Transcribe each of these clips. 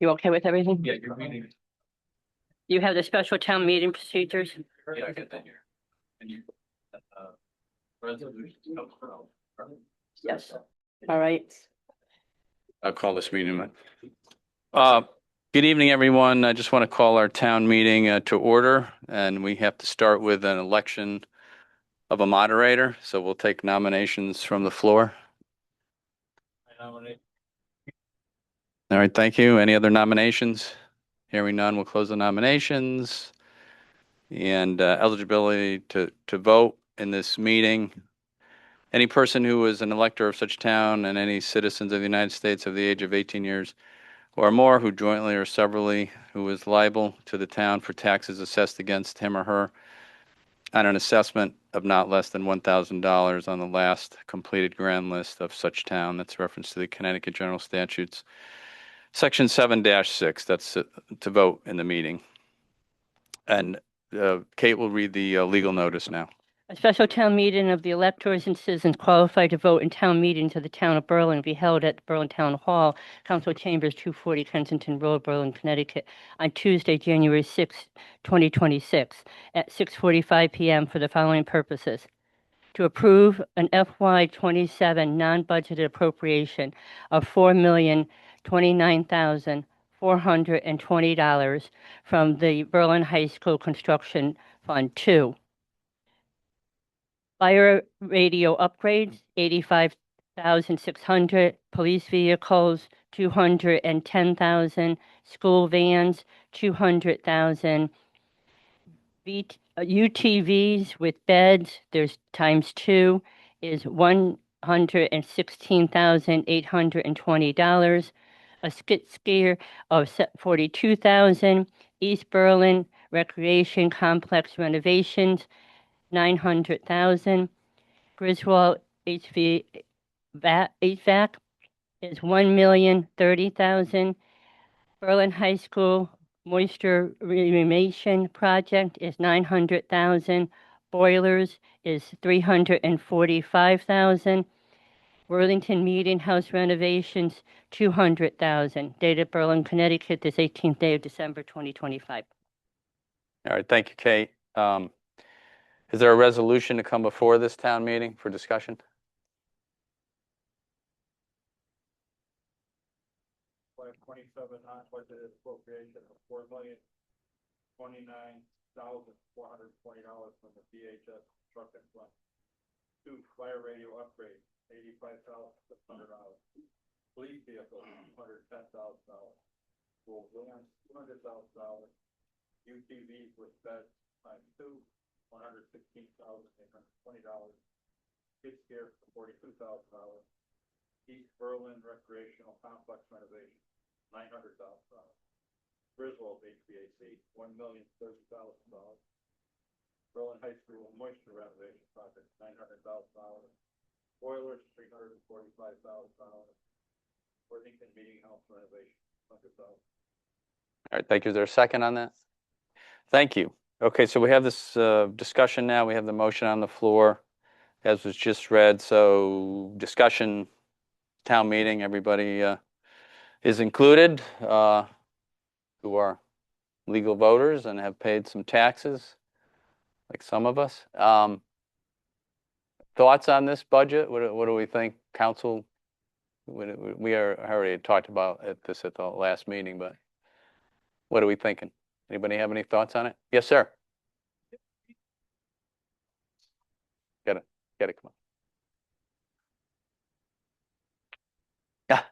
You okay with everything? Yeah, you're reading. You have the special town meeting procedures? Yeah, I get that here. And you, resolution. Yes. All right. I'll call this meeting. Uh, Good evening, everyone. I just want to call our town meeting to order, and we have to start with an election of a moderator. So we'll take nominations from the floor. I nominate. All right, thank you. Any other nominations? Hearing none, we'll close the nominations. And eligibility to vote in this meeting. Any person who is an elector of such town and any citizens of the United States of the age of 18 years or more who jointly or severally who is liable to the town for taxes assessed against him or her on an assessment of not less than $1,000 on the last completed grand list of such town. That's reference to the Connecticut General Statutes, Section 7-6. That's to vote in the meeting. And Kate will read the legal notice now. A special town meeting of the electors and citizens qualified to vote in town meetings of the town of Berlin be held at Berlin Town Hall, Council Chambers, 240 Kensington Road, Berlin, Connecticut, on Tuesday, January 6, 2026, at 6:45 p.m. for the following purposes: to approve an FY27 non-budgeted appropriation of $4,029,420 from the Berlin High School Construction Fund. 2, fire radio upgrades, 85,600, police vehicles, 210,000, school vans, 200,000, UTVs with beds, there's ×2, is $116,820. A skid steer of 42,000. East Berlin Recreation Complex renovations, 900,000. Griswold HVAC is $1,030,000. Berlin High School moisture remediation project is 900,000. Boilers is 345,000. Worthington Meeting House renovations, 200,000. Dated Berlin, Connecticut, this 18th day of December, 2025. All right, thank you, Kate. Is there a resolution to come before this town meeting for discussion? $27 non-budgeted appropriation of $4,029,420 from the DHS construction fund. 2, fire radio upgrade, $85,600. Police vehicle, $210,000. School vans, $200,000. UTVs with beds, ×2, $116,820. Skid steer for $42,000. East Berlin Recreational Complex renovation, $900,000. Griswold HVAC, $1,030,000. Berlin High School moisture renovation project, $900,000. Boilers, $345,000. Worthington Meeting House renovation, $100,000. All right, thank you. Is there a second on that? Thank you. Okay, so we have this discussion now. We have the motion on the floor, as was just read. So discussion, town meeting, everybody is included who are legal voters and have paid some taxes, like some of us. Thoughts on this budget? What do we think, council? We already talked about this at the last meeting, but what are we thinking? Anybody have any thoughts on it? Yes, sir. Get it, come on. Yeah.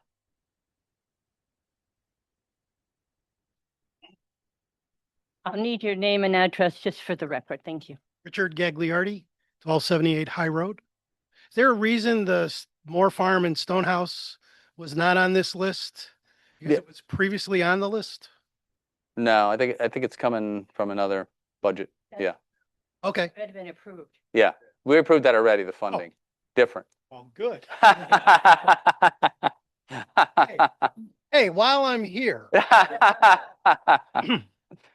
I'll need your name and address just for the record. Thank you. Richard Gagliardi, 1278 High Road. Is there a reason the Moore Farm and Stonehouse was not on this list? Because Yeah. it was previously on the list? No, I think it's coming from another budget. Yeah. Okay, It had been approved. Yeah. We approved that already, the funding. Different. well, good. Hey, while I'm here,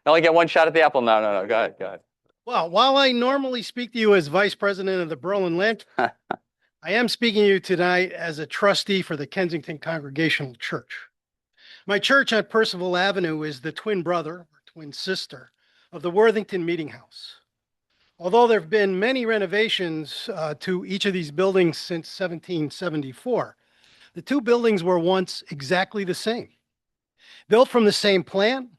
Only get one shot at the apple. No, no, no. Go ahead. Go ahead. well, while I normally speak to you as vice president of the Berlin Land, I am speaking to you tonight as a trustee for the Kensington Congregational Church. My church on Percival Avenue is the twin brother or twin sister of the Worthington Meeting House. Although there have been many renovations to each of these buildings since 1774, the two buildings were once exactly the same. Built from the same plan,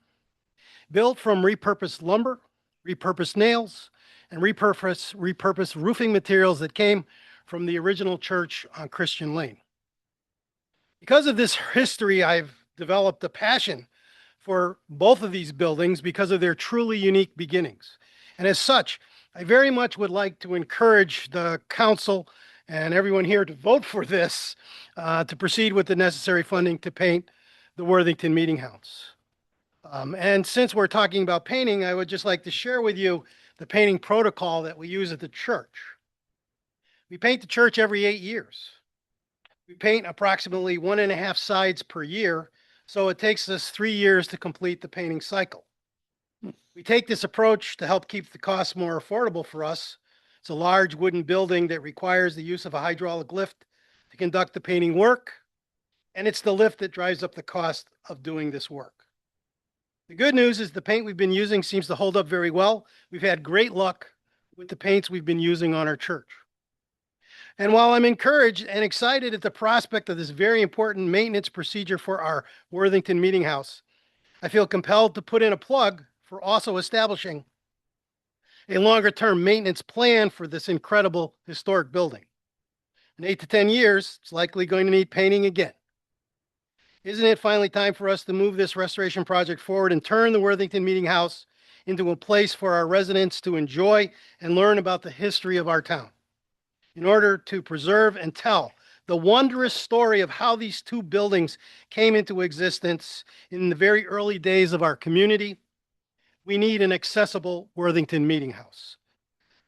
built from repurposed lumber, repurposed nails, and repurposed roofing materials that came from the original church on Christian Lane. Because of this history, I've developed a passion for both of these buildings because of their truly unique beginnings. And as such, I very much would like to encourage the council and everyone here to vote for this to proceed with the necessary funding to paint the Worthington Meeting House. And since we're talking about painting, I would just like to share with you the painting protocol that we use at the church. We paint the church every 8 years. We paint approximately 1.5 sides per year, so it takes us 3 years to complete the painting cycle. We take this approach to help keep the costs more affordable for us. It's a large wooden building that requires the use of a hydraulic lift to conduct the painting work, and it's the lift that drives up the cost of doing this work. The good news is the paint we've been using seems to hold up very well. We've had great luck with the paints we've been using on our church. And while I'm encouraged and excited at the prospect of this very important maintenance procedure for our Worthington Meeting House, I feel compelled to put in a plug for also establishing a longer-term maintenance plan for this incredible historic building. In 8 to 10 years, it's likely going to need painting again. Isn't it finally time for us to move this restoration project forward and turn the Worthington Meeting House into a place for our residents to enjoy and learn about the history of our town? In order to preserve and tell the wondrous story of how these two buildings came into existence in the very early days of our community, we need an accessible Worthington Meeting House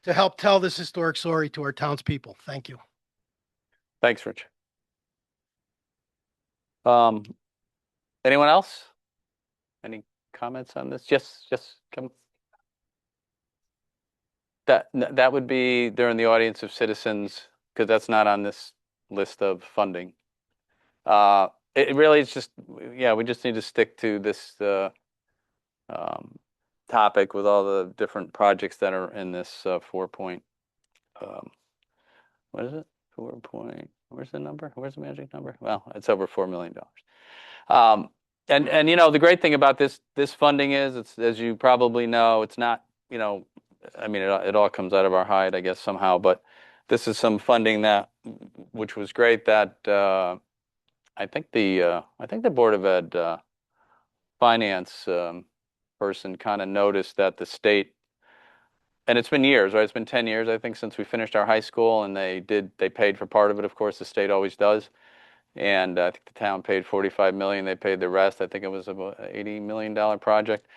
to help tell this historic story to our townspeople. Thank you. Thanks, Rich. Anyone else? Any comments on this? Yes, come. That would be during the audience of citizens, because that's not on this list of funding. It really is just, yeah, we just need to stick to this topic with all the different projects that are in this 4 point. What is it? 4 point. Where's the number? Where's the magic number? Well, it's over $4 million. And you know, the great thing about this funding is, it's, as you probably know, it's not, you know, I mean, it all comes out of our hide, I guess, somehow, but this is some funding that, which was great, that I think the Board of Ed finance person kind of noticed that the state, and it's been years, right? It's been 10 years, I think, since we finished our high school, and they paid for part of it. Of course, the state always does. And I think the town paid 45 million. They paid the rest. I think it was about an $80 million project.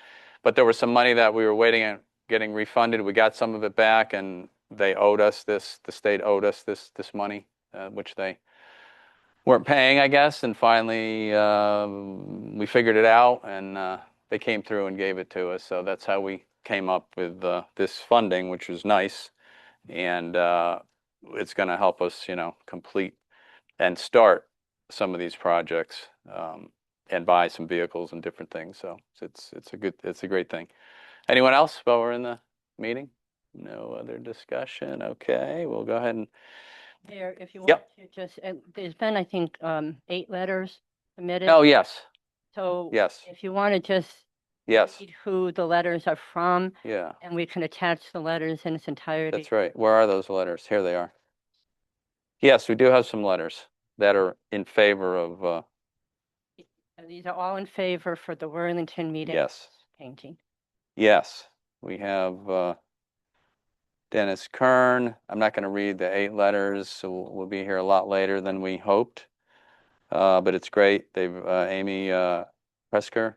But there was some money that we were waiting on getting refunded. We got some of it back, and they owed us this. The state owed us this money, which they weren't paying, I guess. And finally, we figured it out, and they came through and gave it to us. So that's how we came up with this funding, which was nice, and it's going to help us, you know, complete and start some of these projects, and buy some vehicles and different things. So it's a great thing. Anyone else while we're in the meeting? No other discussion. Okay, we'll go ahead and. There, if you want Yep. to just, there's been, I think, 8 letters submitted. Oh, yes, So yes, if you want to just yes, read who the letters are from, yeah, and we can attach the letters in its entirety. that's right. Where are those letters? Here they are. Yes, we do have some letters that are in favor of, These are all in favor for the Worthington Meeting yes, painting. yes. We have Dennis Kern. I'm not going to read the 8 letters, so we'll be here a lot later than we hoped. But it's great. Amy Presker.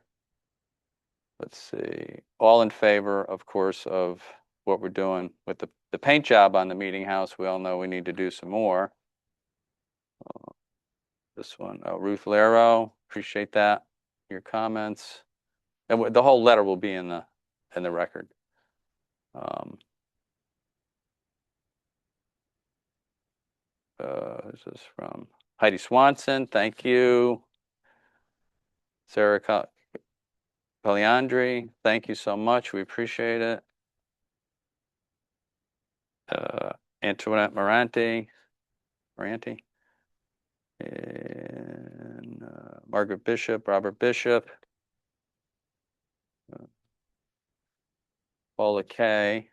Let's see. All in favor, of course, of what we're doing with the paint job on the meeting house. We all know we need to do some more. This one, Ruth Lero, appreciate that. Your comments. And the whole letter will be in the record. This is from Heidi Swanson. Thank you. Sarah Paliandri, thank you so much. We appreciate it. Antoinette Moranti, and Margaret Bishop, Robert Bishop, Paula Kay,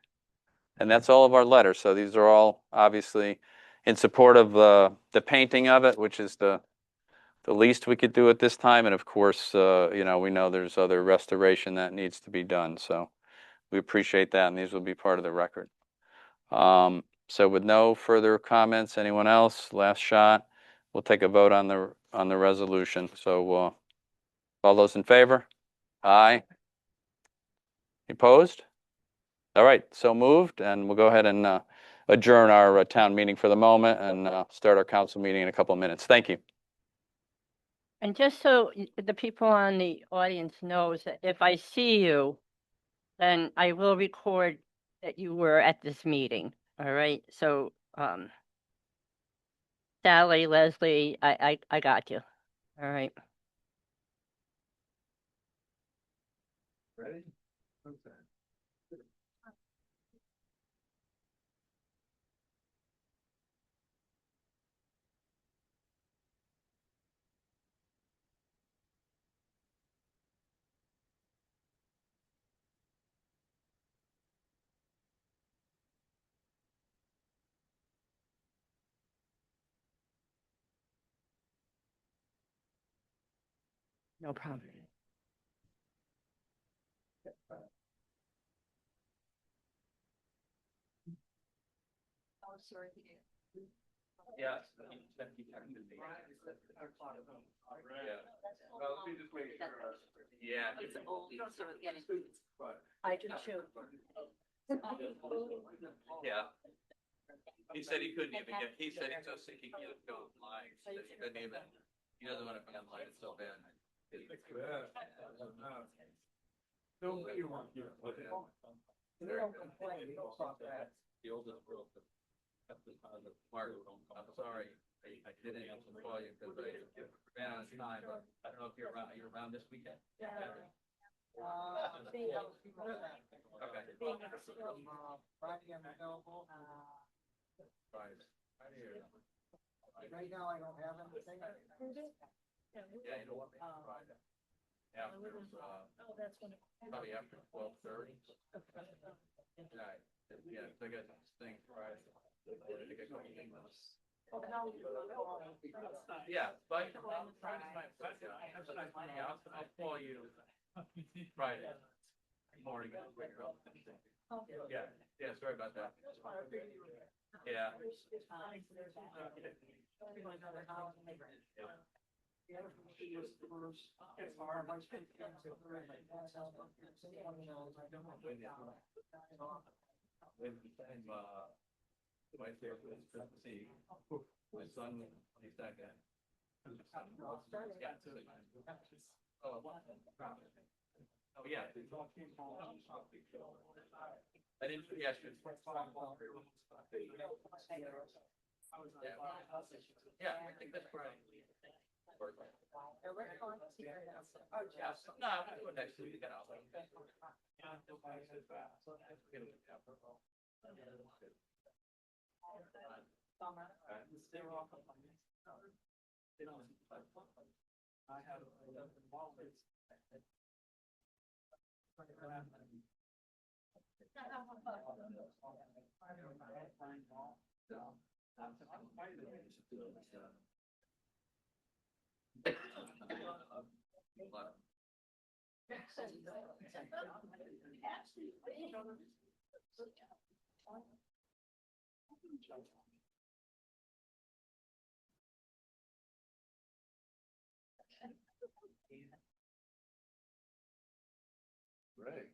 and that's all of our letters. So these are all obviously in support of the painting of it, which is the least we could do at this time. And of course, we know there's other restoration that needs to be done. So we appreciate that, and these will be part of the record. So with no further comments, anyone else? Last shot. We'll take a vote on the resolution. So all those in favor? Aye. Opposed? All right, so moved, and we'll go ahead and adjourn our town meeting for the moment and start our council meeting in a couple of minutes. Thank you. And just so the people on the audience knows that if I see you, then I will record that you were at this meeting. All right. So, Sally, Leslie, I got you. All right. Ready? Okay. No problem. Yes. Well, let me just make sure. Yeah. It's old, so again, I do too. Yeah. He said he couldn't even get, he said he's so sick he can't go online. He couldn't even, he doesn't want to be online, it's so bad. Don't let you want here. The oldest girl. Mark, I'm sorry, I didn't answer the call you because I ran out of time, but I don't know if you're around this weekend? Yeah. Okay. Friday I'm available. Friday. Right now I don't have anything. Yeah, you know what, maybe Friday. After, probably after 12:30. Right, yeah, so I got this thing Friday. I think I got emails. Yeah, but Friday's my, I'll call you Friday morning. Yeah, sorry about that. Yeah. My favorite is to see my son, he's that guy. Oh, yeah. I didn't, yeah, sure. Yeah, I think that's right. No, I'm going next week. I have Right.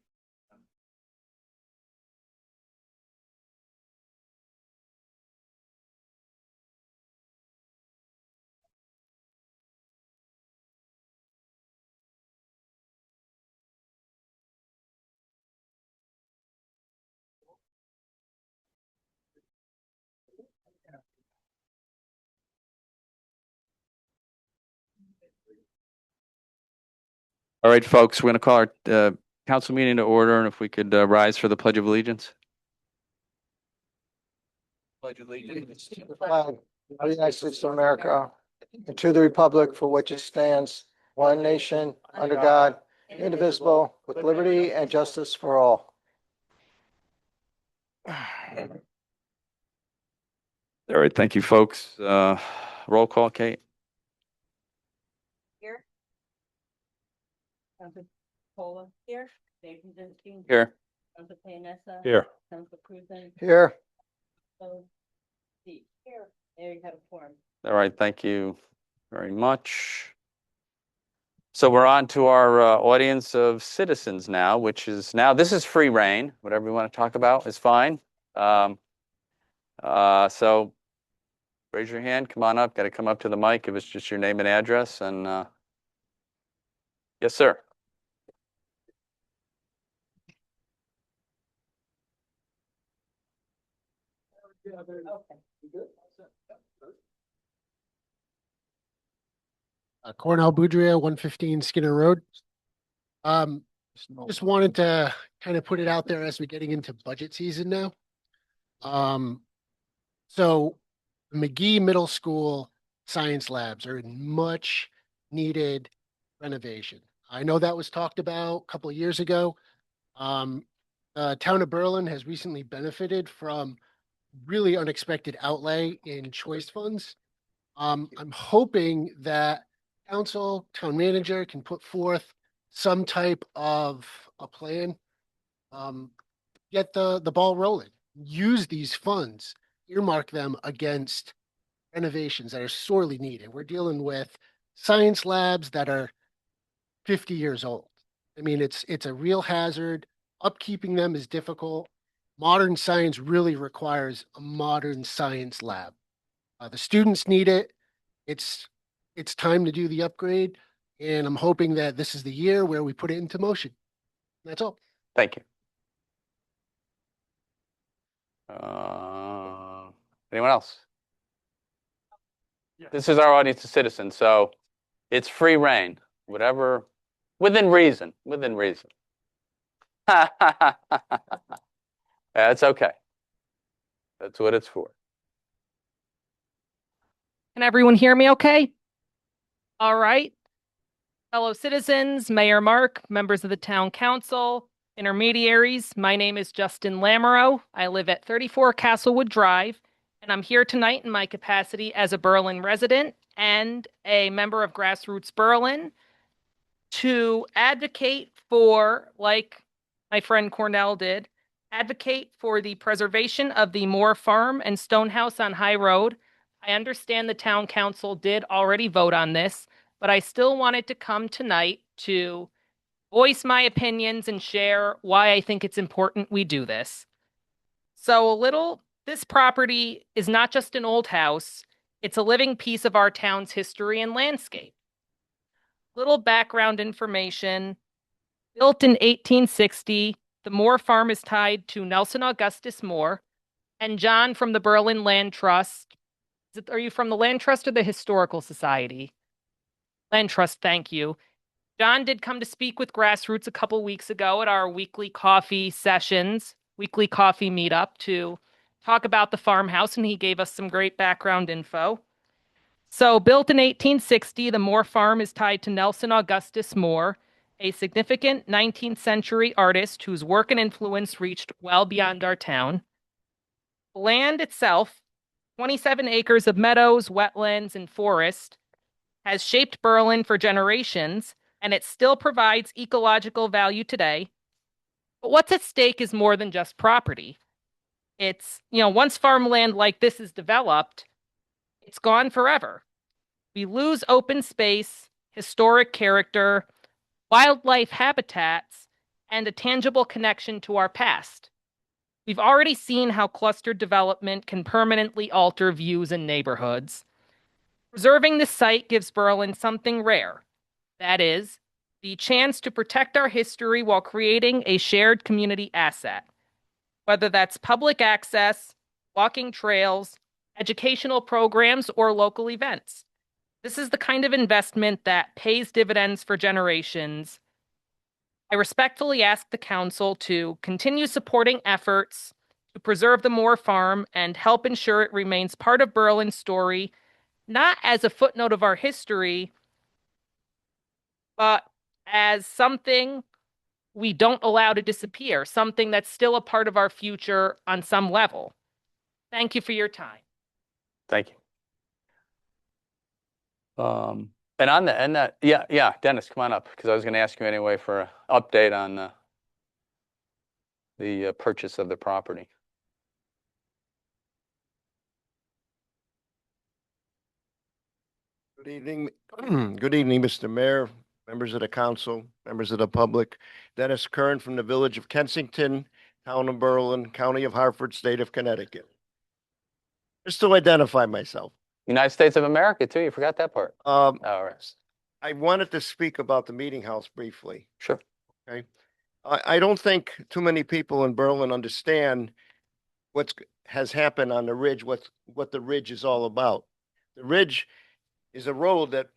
All right, folks, we're going to call our council meeting to order, and if we could rise for the Pledge of Allegiance. Pledge of Allegiance. To the flag of the United States of America, and to the republic for which it stands, one nation, under God, indivisible, with liberty and justice for all. All right, thank you, folks. Roll call, Kate. Here. Council Cola. Here. Dave Krasinski. Here. Council Payanessa. Here. Council Cruzen. Here, Here. There you have a form. All right, thank you very much. So we're on to our audience of citizens now, which is now, this is free reign. Whatever you want to talk about is fine. So raise your hand, come on up, got to come up to the mic if it's just your name and address. And yes, sir. Cornell Boudria, 115 Skinner Road. Just wanted to kind of put it out there as we're getting into budget season now. So McGee Middle School science labs are in much needed renovation. I know that was talked about a couple of years ago. Town of Berlin has recently benefited from really unexpected outlay in choice funds. I'm hoping that council, town manager can put forth some type of a plan. Get the ball rolling, use these funds, earmark them against renovations that are sorely needed. We're dealing with science labs that are 50 years old. I mean, it's a real hazard. Upkeeping them is difficult. Modern science really requires a modern science lab. The students need it. It's time to do the upgrade, and I'm hoping that this is the year where we put it into motion. That's all. Thank you. Anyone else? Yeah. This is our audience of citizens, so it's free reign, whatever, within reason, within reason. That's okay. That's what it's for. Can everyone hear me okay? All right. Fellow citizens, Mayor Mark, members of the town council, intermediaries, my name is Justin Lamoureux. I live at 34 Castlewood Drive, and I'm here tonight in my capacity as a Berlin resident and a member of Grassroots Berlin to advocate for, like my friend Cornell did, advocate for the preservation of the Moore Farm and Stonehouse on High Road. I understand the town council did already vote on this, but I still wanted to come tonight to voice my opinions and share why I think it's important we do this. So this property is not just an old house, it's a living piece of our town's history and landscape. Little background information. Built in 1860, the Moore Farm is tied to Nelson Augustus Moore and John from the Berlin Land Trust. Are you from the Land Trust or the Historical Society? Land Trust, thank you. John did come to speak with Grassroots a couple weeks ago at our weekly coffee sessions, weekly coffee meetup to talk about the farmhouse, and he gave us some great background info. So built in 1860, the Moore Farm is tied to Nelson Augustus Moore, a significant 19th century artist whose work and influence reached well beyond our town. The land itself, 27 acres of meadows, wetlands, and forest, has shaped Berlin for generations, and it still provides ecological value today. But what's at stake is more than just property. It's, once farmland like this is developed, it's gone forever. We lose open space, historic character, wildlife habitats, and a tangible connection to our past. We've already seen how clustered development can permanently alter views in neighborhoods. Preserving this site gives Berlin something rare. That is, the chance to protect our history while creating a shared community asset. Whether that's public access, walking trails, educational programs, or local events. This is the kind of investment that pays dividends for generations. I respectfully ask the council to continue supporting efforts to preserve the Moore Farm and help ensure it remains part of Berlin's story, not as a footnote of our history, but as something we don't allow to disappear, something that's still a part of our future on some level. Thank you for your time. Thank you. And on the, and that, yeah, Dennis, come on up, because I was going to ask you anyway for an update on the purchase of the property. Good evening. Good evening, Mr. Mayor, members of the council, members of the public. Dennis Kern from the village of Kensington, town of Berlin, county of Hartford, state of Connecticut. Just to identify myself. United States of America, too. You forgot that part. All right. I wanted to speak about the meeting house briefly. Sure. Okay. I don't think too many people in Berlin understand what has happened on the Ridge, what the Ridge is all about. The Ridge is a road that,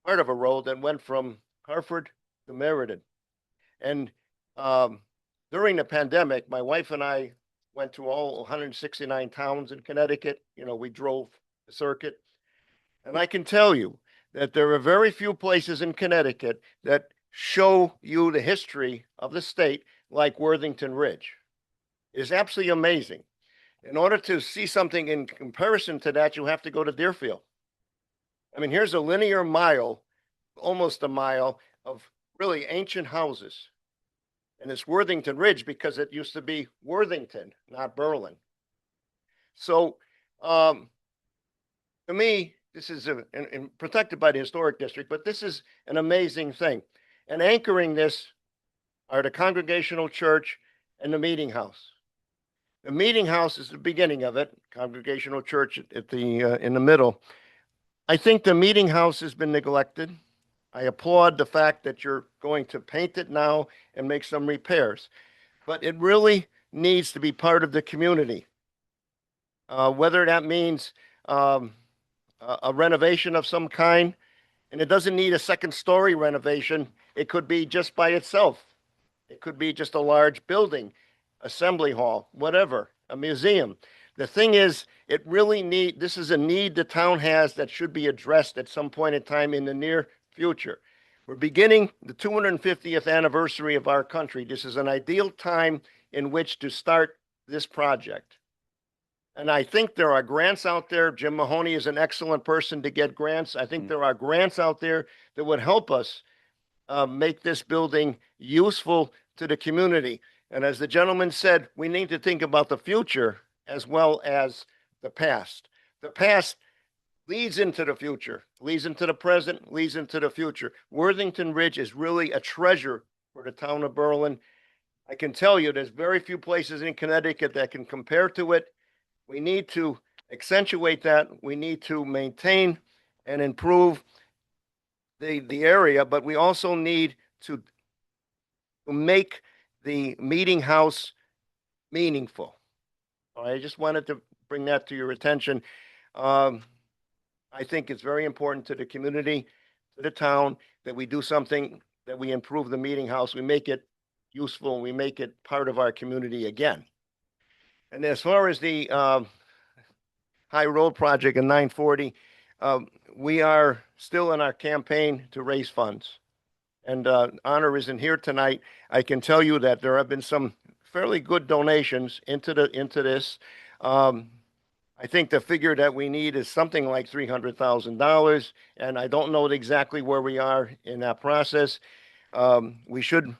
part of a road that went from Hartford to Meriden. And during the pandemic, my wife and I went to all 169 towns in Connecticut. We drove the circuit. And I can tell you that there are very few places in Connecticut that show you the history of the state like Worthington Ridge. It is absolutely amazing. In order to see something in comparison to that, you have to go to Deerfield. I mean, here's a linear mile, almost a mile of really ancient houses. And it's Worthington Ridge because it used to be Worthington, not Berlin. So to me, this is protected by the historic district, but this is an amazing thing. And anchoring this are the Congregational Church and the Meeting House. The Meeting House is the beginning of it, Congregational Church at the in the middle. I think the Meeting House has been neglected. I applaud the fact that you're going to paint it now and make some repairs, but it really needs to be part of the community. Whether that means a renovation of some kind, and it doesn't need a second story renovation. It could be just by itself. It could be just a large building, assembly hall, whatever, a museum. The thing is, this is a need the town has that should be addressed at some point in time in the near future. We're beginning the 250th anniversary of our country. This is an ideal time in which to start this project. And I think there are grants out there. Jim Mahoney is an excellent person to get grants. I think there are grants out there that would help us make this building useful to the community. And as the gentleman said, we need to think about the future as well as the past. The past leads into the future, leads into the present, leads into the future. Worthington Ridge is really a treasure for the town of Berlin. I can tell you there's very few places in Connecticut that can compare to it. We need to accentuate that. We need to maintain and improve the area, but we also need to make the meeting house meaningful. All right, I just wanted to bring that to your attention. I think it's very important to the community, to the town, that we do something, that we improve the meeting house, we make it useful, and we make it part of our community again. And as far as the High Road project in 940, we are still in our campaign to raise funds. And Honor isn't here tonight. I can tell you that there have been some fairly good donations into this. I think the figure that we need is something like $300,000, and I don't know exactly where we are in that process. We should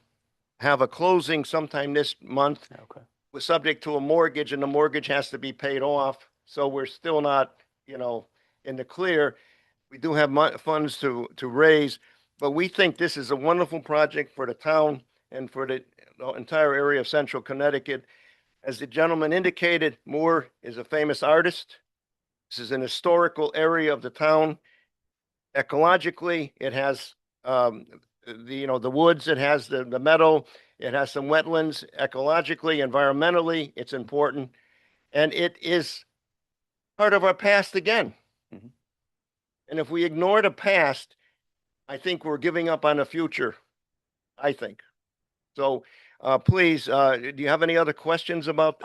have a closing sometime this month. Okay. we're subject to a mortgage and the mortgage has to be paid off. So we're still not, in the clear. We do have funds to raise, but we think this is a wonderful project for the town and for the entire area of central Connecticut. As the gentleman indicated, Moore is a famous artist. This is an historical area of the town. Ecologically, it has the woods, it has the meadow, it has some wetlands. Ecologically, environmentally, it's important. And it is part of our past again. Mhm. And if we ignore the past, I think we're giving up on the future, I think. So please, do you have any other questions about?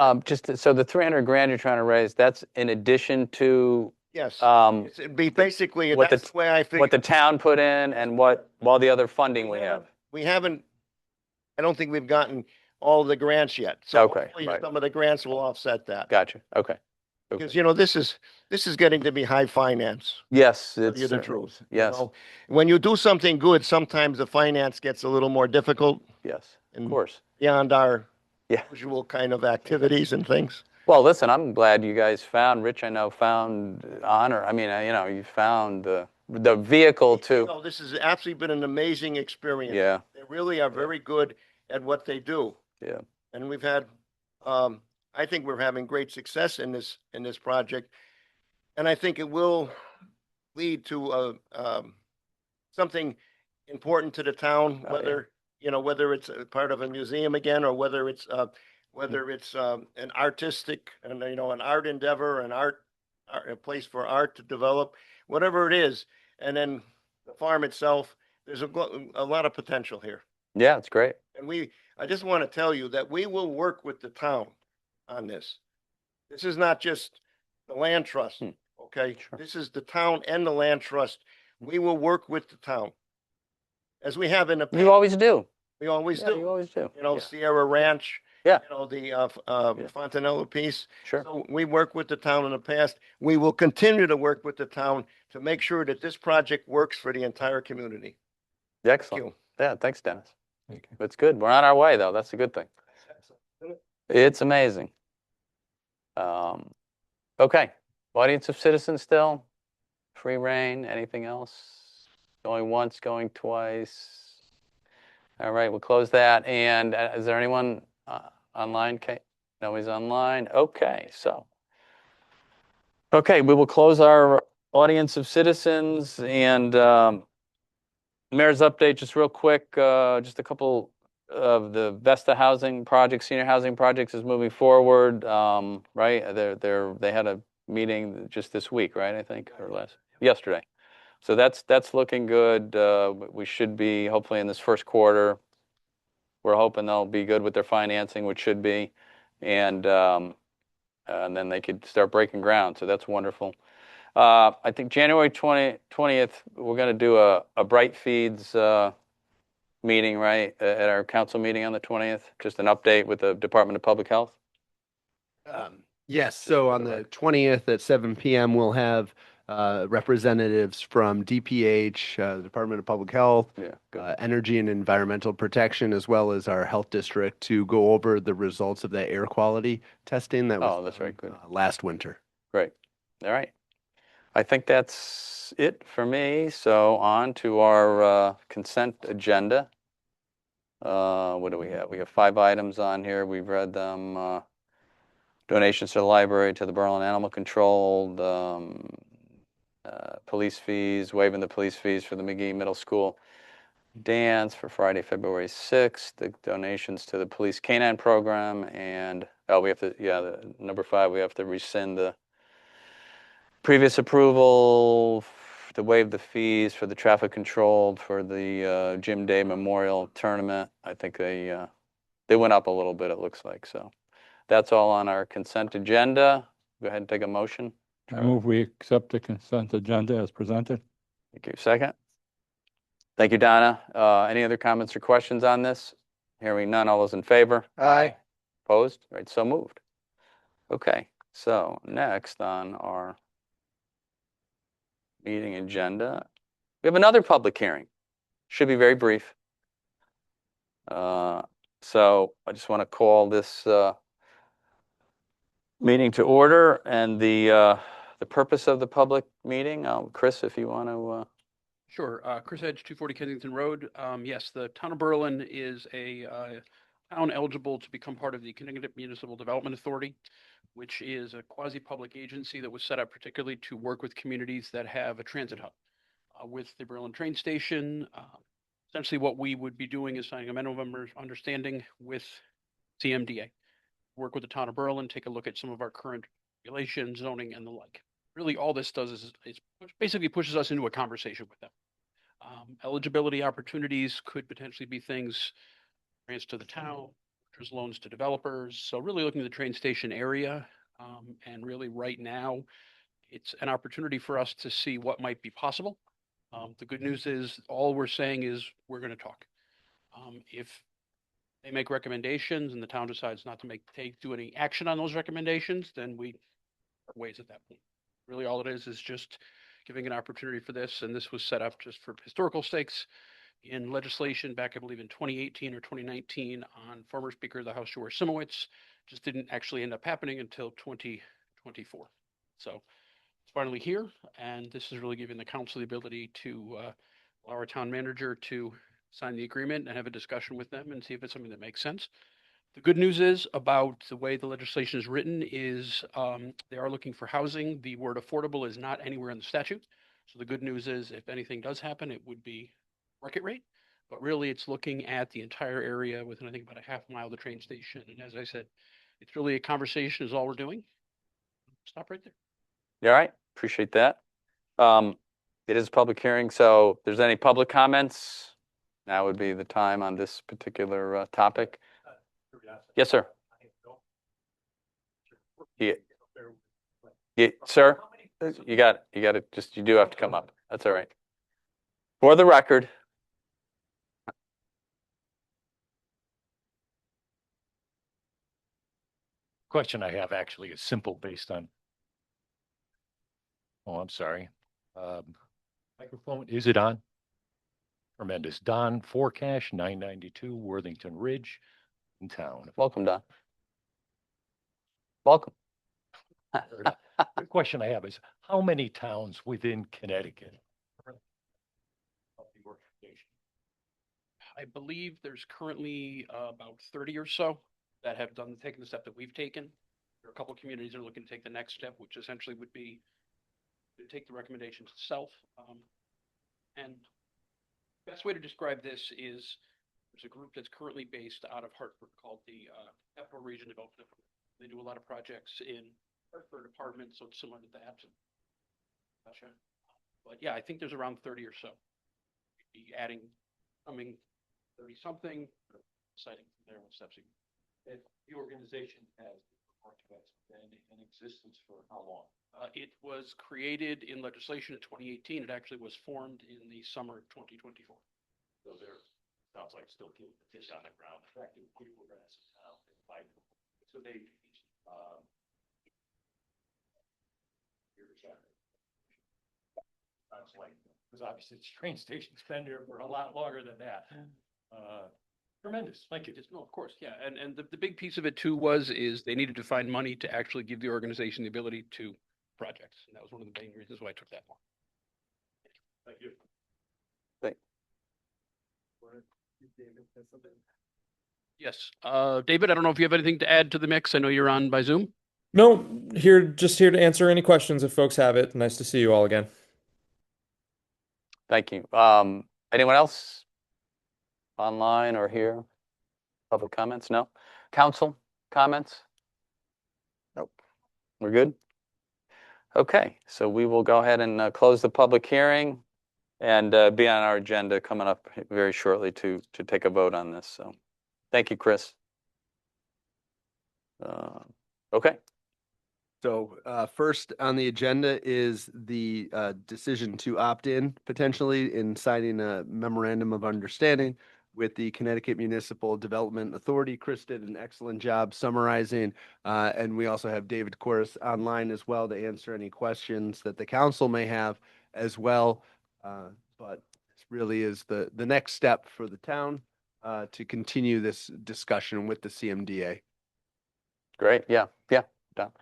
So the 300 grand you're trying to raise, that's in addition to Yes, um, it'd be basically, what that's the- the way I what figure. the town put in and all the other funding we have. We haven't, I don't think we've gotten all the grants yet. So Okay, hopefully right. some of the grants will offset that. Gotcha. Okay. Because, this is getting to be high finance. Yes, Tell it's you the truth. Yes, When you do something good, sometimes the finance gets a little more difficult yes, of and course. beyond our Yeah. usual kind of activities and things. Well, listen, I'm glad you guys found, Rich, I know, found honor. I mean, you found the vehicle to, This has absolutely been an amazing experience. yeah, They really are very good at what they do. yeah. And we've had, I think we're having great success in this project. And I think it will lead to something important to the town, Oh, whether it's a part of a museum again, or whether it's an artistic and, an art endeavor, a place for art to develop, whatever it is. And then the farm itself, there's a lot of potential here. Yeah, it's great. And I just want to tell you that we will work with the town on this. This is not just the land trust, okay? Sure. This is the town and the land trust. We will work with the town. As we have in the past. You always do. We always Yeah, do. you always do. Yeah. Sierra Ranch. Yeah. The Fontanella piece. Sure. So we worked with the town in the past. We will continue to work with the town to make sure that this project works for the entire community. Thank Excellent. you. Yeah, thanks, Dennis. That's good. We're on our way, though. That's a good thing. It's amazing. Okay. Audience of citizens still? Free reign? Anything else? Going once, going twice? All right, we'll close that. And is there anyone online, Kate? Nobody's online? Okay, so. Okay, we will close our audience of citizens and mayor's update, just real quick, just a couple of the Vesta housing projects, senior housing projects is moving forward, right? They had a meeting just this week, right? I think, or yesterday. So that's looking good. We should be hopefully in this first quarter. We're hoping they'll be good with their financing, which should be, and then they could start breaking ground. So that's wonderful. I think January 20th, we're going to do a Bright Feeds meeting, right, at our council meeting on the 20th. Just an update with the Department of Public Health. Yes, so on the 20th at 7 p.m., we'll have representatives from DPH, the Department of Public Health, Yeah, good. Energy and Environmental Protection, as well as our health district to go over the results of that air quality testing that was Oh, that's very good. last winter. Great. All right. I think that's it for me. So on to our consent agenda. What do we have? We have 5 items on here. We've read them. Donations to the library, to the Berlin Animal Control, police fees, waiving the police fees for the McGee Middle School dance for Friday, February 6th, the donations to the police canine program, and, we have to, the number 5, we have to rescind the previous approval to waive the fees for the traffic control for the Jim Day Memorial Tournament. I think they went up a little bit, it looks like, so. That's all on our consent agenda. Go ahead and take a motion. I move we accept the consent agenda as presented. Thank you. Second. Thank you, Donna. Any other comments or questions on this? Hearing none. All those in favor? Aye. Opposed? Right, so moved. Okay, so next on our meeting agenda, we have another public hearing. Should be very brief. So I just want to call this Meeting to order and the purpose of the public meeting. Chris, if you want to, Sure. Chris Edge, 240 Kensington Road. Yes, the town of Berlin is a town eligible to become part of the Connecticut Municipal Development Authority, which is a quasi-public agency that was set up particularly to work with communities that have a transit hub. With the Berlin train station, essentially what we would be doing is signing a memorandum of understanding with CMDA. Work with the town of Berlin, take a look at some of our current regulations, zoning, and the like. Really, all this does is basically pushes us into a conversation with them. Eligibility opportunities could potentially be things, grants to the town, there's loans to developers. So really looking at the train station area, and really right now, it's an opportunity for us to see what might be possible. The good news is all we're saying is we're going to talk. If they make recommendations and the town decides not to do any action on those recommendations, then we part ways at that point. Really, all it is just giving an opportunity for this, and this was set up just for historical stakes in legislation back, I believe, in 2018 or 2019 on former Speaker of the House George Simowitz. Just didn't actually end up happening until 2024. So it's finally here, and this is really giving the council the ability to allow our town manager to sign the agreement and have a discussion with them and see if it's something that makes sense. The good news is about the way the legislation is written is they are looking for housing. The word affordable is not anywhere in the statute. So the good news is if anything does happen, it would be market rate. But really, it's looking at the entire area within, I think, about a half mile of the train station. And as I said, it's really a conversation is all we're doing. Stop right there. you all right? Appreciate that. It is a public hearing, so if there's any public comments, now would be the time on this particular topic. Yes, sir. Yeah. Yeah, sir, you got it. Just, you do have to come up. That's all right. For the record. Question I have actually is simple based on. Oh, I'm sorry. Microphone, is it on? Tremendous. Don Forecash, 992 Worthington Ridge in town. Welcome, Don. Welcome. The question I have is, how many towns within Connecticut? I believe there's currently about 30 or so that have taken the step that we've taken. There are a couple of communities that are looking to take the next step, which essentially would be to take the recommendations itself. And best way to describe this is there's a group that's currently based out of Hartford called the Capital Region Development. They do a lot of projects in Hartford apartments, so it's similar to that. Gotcha. But yeah, I think there's around 30 or so. Be adding, coming 30 something, citing from there what steps you. The organization has been in existence for how long? It was created in legislation in 2018. It actually was formed in the summer of 2024. So there sounds like still keeping the fish on the ground. Attracting people to town. So they because obviously it's train station's been there for a lot longer than that. Tremendous. Thank you. No, of course, yeah. And the big piece of it too is they needed to find money to actually give the organization the ability to projects. And that was one of the main reasons why I took that long. Thank you. Yes. David, I don't know if you have anything to add to the mix. I know you're on by Zoom. No, just here to answer any questions if folks have it. Nice to see you all again. Thank you. Anyone else? Online or here? Public comments? No? Council comments? Nope. We're good? Okay, so we will go ahead and close the public hearing and be on our agenda coming up very shortly to take a vote on this. So thank you, Chris. Okay. So first on the agenda is the decision to opt in potentially in signing a memorandum of understanding with the Connecticut Municipal Development Authority. Chris did an excellent job summarizing, and we also have David Corris online as well to answer any questions that the council may have as well. But this really is the next step for the town to continue this discussion with the CMDA. Great. Yeah. Don.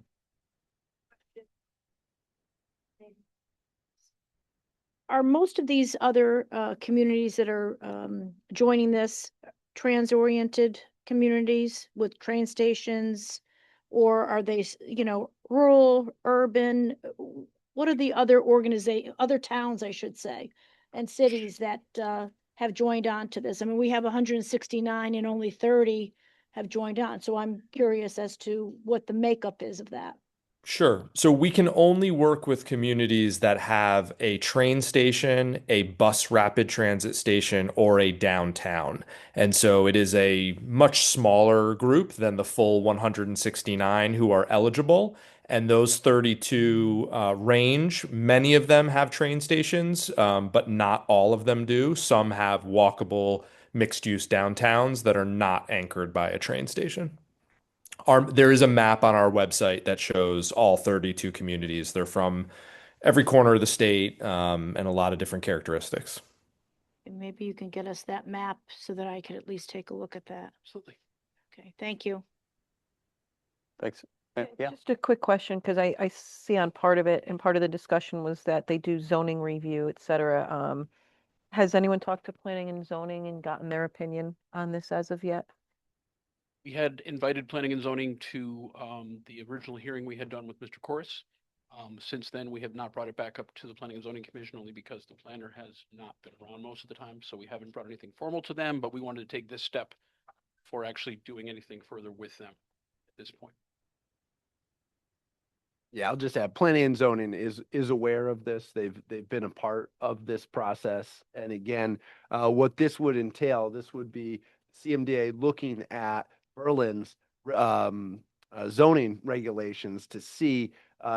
are most of these other communities that are joining this trans-oriented communities with train stations? Or are they, rural, urban? What are the other other towns, I should say, and cities that have joined on to this? I mean, we have 169 and only 30 have joined on. So I'm curious as to what the makeup is of that. Sure. So we can only work with communities that have a train station, a bus rapid transit station, or a downtown. And so it is a much smaller group than the full 169 who are eligible. And those 32 range. Many of them have train stations, but not all of them do. Some have walkable mixed-use downtowns that are not anchored by a train station. There is a map on our website that shows all 32 communities. They're from every corner of the state, and a lot of different characteristics. And maybe you can get us that map so that I could at least take a look at that. Absolutely. Okay, thank you. Thanks. Yeah. Just a quick question, because I see on part of it, and part of the discussion was that they do zoning review, et cetera. Has anyone talked to planning and zoning and gotten their opinion on this as of yet? We had invited planning and zoning to the original hearing we had done with Mr. Corus. Since then, we have not brought it back up to the Planning and Zoning Commission only because the planner has not been around most of the time. So we haven't brought anything formal to them, but we wanted to take this step before actually doing anything further with them at this point. Yeah, I'll just add, planning and zoning is aware of this. They've been a part of this process. And again, what this would entail, this would be CMDA looking at Berlin's zoning regulations to see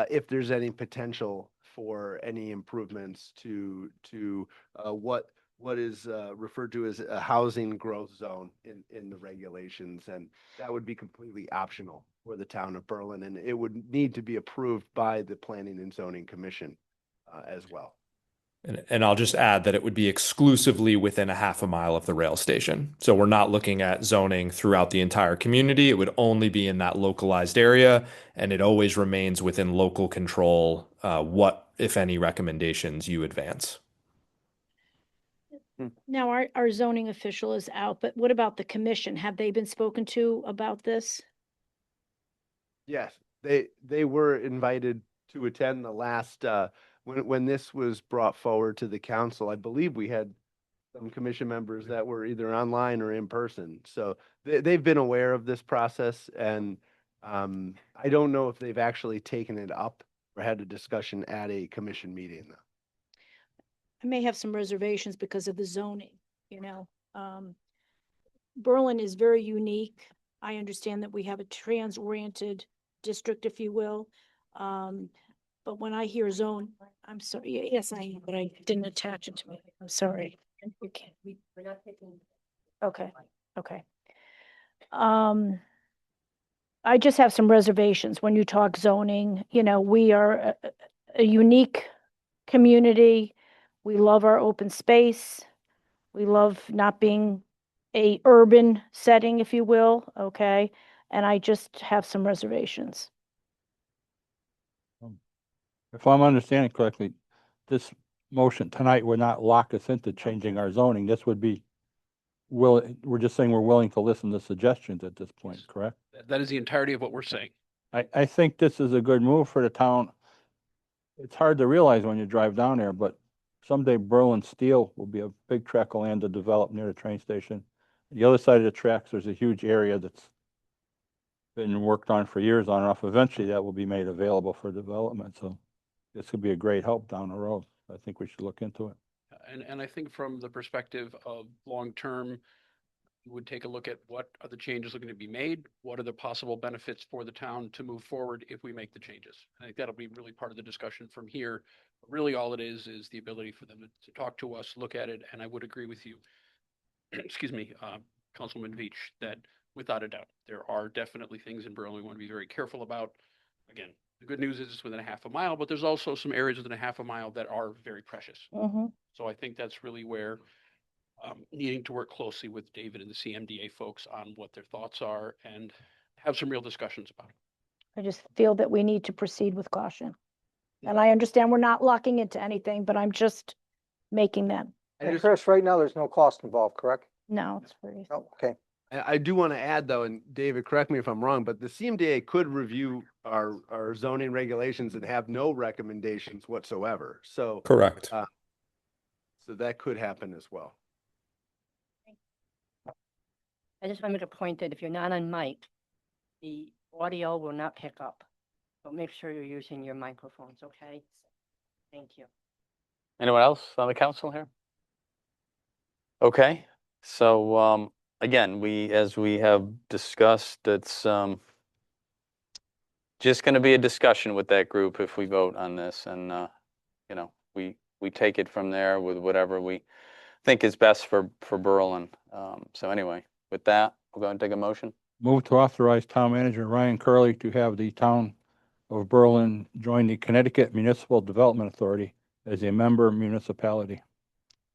if there's any potential for any improvements to what is referred to as a housing growth zone in the regulations. And that would be completely optional for the town of Berlin, and it would need to be approved by the Planning and Zoning Commission as well. And I'll just add that it would be exclusively within a half a mile of the rail station. So we're not looking at zoning throughout the entire community. It would only be in that localized area, and it always remains within local control, what, if any, recommendations you advance. Now, our zoning official is out, but what about the commission? Have they been spoken to about this? Yes, they were invited to attend the last when this was brought forward to the council. I believe we had some commission members that were either online or in person. So they've been aware of this process, and I don't know if they've actually taken it up or had a discussion at a commission meeting though. I may have some reservations because of the zoning, Berlin is very unique. I understand that we have a trans-oriented district, if you will. But when I hear zone, I'm sorry. Yes, I am, but I didn't attach it to me. I'm sorry. You can't. We're not taking. Okay. Okay. I just have some reservations when you talk zoning. We are a unique community. We love our open space. We love not being a urban setting, if you will. Okay. And I just have some reservations. If I'm understanding correctly, this motion tonight would not lock us into changing our zoning. This would be we're just saying we're willing to listen to suggestions at this point, correct? That is the entirety of what we're saying. I think this is a good move for the town. It's hard to realize when you drive down there, but someday Berlin Steel will be a big tract of land to develop near the train station. The other side of the tracks, there's a huge area that's been worked on for years on and off. Eventually that will be made available for development. So this could be a great help down the road. I think we should look into it. And I think from the perspective of long-term, we would take a look at what are the changes looking to be made? What are the possible benefits for the town to move forward if we make the changes? I think that'll be really part of the discussion from here. But really all it is the ability for them to talk to us, look at it. And I would agree with you, excuse me, Councilman Veach, that without a doubt, there are definitely things in Berlin we want to be very careful about. Again, the good news is it's within a half a mile, but there's also some areas within a half a mile that are very precious. Mm-hmm. So I think that's really where needing to work closely with David and the CMDA folks on what their thoughts are and have some real discussions about it. I just feel that we need to proceed with caution. And I understand we're not locking into anything, but I'm just making them. I And just- Chris, right now, there's no cost involved, correct? No, it's free. No, okay. I do want to add though, and David, correct me if I'm wrong, but the CMDA could review our zoning regulations and have no recommendations whatsoever. So, Correct. so that could happen as well. I just want to make a point that if you're not on mic, the audio will not pick up. So make sure you're using your microphones, okay? Thank you. Anyone else on the council here? Okay, so again, as we have discussed, it's just going to be a discussion with that group if we vote on this, and you know, we take it from there with whatever we think is best for Berlin. So anyway, with that, we'll go ahead and take a motion. Move to authorize Town Manager Ryan Curley to have the town of Berlin join the Connecticut Municipal Development Authority as a member municipality.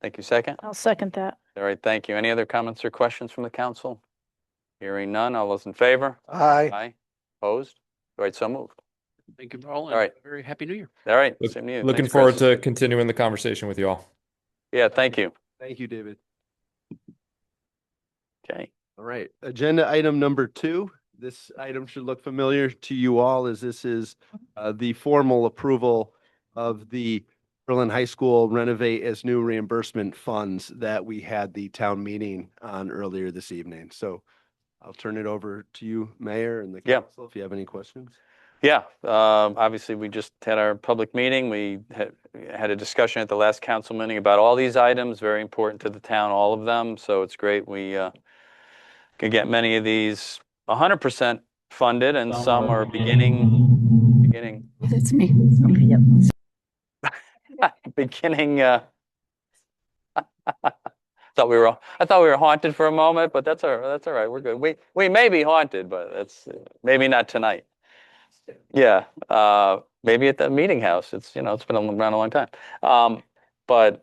Thank you. Second. I'll second that. All right, thank you. Any other comments or questions from the council? Hearing none. All those in favor? Aye. Aye. Opposed? All right, so moved. Thank you, Paul. All right. Very happy New Year. All right, Look- same to you. Looking Thanks, forward Chris. to continuing the conversation with you all. Yeah, thank you. Thank you, David. Okay. All right, agenda item number 2. This item should look familiar to you all as this is the formal approval of the Berlin High School Renovate as New reimbursement funds that we had the town meeting on earlier this evening. So I'll turn it over to you, Mayor, and the Yeah. council, if you have any questions. Yeah, obviously, we just had our public meeting. We had a discussion at the last council meeting about all these items, very important to the town, all of them. So it's great we can get many of these 100% funded, and some are beginning. That's me. Okay, yep. Beginning. I thought we were haunted for a moment, but that's all right. We're good. We may be haunted, but that's maybe not tonight. Yeah, maybe at the meeting house. It's been around a long time. But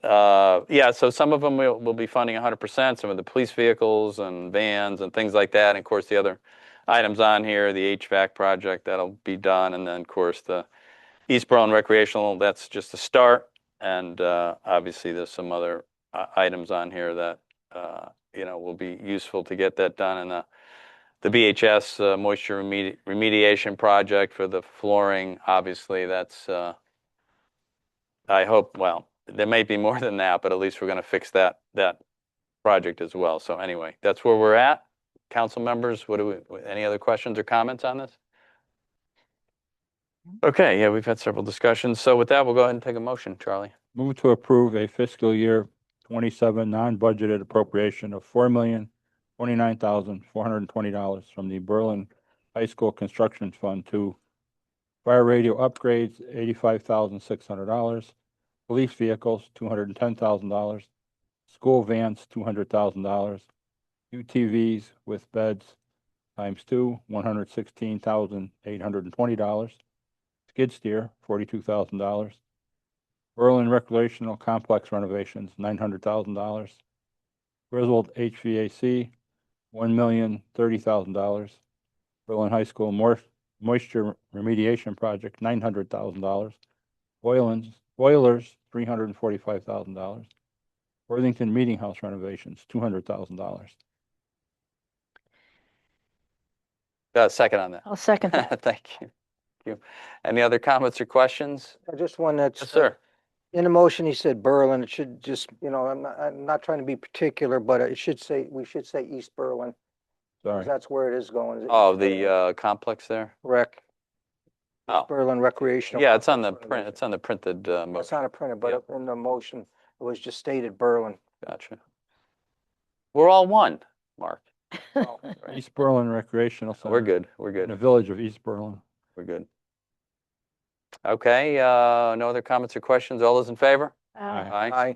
yeah, so some of them will be funding 100%. Some of the police vehicles and vans and things like that. And of course, the other items on here, the HVAC project that'll be done, and then of course the East Berlin recreational. That's just a start. And obviously, there's some other items on here that will be useful to get that done. And the BHS moisture remediation project for the flooring, obviously, that's, I hope, well, there may be more than that, but at least we're going to fix that project as well. So anyway, that's where we're at. Council members, any other questions or comments on this? Okay, yeah, we've had several discussions. So with that, we'll go ahead and take a motion, Charlie. Move to approve a fiscal year 27 non-budgeted appropriation of $4,029,420 from the Berlin High School Construction Fund to fire radio upgrades, $85,600, police vehicles, $210,000, school vans, $200,000, UTVs with beds ×2, $116,820, skid steer, $42,000, Berlin Recreational Complex renovations, $900,000, Griswold HVAC, $1,030,000, Berlin High School Moisture Remediation Project, $900,000, boilers, $345,000, Worthington Meeting House renovations, $200,000. Got a second on that. I'll second that. Thank you. Any other comments or questions? Just one that's. Yes, sir. In the motion, he said Berlin. It should just, I'm not trying to be particular, but we should say East Berlin. 'Cause Sorry. that's where it is going. is Oh, East Berlin. the complex there? Rec. Oh. East Berlin Recreational. Yeah, it's on the Complex print. It's on the printed renovation. It's motion. not a printed, but Yep. in the motion, it was just stated Berlin. Gotcha. We're all one, Mark. East Berlin Recreational Center. We're good. We're In good. the village of East Berlin. We're good. Okay, no other comments or questions? All those in favor? Aye. Aye.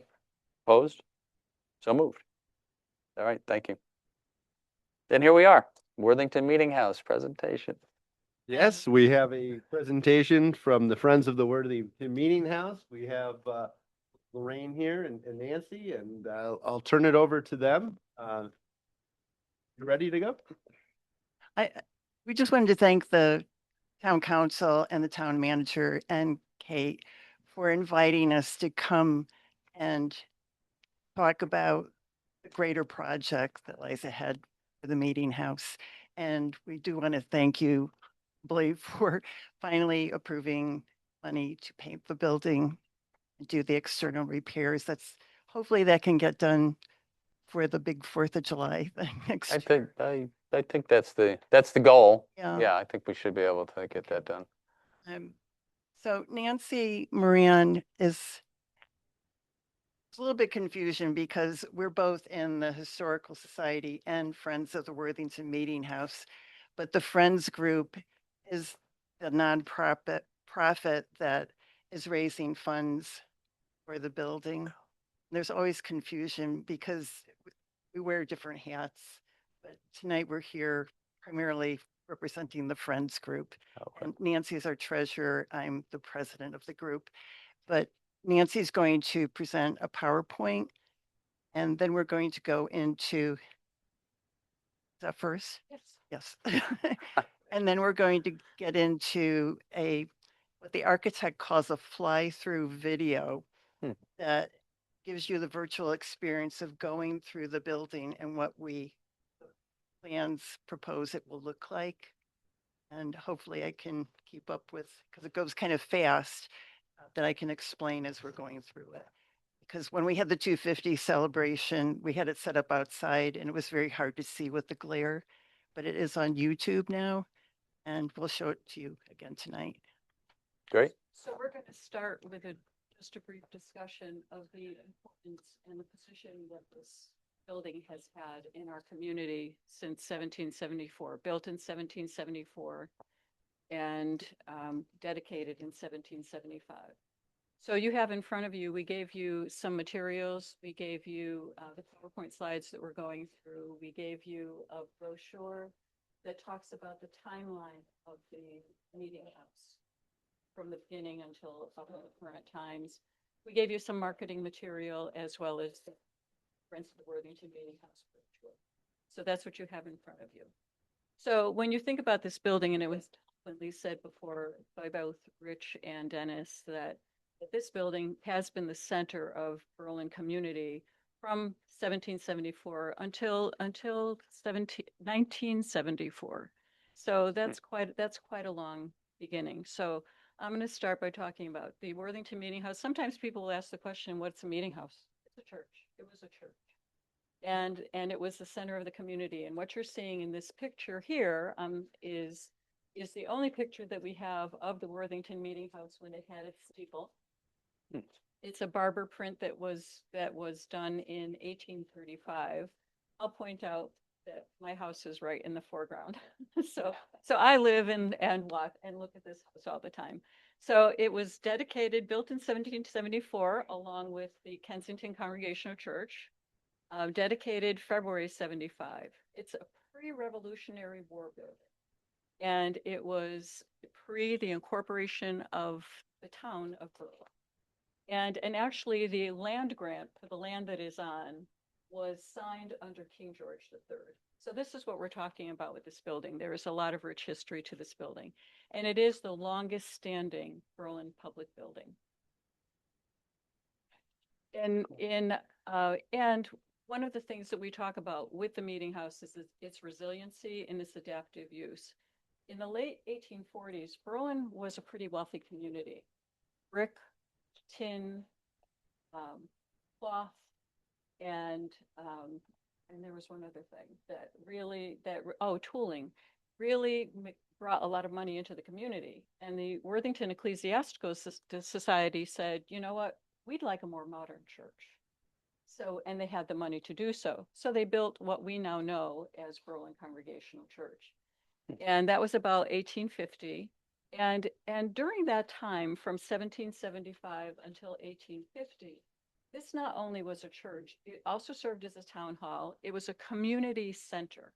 Opposed? So moved. All right, thank you. Then here we are, Worthington Meeting House presentation. Yes, we have a presentation from the Friends of the Worthington Meeting House. We have Lorraine here and Nancy, and I'll turn it over to them. You ready to go? We just wanted to thank the town council and the town manager and Kate for inviting us to come and talk about the greater project that lies ahead for the Meeting House. And we do want to thank you, Blake, for finally approving money to paint the building and do the external repairs. Hopefully that can get done for the big 4th of July thing next year. I think that's the goal. Yeah. Yeah, I think we should be able to get that done. So Nancy Moran is a little bit confusion because we're both in the Historical Society and Friends of the Worthington Meeting House, but the Friends group is the nonprofit that is raising funds for the building. There's always confusion because we wear different hats, but tonight we're here primarily representing the Friends group. Okay. And Nancy is our treasurer. I'm the president of the group, but Nancy's going to present a PowerPoint, and then we're going to go into, is that first? Yes. Yes. And then we're going to get into what the architect calls a fly-through video that gives you the virtual experience of going through the building and what plans propose it will look like. And hopefully I can keep up with, because it goes kind of fast, that I can explain as we're going through it. Because when we had the 250 celebration, we had it set up outside and it was very hard to see with the glare, but it is on YouTube now and we'll show it to you again tonight. Great. So we're going to start with just a brief discussion of the importance and the position that this building has had in our community since 1774, built in 1774 and dedicated in 1775. So you have in front of you, we gave you some materials. We gave you the PowerPoint slides that we're going through. We gave you a brochure that talks about the timeline of the Meeting House from the beginning until up to the current times. We gave you some marketing material as well as the Friends of the Worthington Meeting House brochure. So that's what you have in front of you. So when you think about this building, and it was definitely said before by both Rich and Dennis, that this building has been the center of Berlin community from 1774 until 1974. So that's quite a long beginning. So I'm going to start by talking about the Worthington Meeting House. Sometimes people will ask the question, what's a meeting house? It's a church. It was a church. And it was the center of the community. And what you're seeing in this picture here is the only picture that we have of the Worthington Meeting House when it had its steeple. It's a Barber print that was done in 1835. I'll point out that my house is right in the foreground. So I live and walk and look at this house all the time. So it was built in 1774, along with the Kensington Congregational Church, dedicated February 75. It's a pre-Revolutionary War building. And it was pre the incorporation of the town of Berlin. And actually the land grant for the land that is on was signed under King George III. So this is what we're talking about with this building. There is a lot of rich history to this building, and it is the longest standing Berlin public building. And one of the things that we talk about with the Meeting House is its resiliency and its adaptive use. In the late 1840s, Berlin was a pretty wealthy community. Brick, tin, cloth, and there was one other thing tooling really brought a lot of money into the community. And the Worthington Ecclesiastical Society said, you know what, we'd like a more modern church. So, and they had the money to do so. So they built what we now know as Berlin Congregational Church. And that was about 1850. And during that time, from 1775 until 1850, this not only was a church, it also served as a town hall. It was a community center.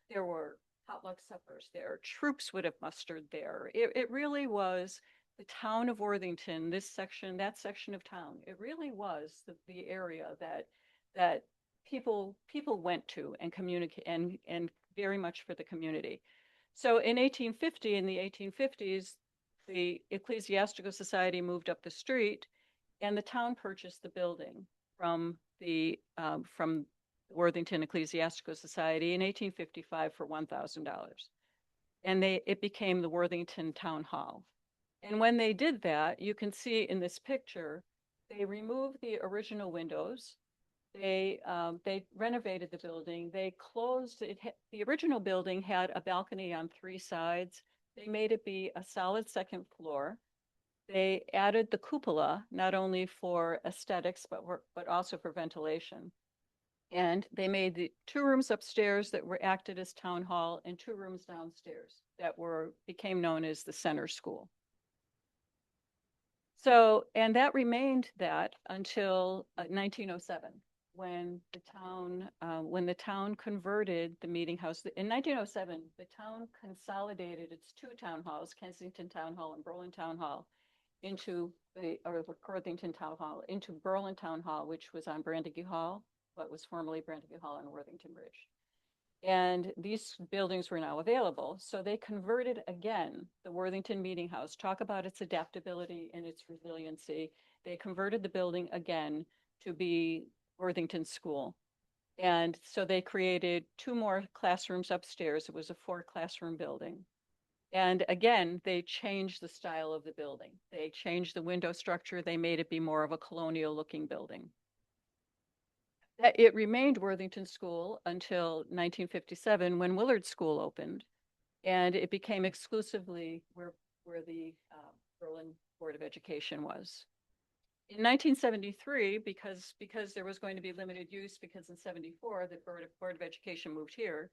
There were potluck suppers there. Troops would have mustered there. It really was the town of Worthington, that section of town. It really was the area that people went to and communicate and very much for the community. So in 1850, in the 1850s, the Ecclesiastical Society moved up the street And the town purchased the building from Worthington Ecclesiastical Society in 1855 for $1,000. And it became the Worthington Town Hall. And when they did that, you can see in this picture, they removed the original windows. They renovated the building. They closed it. The original building had a balcony on 3 sides. They made it be a solid second floor. They added the cupola, not only for aesthetics, but also for ventilation. And they made the 2 rooms upstairs that were acted as town hall and 2 rooms downstairs that became known as the center school. So, and that remained that until 1907, when the town converted the meeting house. In 1907, the town consolidated its 2 town halls, Kensington Town Hall and Berlin Town Hall, into Worthington Town Hall, into Berlin Town Hall, which was on Brandegie Hall, what was formerly Brandegie Hall on Worthington Bridge. And these buildings were now available. So they converted again the Worthington Meeting House. Talk about its adaptability and its resiliency. They converted the building again to be Worthington School. And so they created 2 more classrooms upstairs. It was a 4-classroom building. And again, they changed the style of the building. They changed the window structure. They made it be more of a colonial looking building. It remained Worthington School until 1957 when Willard School opened, and it became exclusively where the Berlin Board of Education was. In 1973, because there was going to be limited use, because in 74 the Board of Education moved here,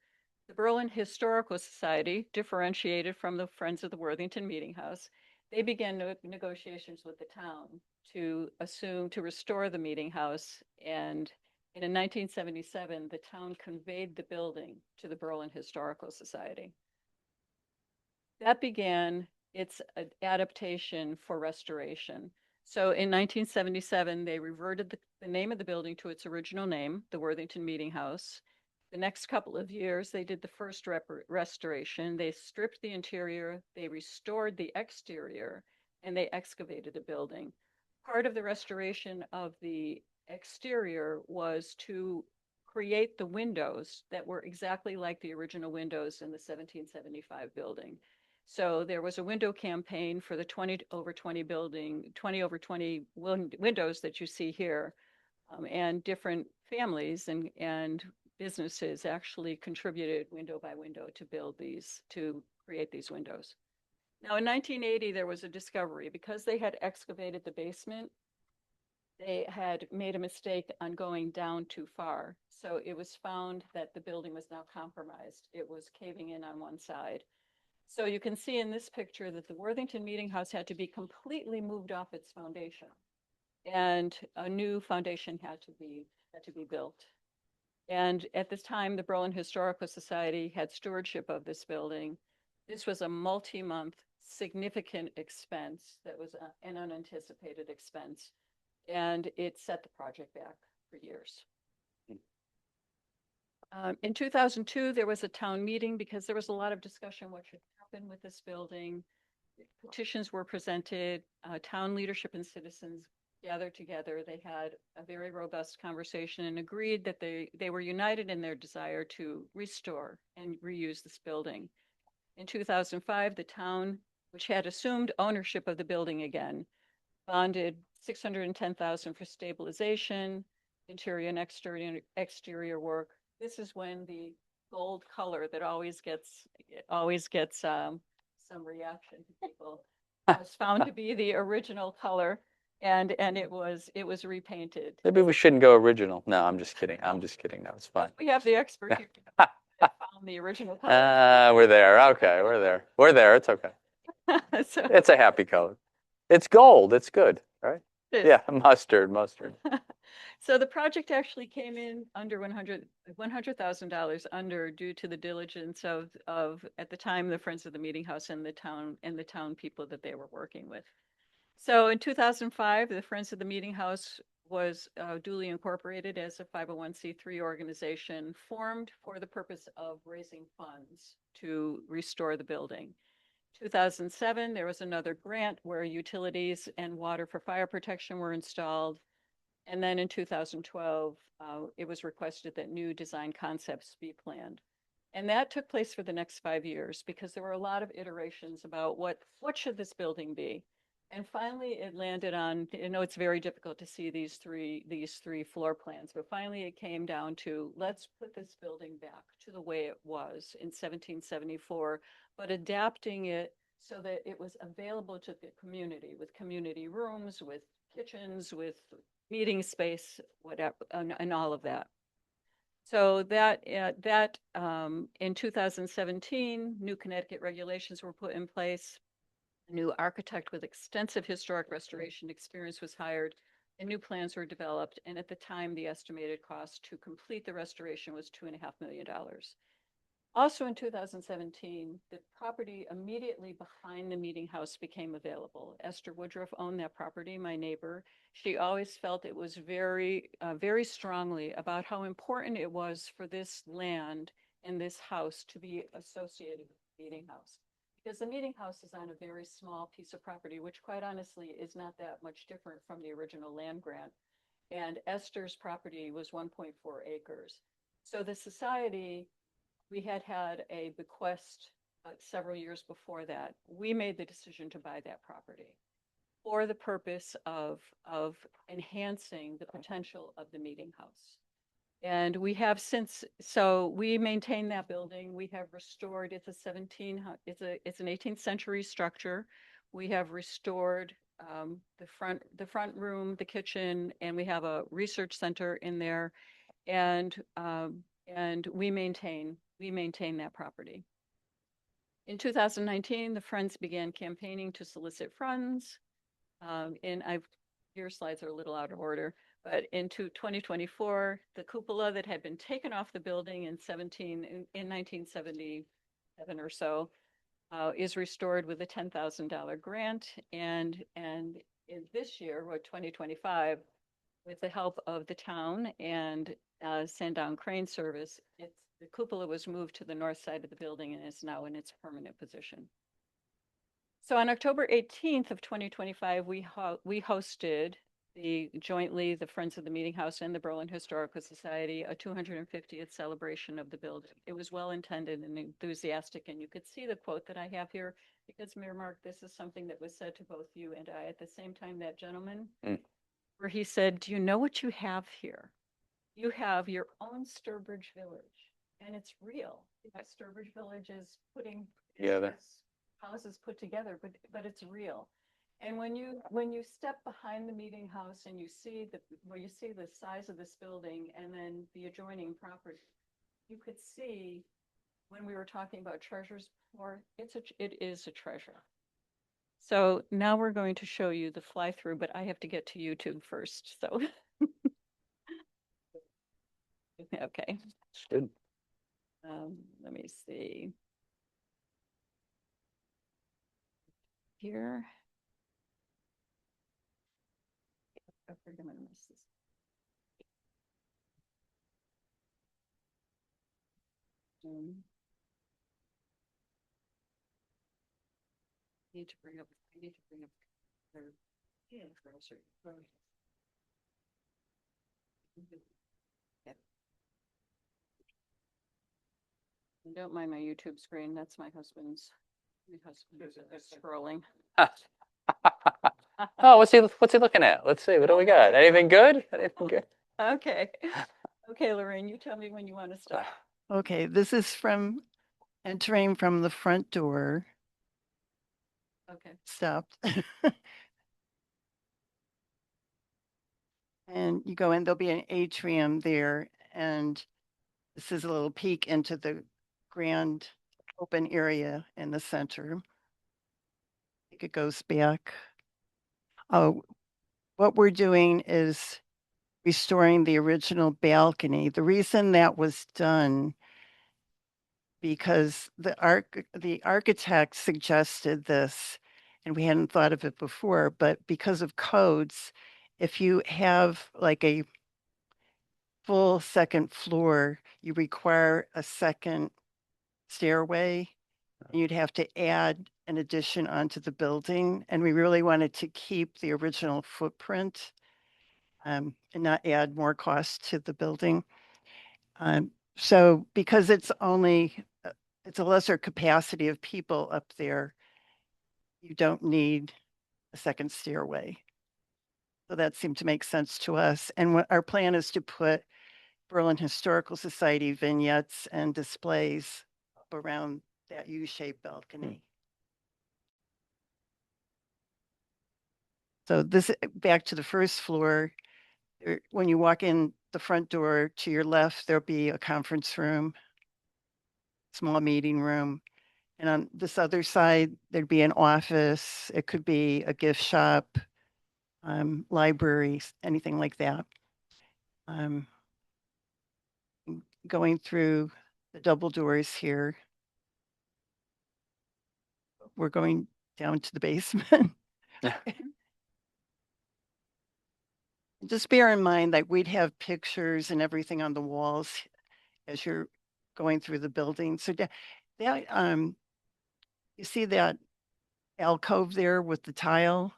the Berlin Historical Society, differentiated from the Friends of the Worthington Meeting House, they began negotiations with the town to restore the meeting house. And in 1977, the town conveyed the building to the Berlin Historical Society. That began its adaptation for restoration. So in 1977, they reverted the name of the building to its original name, the Worthington Meeting House. The next couple of years, they did the first restoration. They stripped the interior, they restored the exterior, and they excavated the building. Part of the restoration of the exterior was to create the windows that were exactly like the original windows in the 1775 building. So there was a window campaign for the 20 over 20 windows that you see here, and different families and businesses actually contributed window by window to create these windows. Now in 1980, there was a discovery. Because they had excavated the basement, they had made a mistake on going down too far. So it was found that the building was now compromised. It was caving in on one side. So you can see in this picture that the Worthington Meeting House had to be completely moved off its foundation, and a new foundation had to be built. And at this time, the Berlin Historical Society had stewardship of this building. This was a multi-month significant expense that was an unanticipated expense, and it set the project back for years. In 2002, there was a town meeting because there was a lot of discussion what should happen with this building. Petitions were presented, town leadership and citizens gathered together. They had a very robust conversation and agreed that they were united in their desire to restore and reuse this building. In 2005, the town, which had assumed ownership of the building again, bonded $610,000 for stabilization, interior and exterior work. This is when the gold color that always gets some reaction to people was found to be the original color, and it was repainted. Maybe we shouldn't go original. No, I'm just kidding. I'm just kidding. No, it's fine. We have the expert here that found the original color. We're there. Okay, we're there. We're there. It's okay. So, It's a happy color. It's gold. It's good, right? it is. Yeah, mustard. So the project actually came in under $100,000 under, due to the diligence of at the time the Friends of the Meeting House and the town people that they were working with. So in 2005, the Friends of the Meeting House was duly incorporated as a 501c3 organization formed for the purpose of raising funds to restore the building. 2007, there was another grant where utilities and water for fire protection were installed. And then in 2012, it was requested that new design concepts be planned. And that took place for the next 5 years because there were a lot of iterations about what should this building be. And finally, it landed on, it's very difficult to see these three floor plans, but finally it came down to, let's put this building back to the way it was in 1774, but adapting it so that it was available to the community with community rooms, with kitchens, with meeting space, whatever, and all of that. So that in 2017, new Connecticut regulations were put in place. A new architect with extensive historic restoration experience was hired, and new plans were developed. And at the time, the estimated cost to complete the restoration was $2.5 million. Also in 2017, the property immediately behind the meeting house became available. Esther Woodruff owned that property, my neighbor. She always felt it was very strongly about how important it was for this land and this house to be associated with the meeting house. Because the meeting house is on a very small piece of property, which quite honestly is not that much different from the original land grant. And Esther's property was 1.4 acres. So the society, we had a bequest several years before that. We made the decision to buy that property for the purpose of enhancing the potential of the meeting house. And we have since, so we maintain that building. We have restored, it's an 18th century structure. We have restored the front room, the kitchen, and we have a research center in there. And we maintain that property. In 2019, the Friends began campaigning to solicit funds. Your slides are a little out of order, but into 2024, the cupola that had been taken off the building in 1977 or so is restored with a $10,000 grant. And in this year, or 2025, with the help of the town and Sandown Crane Service, the cupola was moved to the north side of the building and is now in its permanent position. So on October 18th of 2025, we hosted jointly the Friends of the Meeting House and the Berlin Historical Society, a 250th celebration of the building. It was well intended and enthusiastic, and you could see the quote that I have here because, Mayor Mark, this is something that was said to both you and I at the same time, that gentleman, where he said, "Do you know what you have here? You have your own Sturbridge Village, and it's real. Sturbridge Village is putting together. Houses put together, but it's real." And when you step behind the meeting house and you see the size of this building and then the adjoining property, you could see when we were talking about treasures before, it is a treasure. So now we're going to show you the fly through, but I have to get to YouTube first. So okay. Good. Let me see. Here. I think I'm gonna miss this. I need to bring up their grocery. Okay. Don't mind my YouTube screen. That's my husband's. My husband is scrolling. Oh, what's he looking at? Let's see. What do we got? Anything good? Anything good? Okay. Okay, Lorraine, you tell me when you want to start. Okay, this is from entering from the front door. Okay. Stopped. And you go in, there'll be an atrium there, and this is a little peek into the grand open area in the center. I think it goes back. Oh, what we're doing is restoring the original balcony. The reason that was done because the architect suggested this, and we hadn't thought of it before, but because of codes, if you have like a full second floor, you require a second stairway, and you'd have to add an addition onto the building, and we really wanted to keep the original footprint and not add more cost to the building. So because it's only, it's a lesser capacity of people up there, you don't need a second stairway. So that seemed to make sense to us. And what our plan is to put Berlin Historical Society vignettes and displays up around that U-shaped balcony. So this, back to the first floor, when you walk in the front door to your left, there'll be a conference room, small meeting room. And on this other side, there'd be an office. It could be a gift shop, library, anything like that. Going through the double doors here, we're going down to the basement. Just bear in mind that we'd have pictures and everything on the walls as you're going through the building. So that you see that alcove there with the tile?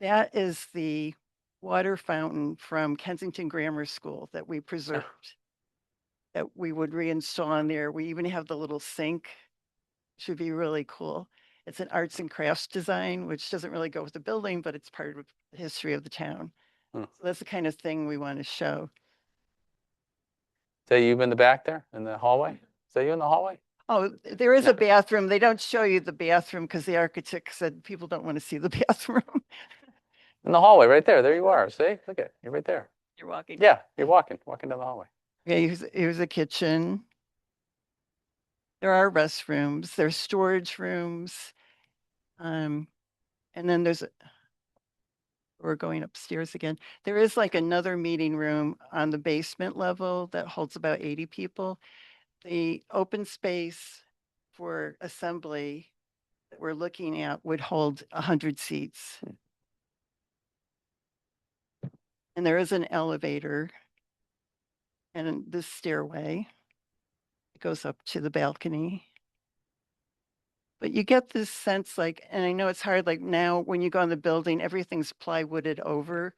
That is the water fountain from Kensington Grammar School that we preserved, that we would reinstall in there. We even have the little sink. Should be really cool. It's an arts and crafts design, which doesn't really go with the building, but it's part of the history of the town. So that's the kind of thing we want to show. Is that you in the back there in the hallway? Is that you in the hallway? Oh, there is a bathroom. They don't show you the bathroom because the architect said people don't want to see the bathroom. In the hallway, right there. There you are. See? Look at it. You're right there. You're walking. Yeah, you're walking down the hallway. Okay, here's a kitchen. There are restrooms. There's storage rooms. And then we're going upstairs again. There is like another meeting room on the basement level that holds about 80 people. The open space for assembly that we're looking at would hold 100 seats. And there is an elevator and this stairway. It goes up to the balcony. But you get this sense like, and I know it's hard, like now when you go in the building, everything's plywooded over.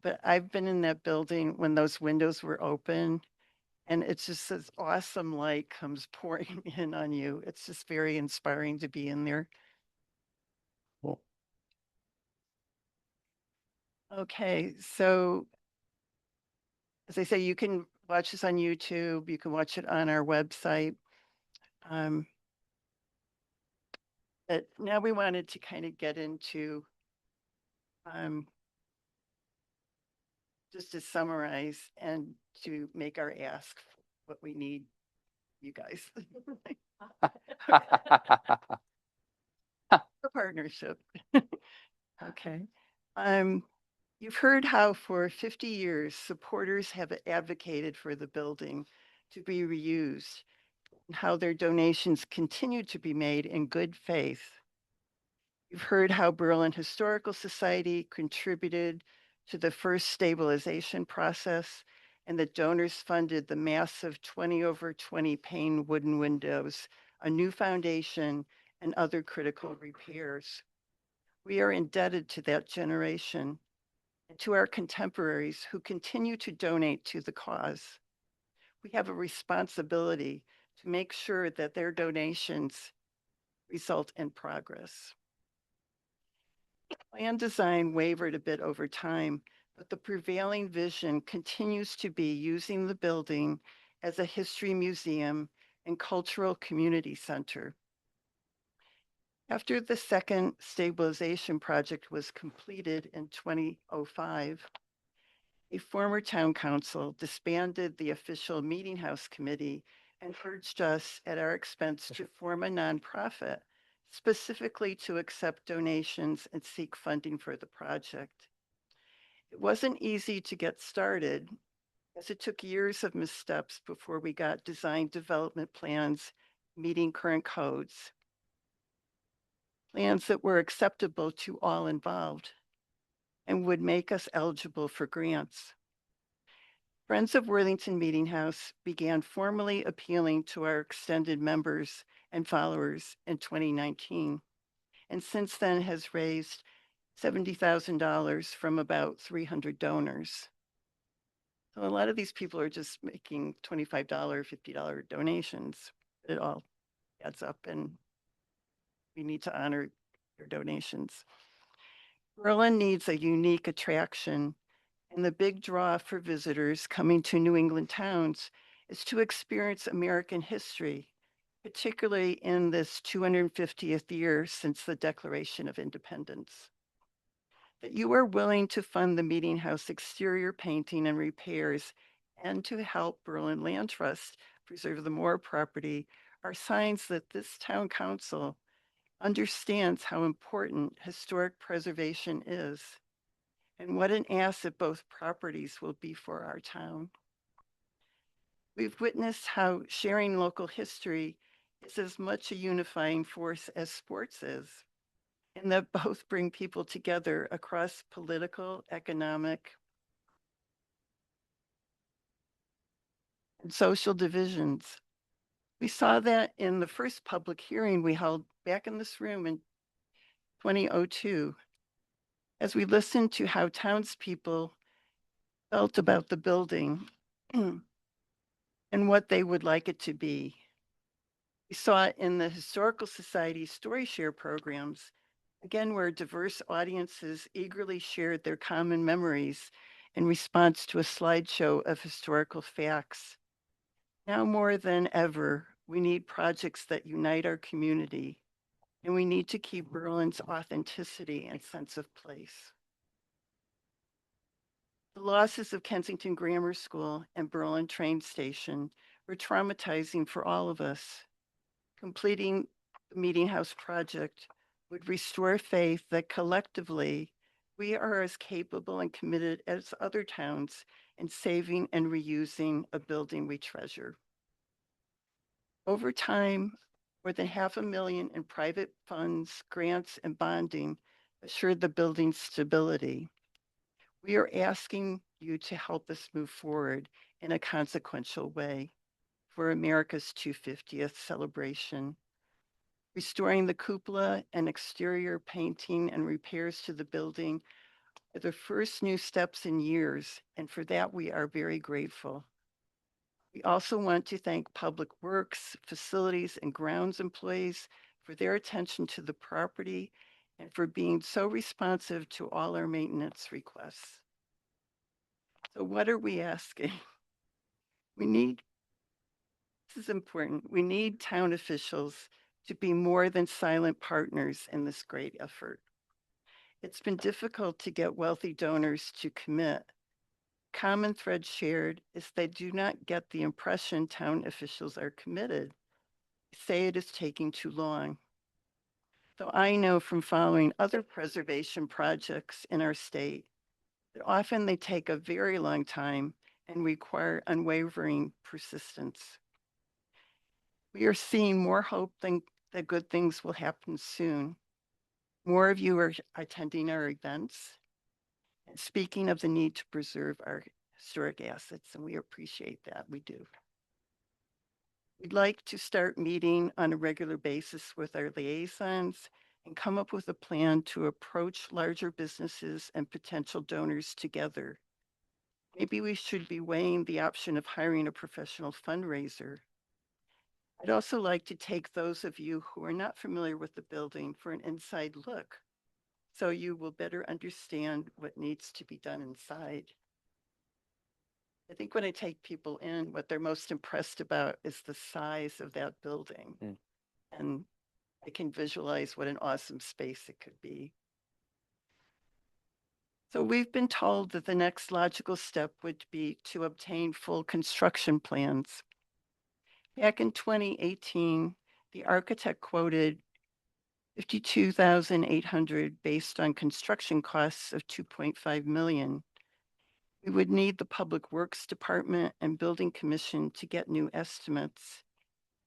But I've been in that building when those windows were open, and it's just this awesome light comes pouring in on you. It's just very inspiring to be in there. Cool. Okay, so as I say, you can watch this on YouTube. You can watch it on our website. But now we wanted to kind of get into just to summarize and to make our ask what we need, you guys. The partnership. Okay. You've heard how for 50 years supporters have advocated for the building to be reused, and how their donations continue to be made in good faith. You've heard how Berlin Historical Society contributed to the first stabilization process, and the donors funded the massive 20/20 pane wooden windows, a new foundation, and other critical repairs. We are indebted to that generation and to our contemporaries who continue to donate to the cause. We have a responsibility to make sure that their donations result in progress. Plan design wavered a bit over time, but the prevailing vision continues to be using the building as a history museum and cultural community center. After the second stabilization project was completed in 2005, a former town council disbanded the official meeting house committee and urged us at our expense to form a nonprofit specifically to accept donations and seek funding for the project. It wasn't easy to get started, as it took years of missteps before we got design development plans meeting current codes, plans that were acceptable to all involved and would make us eligible for grants. Friends of Worthington Meeting House began formally appealing to our extended members and followers in 2019. and since then has raised $70,000 from about 300 donors. So a lot of these people are just making $25, $50 donations. It all adds up, and we need to honor their donations. Berlin needs a unique attraction, and the big draw for visitors coming to New England towns is to experience American history, particularly in this 250th year since the Declaration of Independence. That you are willing to fund the Meeting House exterior painting and repairs and to help Berlin Land Trust preserve the Moore property are signs that this town council understands how important historic preservation is and what an asset both properties will be for our town. We've witnessed how sharing local history is as much a unifying force as sports is, and that both bring people together across political, economic, and social divisions. We saw that in the first public hearing we held back in this room in 2002, as we listened to how townspeople felt about the building and what they would like it to be. We saw it in the Historical Society Story Share programs, again, where diverse audiences eagerly shared their common memories in response to a slideshow of historical facts. Now more than ever, we need projects that unite our community, and we need to keep Berlin's authenticity and sense of place. The losses of Kensington Grammar School and Berlin train station were traumatizing for all of us. Completing the Meeting House project would restore faith that collectively we are as capable and committed as other towns in saving and reusing a building we treasure. Over time, more than $500,000 in private funds, grants, and bonding assured the building's stability. We are asking you to help us move forward in a consequential way for America's 250th celebration. Restoring the cupola and exterior painting and repairs to the building are the first new steps in years, and for that we are very grateful. We also want to thank Public Works, Facilities, and Grounds employees for their attention to the property and for being so responsive to all our maintenance requests. So what are we asking? This is important, we need town officials to be more than silent partners in this great effort. It's been difficult to get wealthy donors to commit. Common thread shared is they do not get the impression town officials are committed. They say it is taking too long. So I know from following other preservation projects in our state that often they take a very long time and require unwavering persistence. We are seeing more hope that good things will happen soon. More of you are attending our events and speaking of the need to preserve our historic assets, and we appreciate that, we do. We'd like to start meeting on a regular basis with our liaisons and come up with a plan to approach larger businesses and potential donors together. Maybe we should be weighing the option of hiring a professional fundraiser. I'd also like to take those of you who are not familiar with the building for an inside look, so you will better understand what needs to be done inside. I think when I take people in, what they're most impressed about is the size of that building. And I can visualize what an awesome space it could be. So we've been told that the next logical step would be to obtain full construction plans. Back in 2018, the architect quoted $52,800 based on construction costs of $2.5 million. We would need the Public Works Department and Building Commission to get new estimates.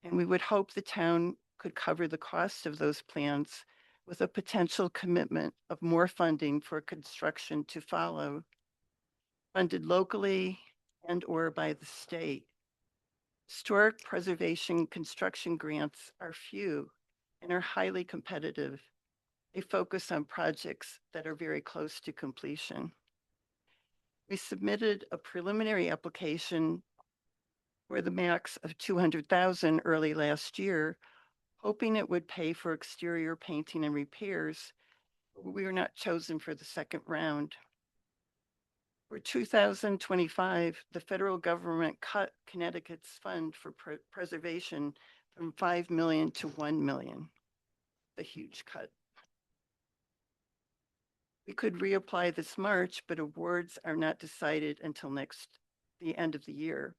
And we would hope the town could cover the cost of those plans with a potential commitment of more funding for construction to follow, funded locally and or by the state. Historic preservation construction grants are few and are highly competitive. They focus on projects that are very close to completion. We submitted a preliminary application for the max of 200,000 early last year, hoping it would pay for exterior painting and repairs. We were not chosen for the second round. For 2025, the federal government cut Connecticut's fund for preservation from 5 million to 1 million. A huge cut. We could reapply this March, but awards are not decided until the end of the year.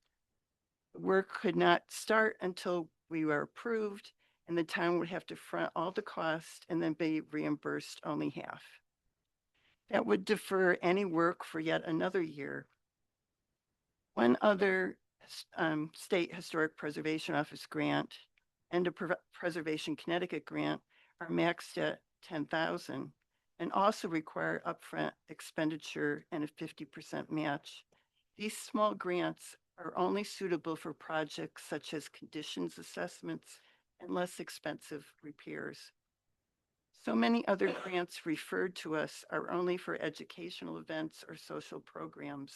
The work could not start until we were approved, and the town would have to front all the cost and then be reimbursed only half. That would defer any work for yet another year. One other state historic preservation office grant and a Preservation Connecticut grant are maxed at 10,000 and also require upfront expenditure and a 50% match. These small grants are only suitable for projects such as conditions assessments and less expensive repairs. So many other grants referred to us are only for educational events or social programs.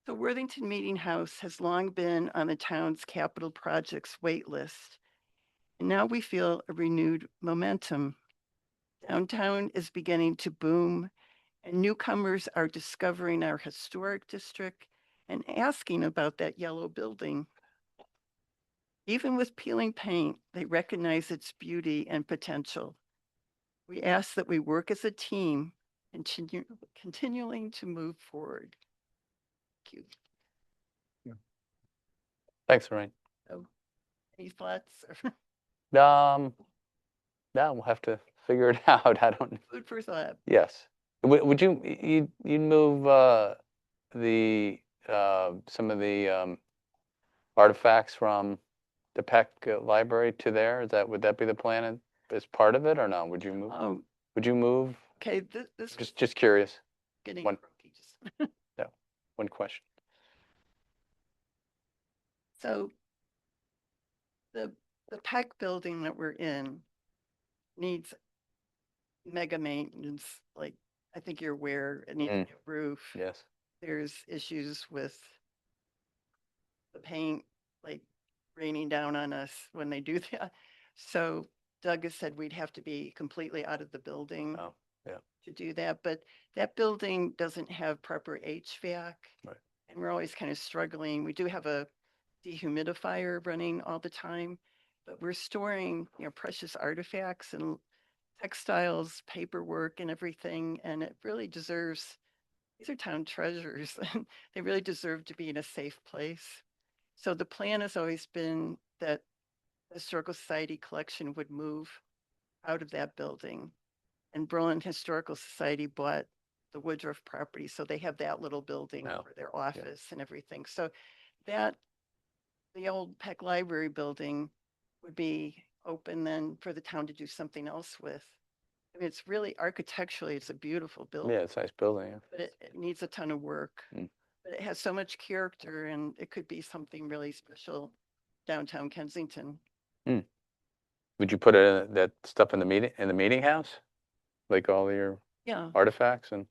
The Worthington Meeting House has long been on the town's capital projects wait list, and now we feel a renewed momentum. Downtown is beginning to boom, and newcomers are discovering our historic district and asking about that yellow building. Even with peeling paint, they recognize its beauty and potential. We ask that we work as a team, continuing to move forward. Thank you. Thanks, Lorraine. So, any thoughts? No, we'll have to figure it out. I don't. Food for thought. Yes. Would you'd move some of the artifacts from the Peck Library to there? Would that be the plan as part of it, or no? Would you move? Would you move? Okay, this Just curious. getting One. croaky, just- No. One question. So the Peck building that we're in needs mega maintenance. Like, I think you're aware, it needs a new roof. Yes. There's issues with the paint, like raining down on us when they do that. So Doug has said we'd have to be completely out of the building Oh, yeah. to do that. But that building doesn't have proper HVAC. Right. And we're always kind of struggling. We do have a dehumidifier running all the time, but we're storing, precious artifacts and textiles, paperwork and everything. And it really deserves, these are town treasures. They really deserve to be in a safe place. So the plan has always been that the Historical Society collection would move out of that building. And Berlin Historical Society bought the Woodruff property, so they have that little building for their office and everything. So that, the old Peck Library building would be open then for the town to do something else with. I mean, it's really architecturally, it's a beautiful building. Yeah, it's a nice building. Yeah. But it needs a ton of work. But it has so much character, and it could be something really special downtown Kensington. Would you put that stuff in the meeting house, like all your Yeah. artifacts, and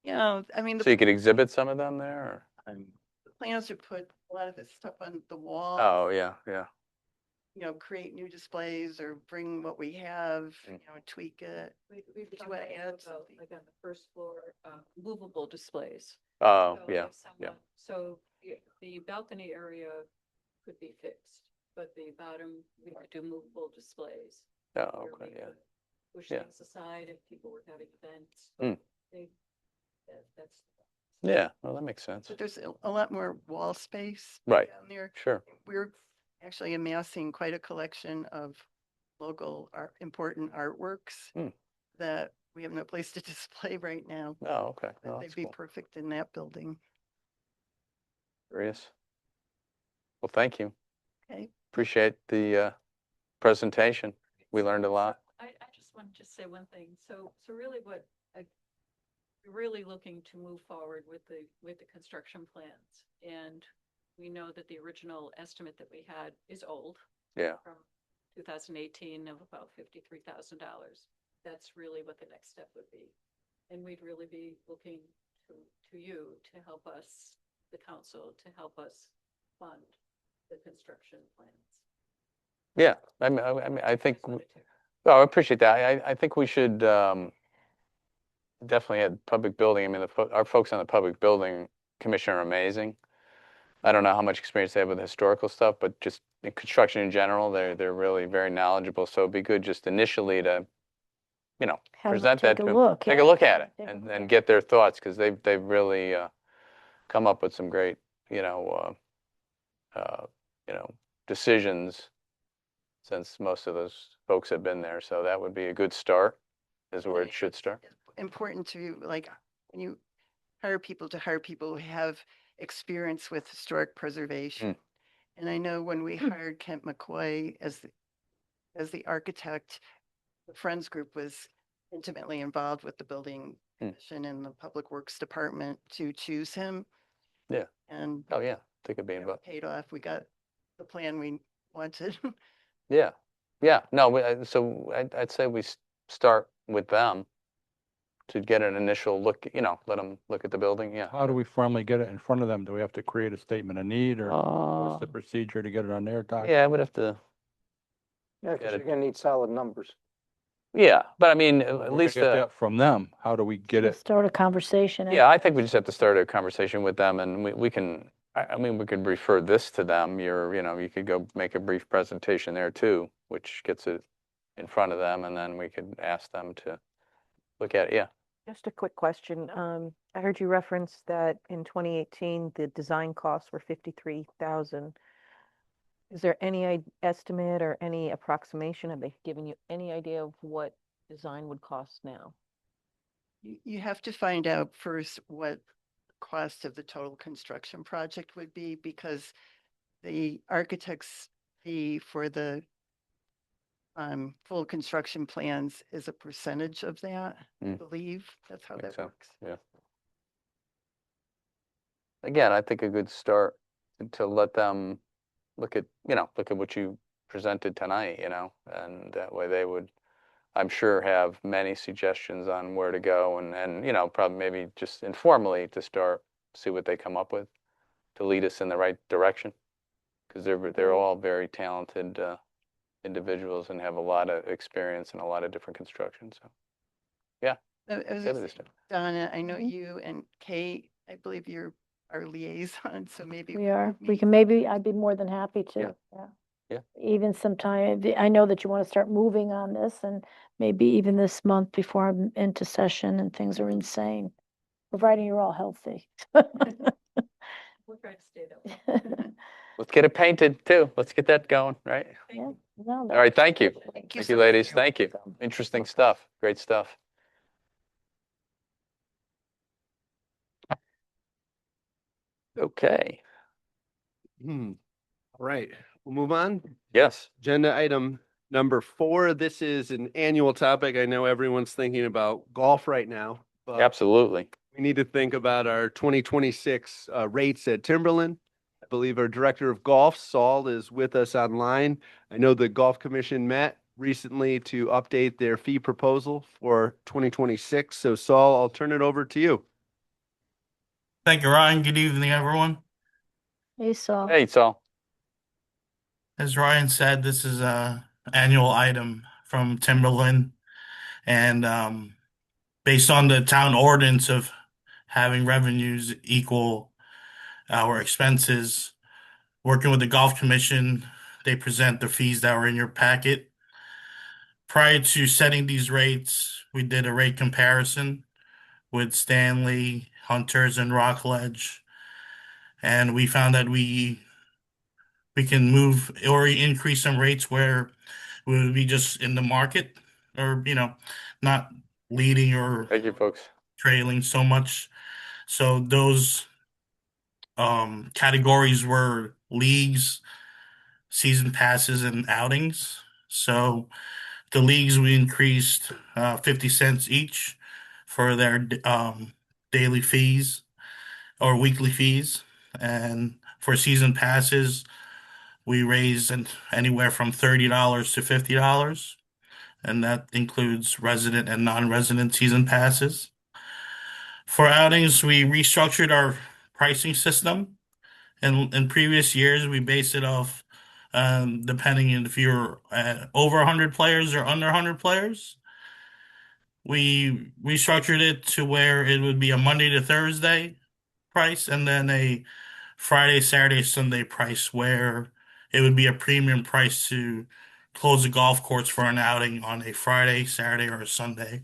Yeah, I mean, so you could exhibit some of them there? Or? the plans are put a lot of this stuff on the wall. Oh, yeah, yeah. Create new displays or bring what we have, tweak it. We've Did done you want that to add about, something? like on the first floor, movable displays. Oh, So yeah, if someone- So the balcony area could be fixed, but the bottom, we could do movable displays. Oh, where okay, we yeah. could Push Yeah. things aside if people were having events. That's. Yeah, well, that makes sense. So there's a lot more wall space Right. down there. Sure. We're actually amassing quite a collection of local important artworks that we have no place to display right now. Oh, okay. But Well, they'd that's be cool. perfect in that building. Curious. Well, thank you. Okay. Appreciate the presentation. We learned a lot. I just want to just say one thing. So really what we're really looking to move forward with the construction plans. And we know that the original estimate that we had is old. Yeah. From 2018 of about $53,000. That's really what the next step would be. And we'd really be looking to you to help us, the council, to help us fund the construction plans. Yeah, I think, I appreciate that. I think we should definitely add public building. I mean, our folks on the public building commission are amazing. I don't know how much experience they have with historical stuff, but just in construction in general, they're really very knowledgeable. So it'd be good just initially to, Have them present that take to a 'em, look. take yeah. a look at it, Take a look and get their thoughts, because they've really come up with some great, decisions since most of those folks have been there. So that would be a good start, is where it should start. Important to, like, when you hire people, to hire people who have experience with historic preservation. And I know when we hired Kent McCoy as the architect, the Friends Group was intimately involved with the building commission and the Public Works Department to choose him. Yeah. And Oh, yeah, they could be it involved. paid off. We got the plan we wanted. Yeah, yeah. No, so I'd say we start with them to get an initial look, let them look at the building, yeah. How do we formally get it in front of them? Do we have to create a statement of need, or what's the procedure to get it on their document? Yeah, I would have to, Yeah, because Get you're it. gonna need solid numbers. yeah, but I mean, We're at gonna least, get that from them. How do we get it? Start a conversation. yeah, I think we just have to start a conversation with them, and we can, I mean, we could refer this to them. You could go make a brief presentation there too, which gets it in front of them, and then we could ask them to look at it, yeah. Just a quick question. I heard you reference that in 2018, the design costs were 53,000. Is there any estimate or any approximation? Have they given you any idea of what design would cost now? You have to find out first what the cost of the total construction project would be, because the architect's fee for the full construction plans is a percentage of that, I believe. That's how Makes that sense, works. yeah. Again, I think a good start to let them look at what you presented tonight, and that way they would, I'm sure, have many suggestions on where to go, and probably maybe just informally to start, see what they come up with to lead us in the right direction, because they're all very talented individuals and have a lot of experience in a lot of different construction. So, yeah. I was Give gonna it a say, start. Donna, I know you and Kate, I believe you're our liaison, so maybe We are. could We meet. can maybe, I'd be more than happy to. Yeah. Yeah. Yeah. Even sometime, I know that you want to start moving on this, and maybe even this month before I'm into session and things are insane, providing you're all healthy. We'll try to stay that way. Let's get it painted too. Let's get that going, right? Yeah, no, All right, thank you. Thank Thank so you, much. ladies. Thank you. Interesting stuff. Great stuff. Okay. All right, we'll move on. Yes. Agenda item number 4. This is an annual topic. I know everyone's thinking about golf right now, but Absolutely. we need to think about our 2026 rates at Timberland. I believe our director of golf, Saul, is with us online. I know the Golf Commission met recently to update their fee proposal for 2026. So Saul, I'll turn it over to you. Thank you, Ryan. Good evening, everyone. Hey, Saul. Hey, Saul. As Ryan said, this is a annual item from Timberland, and based on the town ordinance of having revenues equal our expenses, working with the Golf Commission, they present the fees that were in your packet. Prior to setting these rates, we did a rate comparison with Stanley, Hunters, and Rockledge, and we found that we can move or increase some rates where we would be just in the market, or not leading or Thank you, folks. trailing so much. So those categories were leagues, season passes, and outings. So the leagues, we increased 50 cents each for their daily fees or weekly fees, and for season passes we raised anywhere from $30 to $50, and that includes resident and non-resident season passes. For outings, we restructured our pricing system. In previous years, we based it off depending if you're over 100 players or under 100 players. We restructured it to where it would be a Monday to Thursday price and then a Friday, Saturday, Sunday price where it would be a premium price to close the golf course for an outing on a Friday, Saturday, or a Sunday,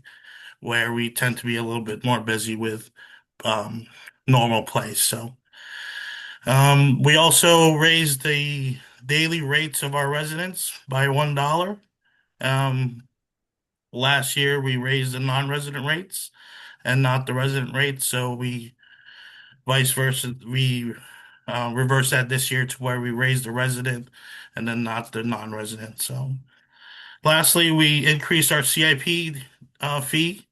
where we tend to be a little bit more busy with normal plays. So we also raised the daily rates of our residents by $1. Last year, we raised the non-resident rates and not the resident rates. So we, vice versa, we reversed that this year to where we raised the resident and then not the non-resident. So lastly, we increased our CIP fee.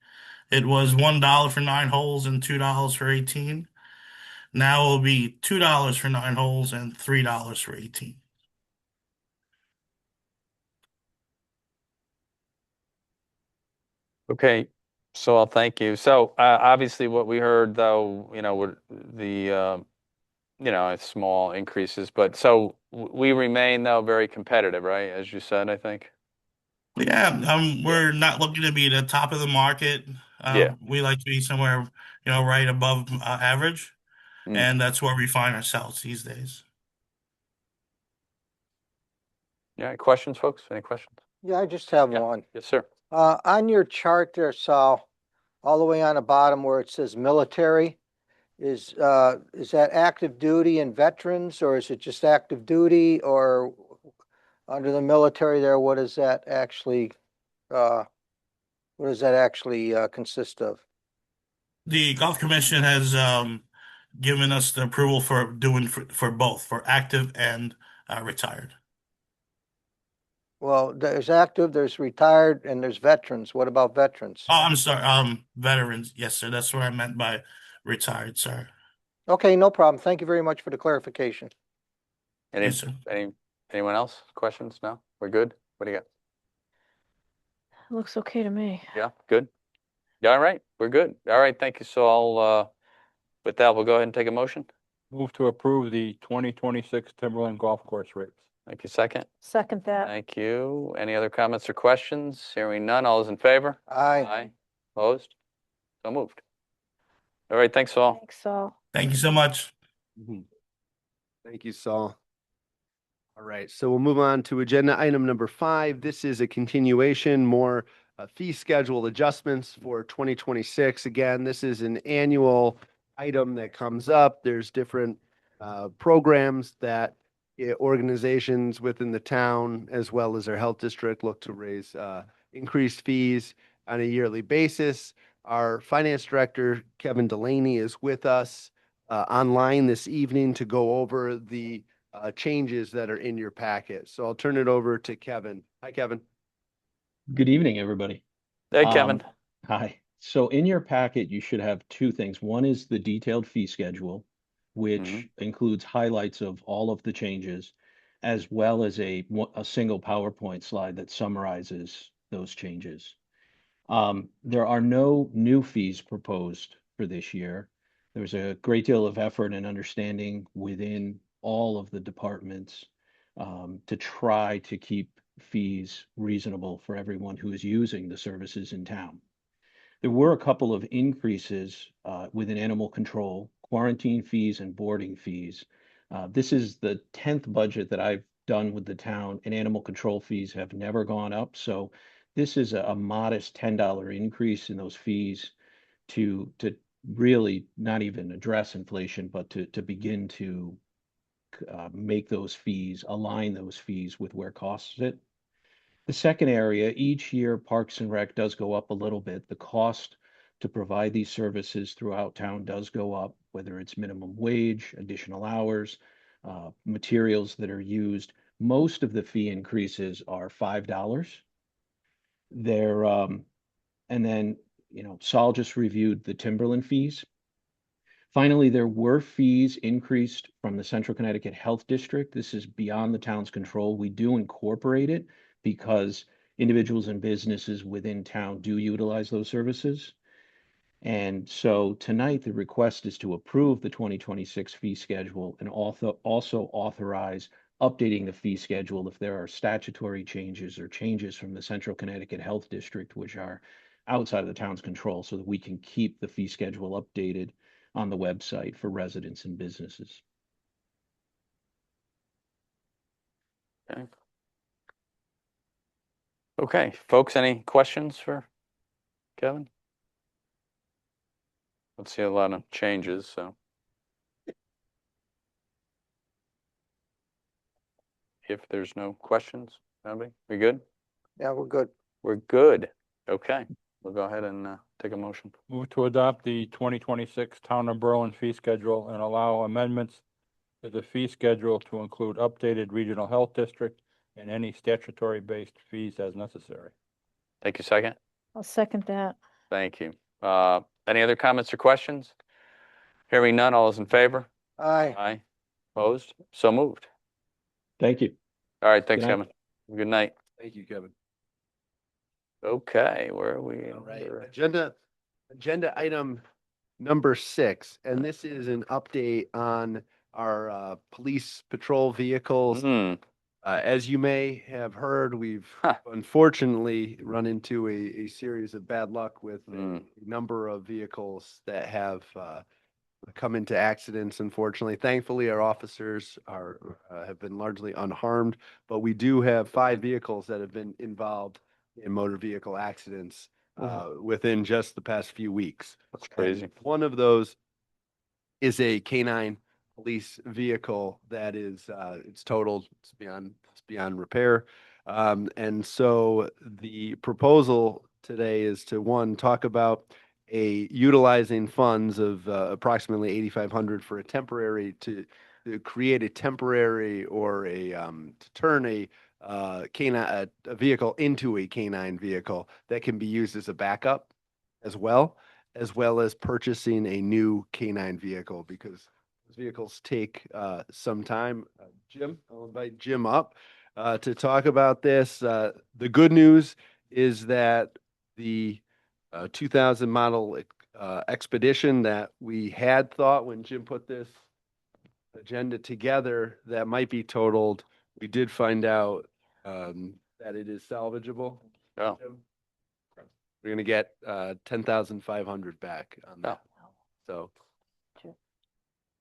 It was $1 for 9 holes and $2 for 18. Now it will be $2 for 9 holes and $3 for 18. Okay, so I'll thank you. So obviously what we heard though, with the, it's small increases, but so we remain though very competitive, right? As you said, I think. Yeah, we're not looking to be the top of the market. Yeah. We like to be somewhere, right above average, and that's where we find ourselves these days. Yeah, questions, folks? Any questions? Yeah, I just have one. Yes, sir. On your chart there, Sal, all the way on the bottom where it says military, is that active duty and veterans, or is it just active duty, or under the military there, what does that actually consist of? The Golf Commission has given us the approval for doing for both, for active and retired. Well, there's active, there's retired, and there's veterans. What about veterans? Oh, I'm sorry. Veterans. Yes, sir. That's what I meant by retired, sir. Okay, no problem. Thank you very much for the clarification. Anyone else? Questions? No? We're good? What do you got? Looks okay to me. Yeah, good. Yeah, all right, we're good. All right, thank you. So I'll, with that, we'll go ahead and take a motion. Move to approve the 2026 Timberland Golf Course rates. Thank you. Second. Second that. Thank you. Any other comments or questions? Hearing none. All those in favor? Aye. Aye. Opposed? So moved. All right, thanks all. Thanks, Saul. Thank you so much. Thank you, Saul. All right, so we'll move on to agenda item number 5. This is a continuation, more fee schedule adjustments for 2026. Again, this is an annual item that comes up. There's different programs that organizations within the town, as well as our health district, look to raise increased fees on a yearly basis. Our finance director, Kevin Delaney, is with us online this evening to go over the changes that are in your packet. So I'll turn it over to Kevin. Hi, Kevin. Good evening, everybody. Hey, Kevin. Hi. So in your packet, you should have 2 things. One is the detailed fee schedule, which includes highlights of all of the changes, as well as a single PowerPoint slide that summarizes those changes. There are no new fees proposed for this year. There's a great deal of effort and understanding within all of the departments to try to keep fees reasonable for everyone who is using the services in town. There were a couple of increases within animal control, quarantine fees and boarding fees. This is the 10th budget that I've done with the town, and animal control fees have never gone up. So this is a modest $10 increase in those fees to really not even address inflation, but to begin to make those fees, align those fees with where costs sit. The second area, each year Parks and Rec does go up a little bit. The cost to provide these services throughout town does go up, whether it's minimum wage, additional hours, materials that are used. Most of the fee increases are $5. They're, and then, Saul just reviewed the Timberland fees. Finally, there were fees increased from the Central Connecticut Health District. This is beyond the town's control. We do incorporate it because individuals and businesses within town do utilize those services. And so tonight, the request is to approve the 2026 fee schedule and also authorize updating the fee schedule if there are statutory changes or changes from the Central Connecticut Health District, which are outside of the town's control, so that we can keep the fee schedule updated on the website for residents and businesses. Okay. Okay, folks, any questions for Kevin? Let's see a lot of changes, so. If there's no questions, nobody, we good? Yeah, we're good. We're good. Okay, we'll go ahead and take a motion. Move to adopt the 2026 Town of Berlin fee schedule and allow amendments to the fee schedule to include updated regional health district and any statutory-based fees as necessary. Thank you, second. I'll second that. Thank you. Any other comments or questions? Hearing none, all those in favor? Aye. Aye. Opposed? So moved. Thank you. All right, thanks, Good night. Kevin. Good night. Thank you, Kevin. Okay, where are we? All right, agenda item number 6, and this is an update on our police patrol vehicles. As you may have heard, we've unfortunately run into a series of bad luck with a number of vehicles that have come into accidents. Unfortunately, thankfully, our officers have been largely unharmed, but we do have 5 vehicles that have been involved in motor vehicle accidents within just the past few weeks. That's crazy. And one of those is a canine police vehicle that is it's totaled, it's beyond repair. And so the proposal today is to, one, talk about utilizing funds of approximately 8,500 for a temporary to create a temporary or to turn a vehicle into a canine vehicle that can be used as a backup as well as purchasing a new canine vehicle, because those vehicles take some time. Jim, I'll invite Jim up to talk about this. The good news is that the 2000 model Expedition that we had thought when Jim put this agenda together that might be totaled, we did find out that it is salvageable. Oh. We're gonna get 10,500 back on that. So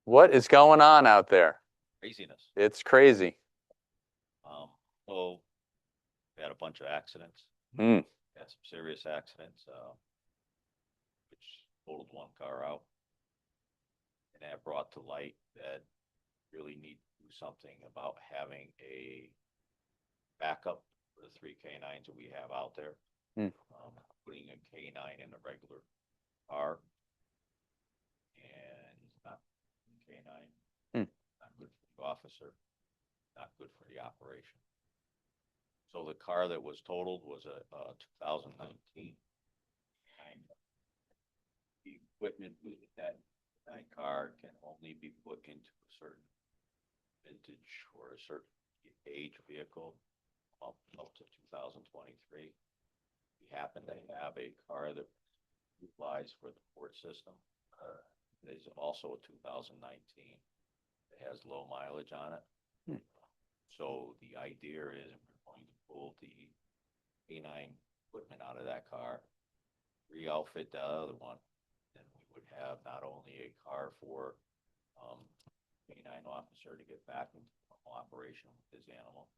What is going on out there? Craziness. It's crazy. So we had a bunch of accidents. Mm. Had some serious accidents, which totaled one car out. And that brought to light that really need to do something about having a backup for the 3 canines that we have out there. Mm. Putting a canine in a regular car and not canine, not good for the officer, not good for the operation. So the car that was totaled was a 2019. The equipment with that car can only be put into a certain vintage or a certain age vehicle up to 2023. We happen to have a car that applies for the port system. It is also a 2019. It has low mileage on it. So the idea is we're going to pull the canine equipment out of that car, re-outfit the other one, then we would have not only a car for canine officer to get back into normal operation with his animal,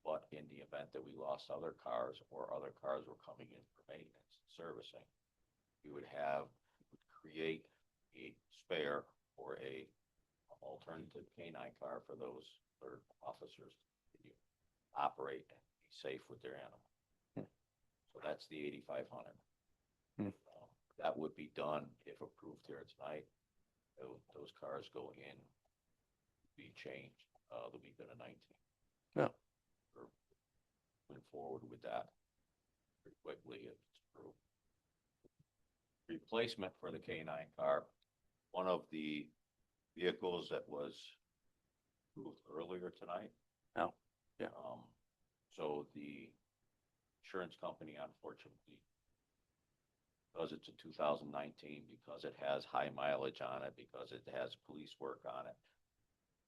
but in the event that we lost other cars or other cars were coming in for maintenance and servicing, we would create a spare or a alternative canine car for those third officers to operate and be safe with their animal. So that's the 8,500. That would be done if approved here tonight. Those cars go in, be changed the week of the 19th. Yeah. We're moving forward with that pretty quickly if it's approved. Replacement for the canine car one of the vehicles that was approved earlier tonight. Oh, yeah. So the insurance company, unfortunately, because it's a 2019, because it has high mileage on it, because it has police work on it,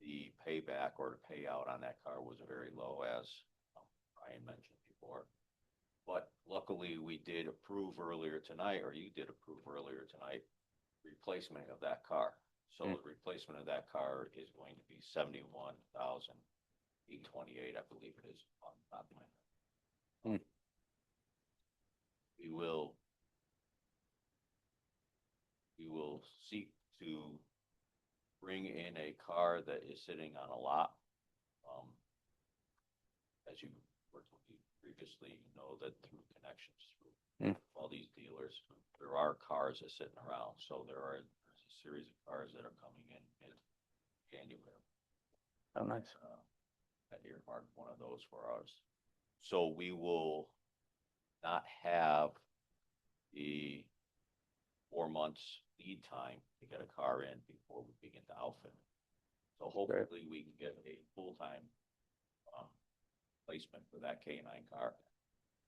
the payback or the payout on that car was very low, as Brian mentioned before. But luckily, we did approve earlier tonight, or you did approve earlier tonight, replacement of that car. So the replacement of that car is going to be $71,828, I believe it is on the top of my head. We will seek to bring in a car that is sitting on a lot. As you worked with me previously, you know that through connections through all these dealers, there are cars that sitting around. So there's a series of cars that are coming in January. Oh, nice. That earmarked one of those for us. So we will not have the 4 months lead time to get a car in before we begin to outfit. So hopefully we can get a full-time placement for that K9 car.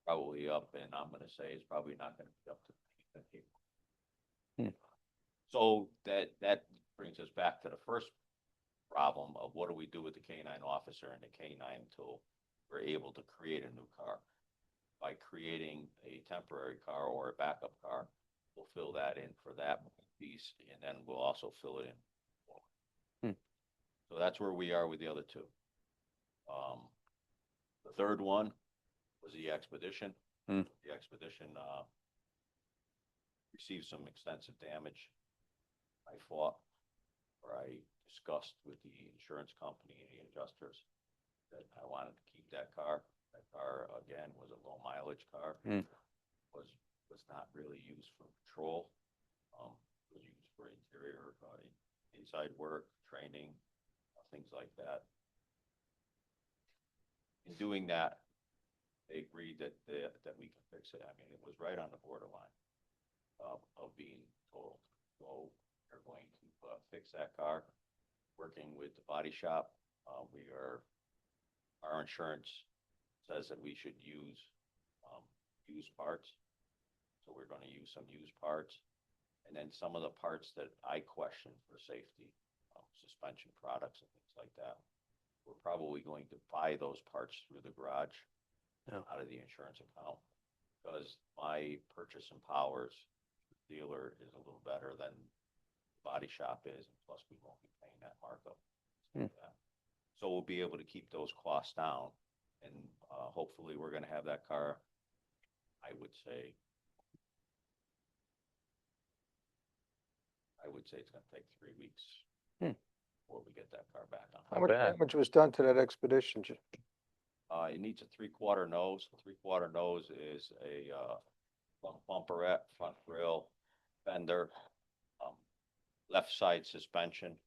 Probably up, and I'm going to say it's probably not going to be up to April. So that brings us back to the first problem of what do we do with the K9 officer and the K9 until we're able to create a new car. By creating a temporary car or a backup car, we'll fill that in for that piece, and then we'll also fill it in. So that's where we are with the other two. The third one was the Expedition. The Expedition received some extensive damage. I discussed with the insurance company and the adjusters that I wanted to keep that car. That car, again, was a low mileage car. Was not really used for patrol. It was used for interior, inside work, training, things like that. In doing that, they agreed that we can fix it. I mean, it was right on the borderline of being totaled. So we're going to fix that car. Working with the body shop, our insurance says that we should use used parts. So we're going to use some used parts. And then some of the parts that I question for safety, suspension products and things like that, we're probably going to buy those parts through the garage out of the insurance account, because my purchasing powers dealer is a little better than the body shop is, and plus we won't be paying that markup. So we'll be able to keep those costs down, and hopefully we're going to have that car, I would say it's going to take 3 weeks before we get that car back on. How much damage was done to that Expedition? It needs a 3/4 nose. A 3/4 nose is a front bumperette, front grille, fender, left side suspension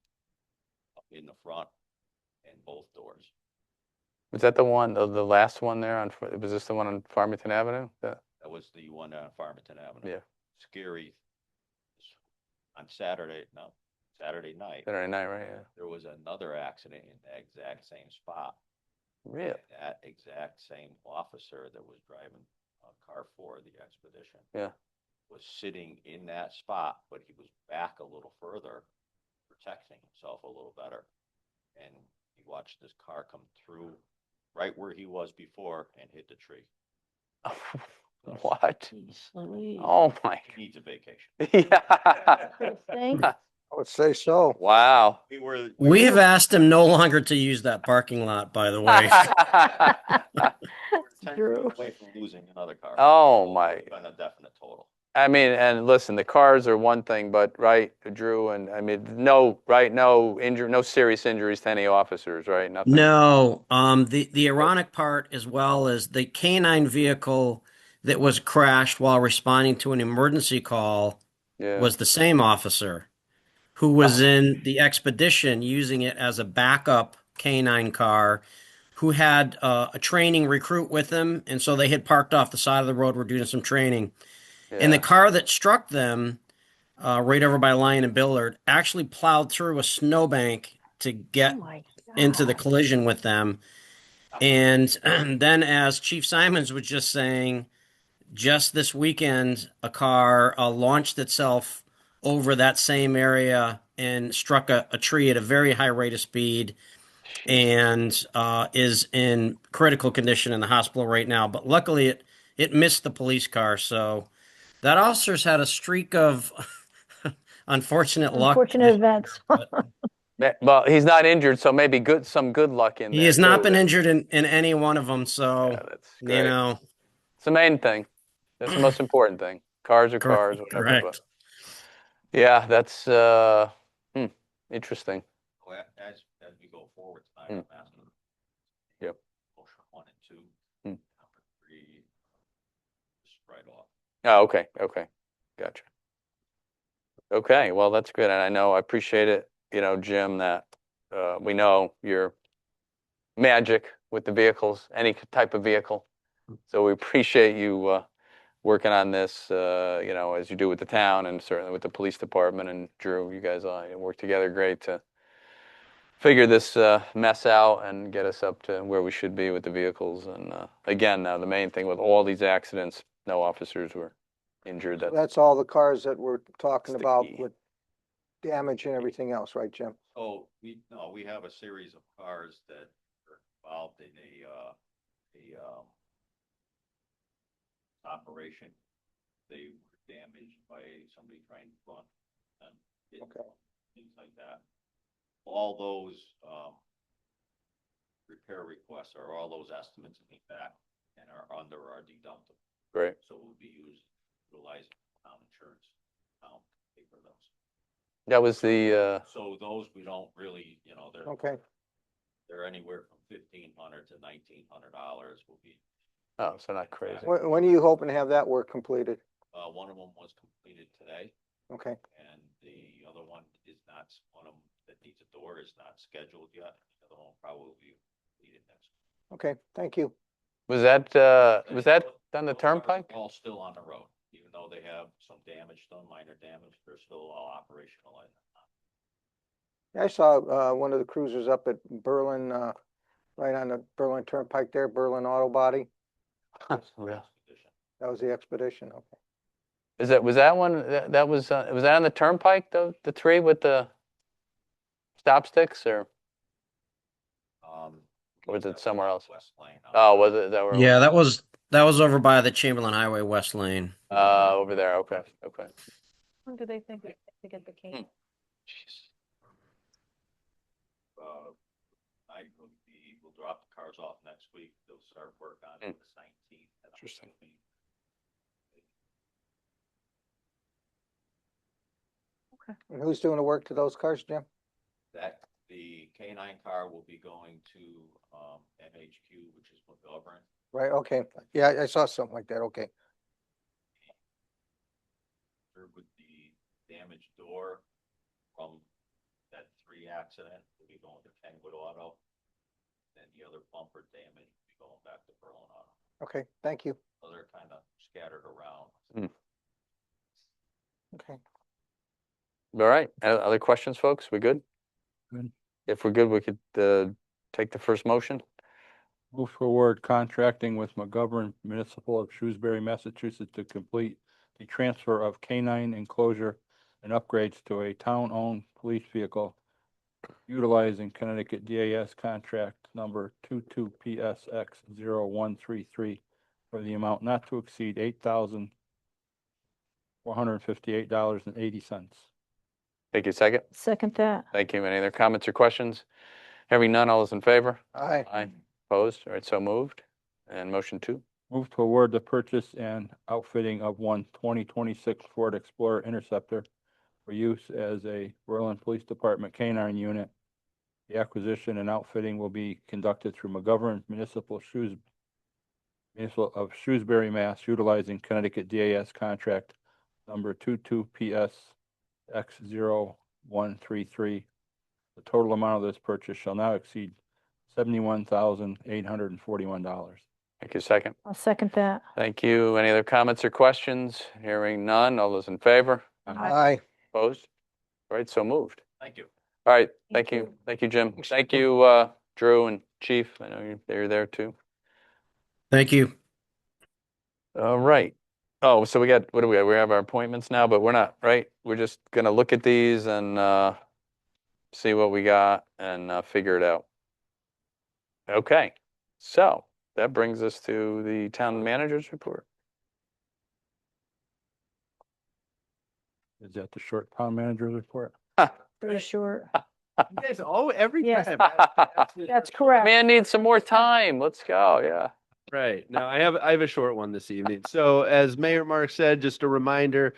in the front, and both doors. Was that the one, the last one there on, was this the one on Farmington Avenue? That was the one on Farmington Avenue. Yeah. Scary. On Saturday night. Saturday night, right? Yeah. There was another accident in the exact same spot. Really? And that exact same officer that was driving a car for the Expedition. Was sitting in that spot, but he was back a little further, protecting himself a little better. And he watched this car come through right where he was before and hit the tree. What? Oh my! He needs a vacation. Yeah. I would say so. Wow. We have asked him no longer to use that parking lot, by the way. Away from losing another car. Oh my! It's been a definite total. I mean, and listen, the cars are one thing, but right, Drew, and I mean, no injury, no serious injuries to any officers, right? Nothing. No. The ironic part, as well, as the K9 vehicle that was crashed while responding to an emergency call was the same officer who was in the Expedition using it as a backup K9 car, who had a training recruit with him. And so they had parked off the side of the road, were doing some training. And the car that struck them right over by Lion and Billard, actually plowed through a snowbank to get into the collision with them. And then, as Chief Simons was just saying, just this weekend, a car launched itself over that same area and struck a tree at a very high rate of speed and is in critical condition in the hospital right now. But luckily, it missed the police car. So that officer's had a streak of unfortunate luck. Unfortunate events. Well, he's not injured, so maybe some good luck in there. He has not too, been then. injured in any one of them. So, That's you great. know, It's the main thing. That's the most important thing. Cars are cars. Whatever. correct. But yeah, that's interesting. Well, as we go forward tonight, I'm asking. Yep. Motion 1 and 2. Hmm. Number 3, just right off. Oh, okay. Okay. Gotcha. Okay. Well, that's good. And I know I appreciate it, Jim, that we know you're magic with the vehicles, any type of vehicle. So we appreciate you working on this, as you do with the town and certainly with the police department. And Drew, you guys work together great to figure this mess out and get us up to where we should be with the vehicles. And again, now the main thing with all these accidents, no officers were injured. That's all the cars that we're talking That's the about key. with damage and everything else, right, Jim? So we have a series of cars that are involved in a operation. They were damaged by somebody trying to run and hit things like that. All those repair requests or all those estimates came back and are under our deductible. Great. So we'll be utilizing town insurance, town pay for those. That was the So those we don't really, they're Okay. they're anywhere from $1,500 to $1,900 will be. oh, so not crazy. When are you hoping to have that work completed? One of them was completed today, Okay. and the other one is not. One of them that needs a door is not scheduled yet. The other one will probably be completed next. Okay, thank you. Was that on the turnpike? All still on the road, even though they have some damage done, minor damage. They're still all operational. I saw one of the cruisers up at Berlin, right on the Berlin Turnpike there, Berlin Auto Body. Really? That was the Expedition, okay. Was that one that was that on the turnpike, the tree with the stop sticks, or was it somewhere else? West Lane. Oh, was it that? Yeah, that was over by the Chamberlain Highway West Lane. Over there. Okay. Okay. When do they think to get the key? We'll drop the cars off next week. They'll start work on it the 19th. Interesting. And who's doing the work to those cars, Jim? That the K9 car will be going to MHQ, which is McGovern. Right, okay. Yeah, I saw something like that, okay. With the damaged door from that 3 accident, will be going to Kenwood Auto. Then the other bumper damage will be going back to Berlin Auto. Okay, thank you. So they're kind of scattered around. Okay. All right. Other questions, folks? We good? Good. If we're good, we could take the first motion. Move forward contracting with McGovern Municipal of Shrewsbury, Massachusetts to complete the transfer of K9 enclosure and upgrades to a town-owned police vehicle utilizing Connecticut DAS contract number 22PSX0133 for the amount not to exceed $8,458.80. Thank you. Second. Second that. Thank you. Any other comments or questions? Having none, all those in favor? Aye. Aye. Opposed? All right, so moved. And motion 2. Move to award the purchase and outfitting of one 2026 Ford Explorer Interceptor for use as a Berlin Police Department canine unit. The acquisition and outfitting will be conducted through McGovern Municipal of Shrewsbury, Mass, utilizing Connecticut DAS contract number 22PSX0133. The total amount of this purchase shall not exceed $71,841. Thank you. Second. I'll second that. Thank you. Any other comments or questions? Hearing none. All those in favor? Aye. Opposed? All right, so moved. Thank you. All right, thank you. Thank you, Jim. Thank you, Drew and Chief. I know you're there too. Thank you. All right. Oh, so what do we have? We have our appointments now, but we're not, right? We're just gonna look at these and see what we got and figure it out. Okay, so that brings us to the town manager's report. Is that the short town manager's report? Pretty short. You guys, every Yes. time. That's correct. Man needs some more time. Let's go. Yeah. Right. Now I have a short one this evening. So as Mayor Mark said, just a reminder,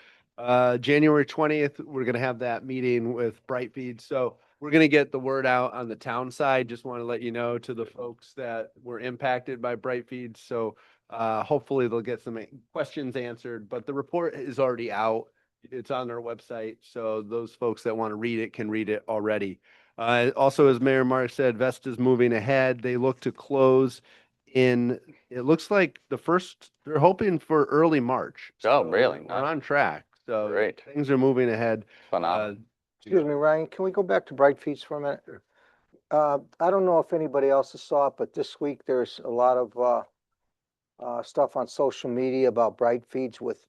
January 20th, we're gonna have that meeting with Brightfeed. So we're gonna get the word out on the town side. Just want to let you know to the folks that were impacted by Brightfeed. So hopefully they'll get some questions answered, but the report is already out. It's on our website. So those folks that want to read it can read it already. Also, as Mayor Mark said, Vesta's moving ahead. They look to close it looks like they're hoping for early March. Oh, So really? We're on track. So Great. things are moving ahead. Phenomenal. Excuse me, Ryan, can we go back to Bright Feeds for a minute? I don't know if anybody else has saw it, but this week there's a lot of stuff on social media about Bright Feeds with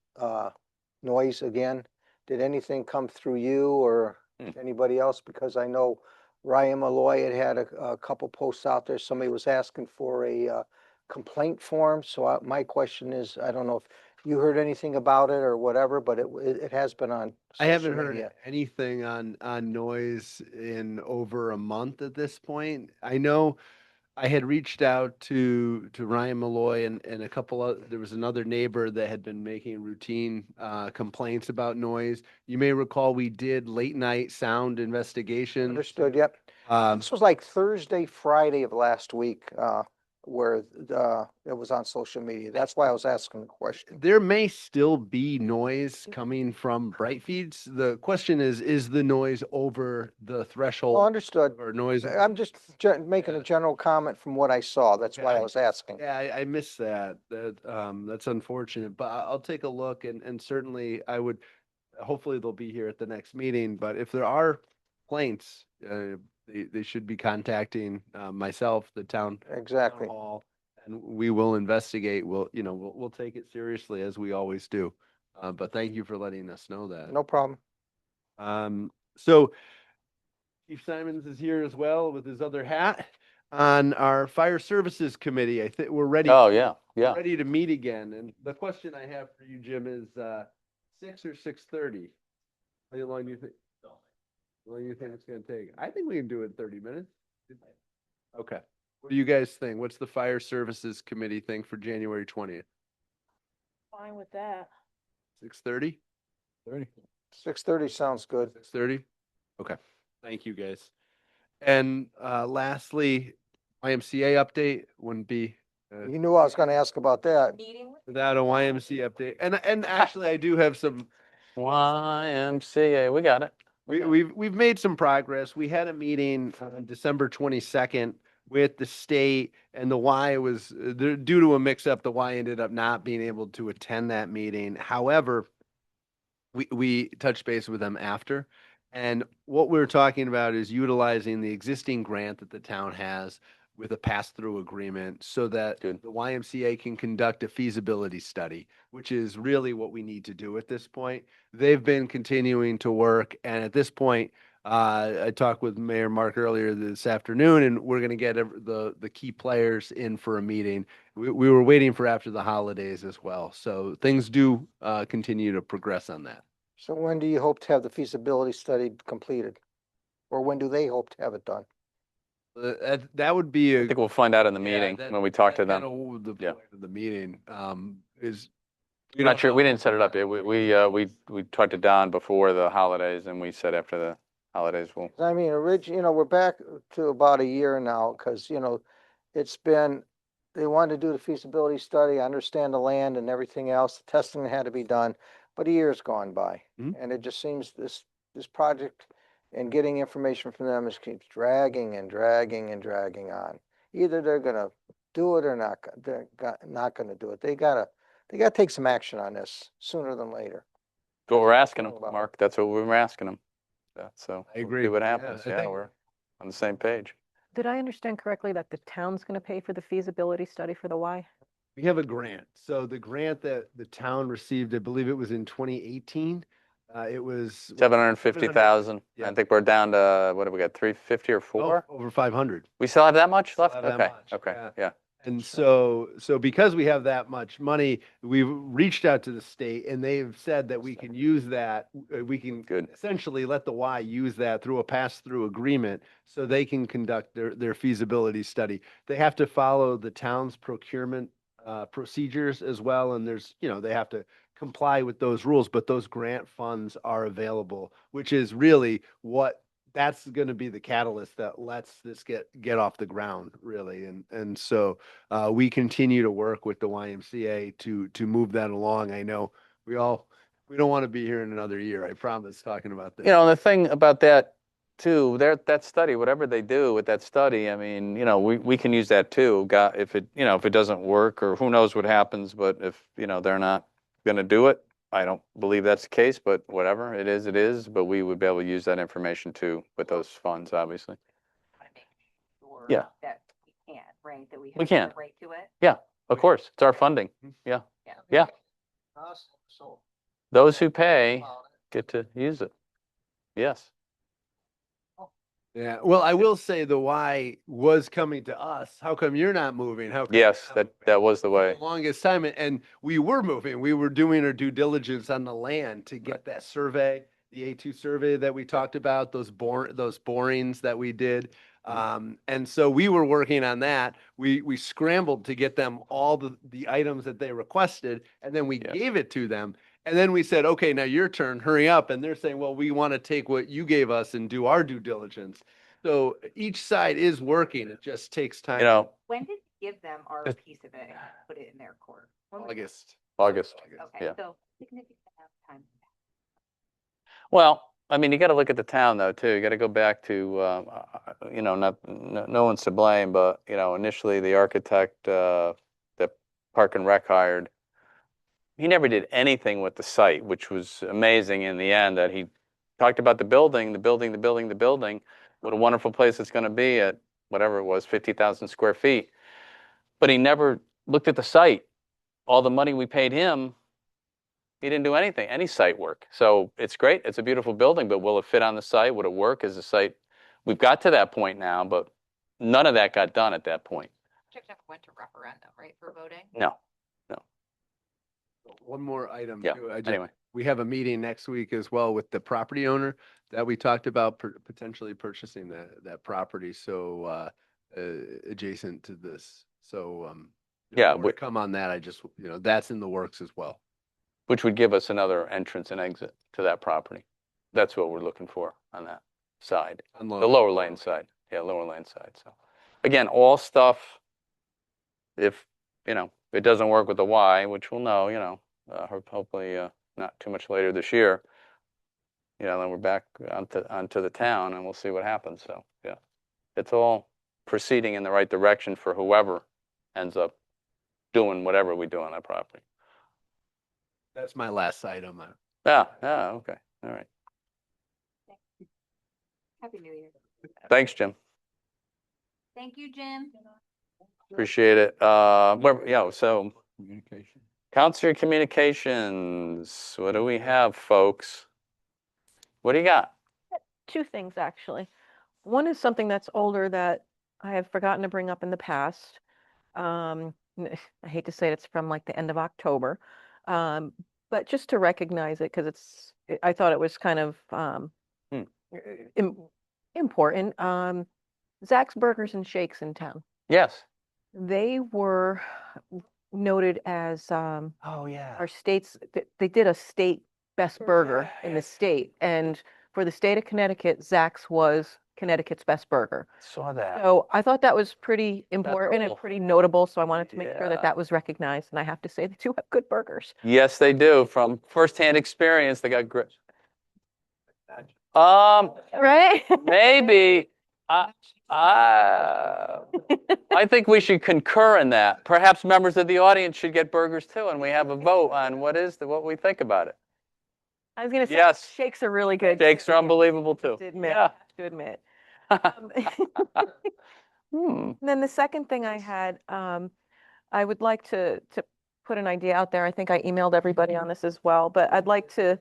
noise again. Did anything come through you or anybody else? Because I know Ryan Malloy had a couple posts out there. Somebody was asking for a complaint form. So my question is, I don't know if you heard anything about it or whatever, but it has been on I haven't social heard media. anything on noise in over a month at this point. I know I had reached out to Ryan Malloy and a couple of, there was another neighbor that had been making routine complaints about noise. You may recall we did late night sound investigation. Understood, yep. This was like Thursday, Friday of last week, where it was on social media. That's why I was asking the question. There may still be noise coming from Brightfeeds. The question is the noise over the threshold? Oh, understood. Or noise? I'm just making a general comment from what I saw. That's why I was asking. Yeah, I missed that. That's unfortunate, but I'll take a look and certainly I would, hopefully they'll be here at the next meeting, but if there are complaints, they should be contacting myself, the town Exactly. hall, and we will investigate. We'll take it seriously as we always do. But thank you for letting us know that. No problem. So Chief Simons is here as well with his other hat on our Fire Services Committee. I think we're ready. Oh, yeah, yeah. Ready to meet again. And the question I have for you, Jim, is 6 or 6:30? How long do you think? How long do you think it's going to take? I think we can do it in 30 minutes. Okay. What do you guys think? What's the Fire Services Committee think for January 20th? Fine with that. 6:30? 6:30 sounds good. 6:30? Okay. Thank you, guys. And lastly, YMCA update wouldn't be You knew I was going to ask about that. without a YMCA update. And actually, I do have some. YMCA, we got it. We've made some progress. We had a meeting on December 22nd with the state, and the Y was due to a mix-up. The Y ended up not being able to attend that meeting. However, we touched base with them after, and what we're talking about is utilizing the existing grant that the town has with a pass-through agreement so that the YMCA can conduct a feasibility study, which is really what we need to do at this point. They've been continuing to work, and at this point, I talked with Mayor Mark earlier this afternoon, and we're going to get the key players in for a meeting. We were waiting for after the holidays as well, so things do continue to progress on that. So when do you hope to have the feasibility study completed? Or when do they hope to have it done? That would be I think we'll find out in the meeting when we talk to them. The point of the meeting is. I'm not sure. We didn't set it up yet. We talked to Don before the holidays, and we said after the holidays we'll. I mean, we're back to about a year now because, it's been, they wanted to do the feasibility study, understand the land and everything else. The testing had to be done, but a year's gone by. And it just seems this project and getting information from them just keeps dragging and dragging and dragging on. Either they're gonna do it or not. They're not gonna do it. They gotta take some action on this sooner than later. what we're asking them, Mark. That's what we're asking them. Yeah, so I we'll agree. see what Yeah, happens. I Yeah, think- we're on the same page. Did I understand correctly that the town's going to pay for the feasibility study for the Y? We have a grant. So the grant that the town received, I believe it was in 2018. It was 750,000. Yeah. I think we're down to, what have we got, 350 or 4? over 500. We still have that much left? have that Okay, much, okay, yeah. yeah. And so because we have that much money, we've reached out to the state and they've said that we can use that. We can essentially let the Y use that through a pass-through agreement so they can conduct their feasibility study. They have to follow the town's procurement procedures as well. And they have to comply with those rules, but those grant funds are available, which is really that's going to be the catalyst that lets this get off the ground, really. And so we continue to work with the YMCA to move that along. I know we don't want to be here in another year. I promise, talking about this. The thing about that too, that study, whatever they do with that study, I mean, we can use that too. If it doesn't work, or who knows what happens, but if, they're not going to do it, I don't believe that's the case, but whatever it is, it is. But we would be able to use that information too with those funds, obviously. Yeah. That we can, right? That we We have can. the right to it. Yeah, of course. It's our funding. Yeah. Yeah. Those who pay get to use it. Yes. Yeah. Well, I will say the Y was coming to us. How come you're not moving? How come Yes, that was the way. the longest time? And we were moving. We were doing our due diligence on the land to get that survey, the A2 survey that we talked about, those borings that we did. And so we were working on that. We scrambled to get them all the items that they requested, and then we gave it to them. And then we said, okay, now your turn, hurry up. And they're saying, well, we want to take what you gave us and do our due diligence. So each side is working. It just takes time. When did you give them our piece of it and put it in their court? When was it? August. Okay, Yeah. so significant amount of time. Well, I mean, you got to look at the town though too. You got to go back to, no one's to blame, but initially the architect that Park and Rec hired, he never did anything with the site, which was amazing in the end. That he talked about the building, what a wonderful place it's going to be at whatever it was, 50,000 square feet. But he never looked at the site. All the money we paid him, he didn't do any site work. So it's great. It's a beautiful building, but will it fit on the site? Would it work as a site? We've got to that point now, but none of that got done at that point. Project never went to referendum, right, for voting? No. One more item. Yeah, too. anyway. We have a meeting next week as well with the property owner that we talked about potentially purchasing that property. So adjacent to this. So more to come on that. I just, that's in the works as well. Which would give us another entrance and exit to that property. That's what we're looking for on that side. On The lower lane side. Yeah, lower lane side. So again, all stuff, if, it doesn't work with the Y, which we'll know, hopefully not too much later this year, then we're back onto the town and we'll see what happens. So yeah, it's all proceeding in the right direction for whoever ends up doing whatever we do on that property. That's my last item. Yeah, okay. All right. Happy New Year. Thanks, Jim. Thank you, Jim. Appreciate it. So Communication. Counselor Communications, what do we have, folks? What do you got? Two things, actually. One is something that's older that I have forgotten to bring up in the past. I hate to say it's from like the end of October, but just to recognize it because I thought it was kind of important. Zach's Burgers and Shakes in town. Yes. They were noted as our state's. They did a state best burger in the state, and for the state of Connecticut, Zach's was Connecticut's best burger. Saw that. So I thought that was pretty important and cool. pretty notable. So I wanted to make sure that that was recognized. And I have to say, they do have good burgers. Yes, they do. From firsthand experience, they got great. Right? Maybe. I think we should concur in that. Perhaps members of the audience should get burgers too, and we have a vote on what we think about it. I was gonna say, Yes. shakes are really good. Shakes too, are yeah, unbelievable too. to admit, Yeah. to admit. Hmm. And then the second thing I had, I would like to put an idea out there. I think I emailed everybody on this as well, but I'd like to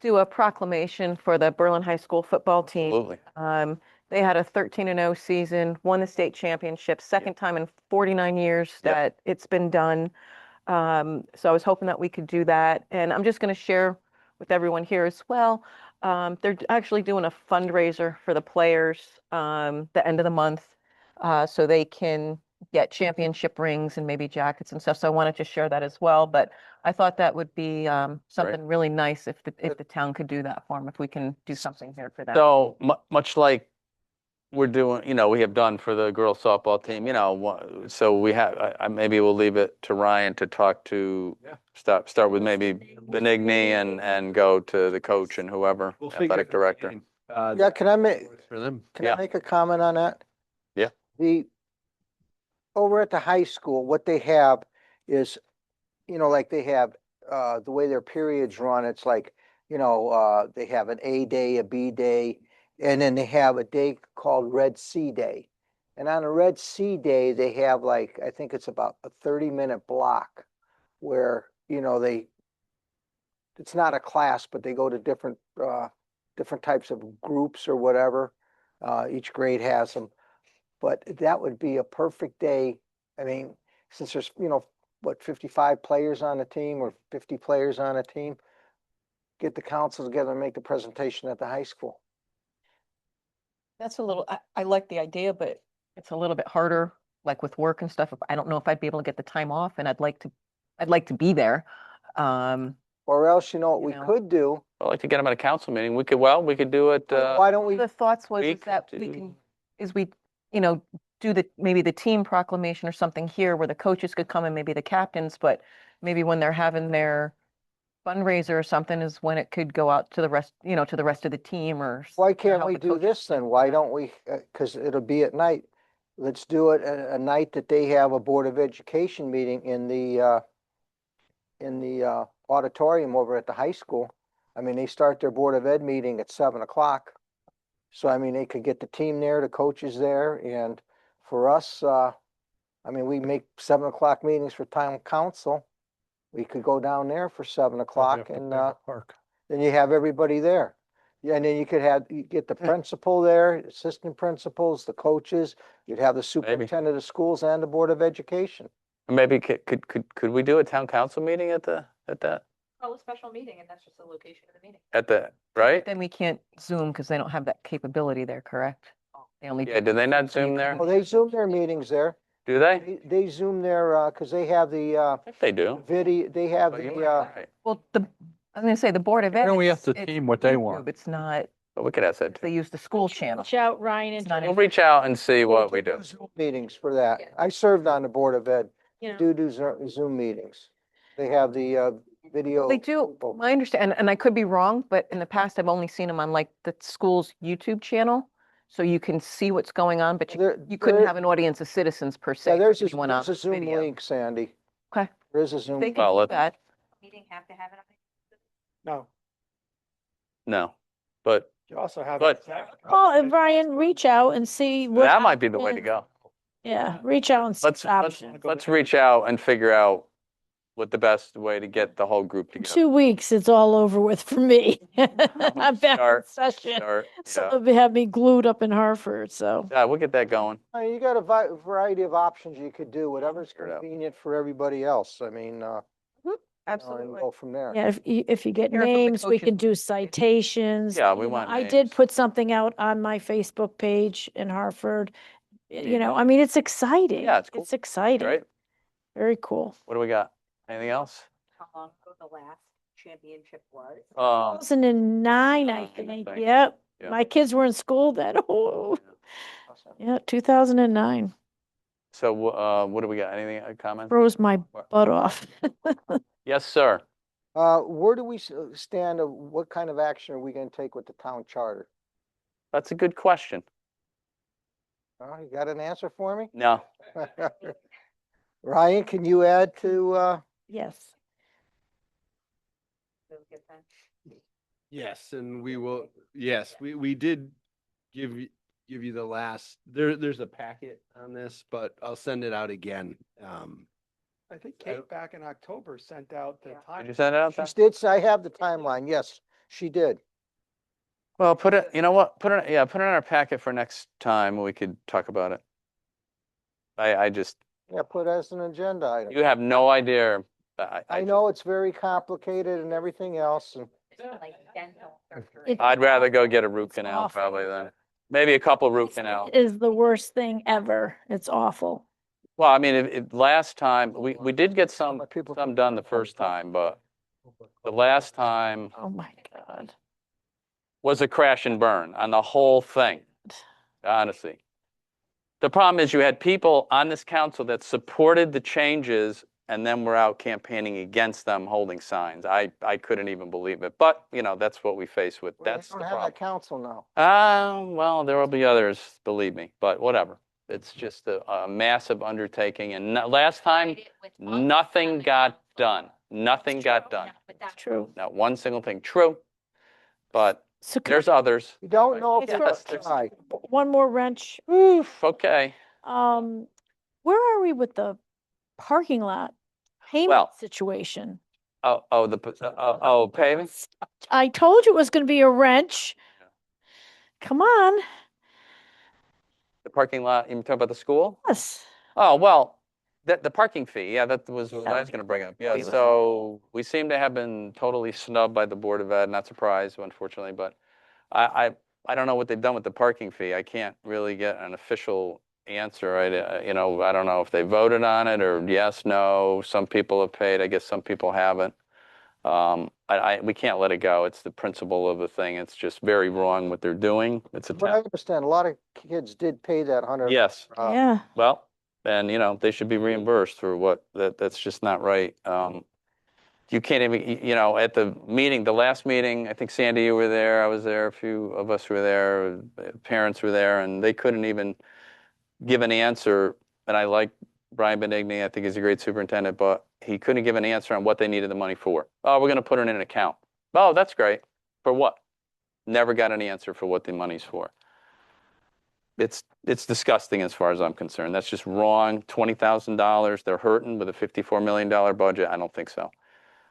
do a proclamation for the Berlin High School football team. Absolutely. They had a 13-0 season, won the state championship, second time in 49 years that it's been done. So I was hoping that we could do that. And I'm just going to share with everyone here as well. They're actually doing a fundraiser for the players the end of the month so they can get championship rings and maybe jackets and stuff. So I wanted to share that as well. But I thought that would be something really nice if the town could do that for them, if we can do something here for them. So much like we're doing, we have done for the girls softball team, so we have, maybe we'll leave it to Ryan to talk to, start with maybe Benigni and go to the coach and whoever, athletic director. Yeah, can I make, For them. can I make a comment on that? Yeah. Over at the high school, what they have is, like they have, the way their periods run, it's like, they have an A day, a B day, and then they have a day called Red Sea Day. And on a Red Sea Day, they have like, I think it's about a 30-minute block where, it's not a class, but they go to different types of groups or whatever. Each grade has them. But that would be a perfect day. I mean, since there's, 55 players on a team or 50 players on a team, get the council together and make the presentation at the high school. That's a little, I like the idea, but it's a little bit harder, like with work and stuff. I don't know if I'd be able to get the time off, and I'd like to be there. Or else, what we could do. I'd like to get them at a council meeting. We could do it. Why don't we? The thoughts was is week that we can, do maybe the team proclamation or something here where the coaches could come and maybe the captains, but maybe when they're having their fundraiser or something is when it could go out to the rest, to the rest of the team or. Why can't how we the do coaches- this then? Why don't we, because it'll be at night. Let's do it a night that they have a Board of Education meeting in the auditorium over at the high school. I mean, they start their Board of Ed meeting at 7 o'clock. So, I mean, they could get the team there, the coaches there, and for us, we make 7 o'clock meetings for town council. We could go down there for 7 o'clock and then you have everybody there. Yeah, and then you get the principal there, assistant principals, the coaches, you'd have the superintendent of schools and the Board of Education. Maybe could we do a town council meeting at that? Call a special meeting and that's just the location of the meeting. Right? Then we can't Zoom because they don't have that capability there, correct? They only. Yeah, do they not Zoom there? Well, they Zoom their meetings there. Do they? They Zoom their, because they have the, If they do. video, they have But you the, might be right. Well, I was gonna say the Board of Ed. Then we have it's- to it's team what they YouTube, want. It's not, But we could ask that. they use the school channel. Reach out, Ryan, It's and not We'll reach out and see what we do. Zoom meetings for that. I served on the Board of Ed. you know, Do Zoom meetings. They have the, video. They do, my understand, and I could be wrong, but in the past, I've only seen them on like the school's YouTube channel. So you can see what's going on, but you couldn't there- have an audience of citizens per Yeah, se. there's if you went on a Zoom video. link, Sandy. Okay. There is a Zoom. They link. can do let- that. Meeting have to have it. No. No, but You also have. But- call and Ryan, reach out and see what. that might be the way to options- go. Yeah, reach out and see Let's options. let's reach out and figure out what the best way to get the whole group In together. 2 weeks, it's all over with for me. I'm back in session. Some Yeah. of you have me glued up in Hartford, so. Yeah, we'll get that going. You got a variety of options you could do, whatever's convenient for everybody else. I mean, and Absolutely. go from there. Yeah, if you get Hear it from the names, we coaches. can do citations. Yeah, we you know, want I did names. put something out on my Facebook page in Hartford. I mean, it's exciting. Yeah, it's cool. It's exciting. Right? Very cool. What do we got? Anything else? How long ago the last championship was? 2009, I think. think. Yep. Yeah. My kids were in school then. Oh, yeah, 2009. So, what do we got? Anything, comments? Froze my butt off. Yes, sir. Where do we stand? What kind of action are we going to take with the town charter? That's a good question. You got an answer for me? No. Ryan, can you add to, Yes. Yes, and we will, yes, we did give you the last, there's a packet on this, but I'll send it out again. I think Kate back in October sent out the time. Did you send it out? She did say, I have the timeline. Yes, she did. Well, put it, you know what, put it in our packet for next time, we could talk about it. I just, Yeah, put it as an agenda item. you have no idea. I know it's very complicated and everything else, and I'd rather go get a root It's canal awful. probably than, maybe a couple root canals. Is the worst thing ever. It's awful. Well, I mean, last time, we did get some done the first time, but the last time Oh my God. was a crash and burn on the whole thing, honestly. The problem is you had people on this council that supported the changes and then were out campaigning against them, holding signs. I couldn't even believe it. But, you know, that's what we face with. That's the we don't have problem. that council now. Well, there will be others, believe me, but whatever. It's just a massive undertaking. And last time, nothing got done. Nothing got done. True. Not one single thing. True. But So there's others. You don't know if Yes, it's right. one more wrench. Oof, okay. Where are we with the parking lot payment Well- situation? Paving? I told you it was going to be a wrench. Come on. The parking lot, you talking about the school? Yes. Oh, well, the parking fee, yeah, that was what I was going to bring up. Yeah, so we seem to have been totally snubbed by the Board of Ed, not surprised, unfortunately, but I don't know what they've done with the parking fee. I can't really get an official answer. I don't know if they voted on it or yes, no. Some people have paid. I guess some people haven't. We can't let it go. It's the principle of the thing. It's just very wrong what they're doing. It's a But I understand a lot of kids did pay that 100. Yes. Yeah. Well, and they should be reimbursed for what that's just not right. You can't even, at the meeting, the last meeting, I think Sandy, you were there, I was there, a few of us were there, parents were there, and they couldn't even give an answer. And I like Brian Benigni, I think he's a great superintendent, but he couldn't give an answer on what they needed the money for. Oh, we're going to put it in an account. Oh, that's great. For what? Never got an answer for what the money's for. It's disgusting as far as I'm concerned. That's just wrong. $20,000. They're hurting with a $54 million budget. I don't think so.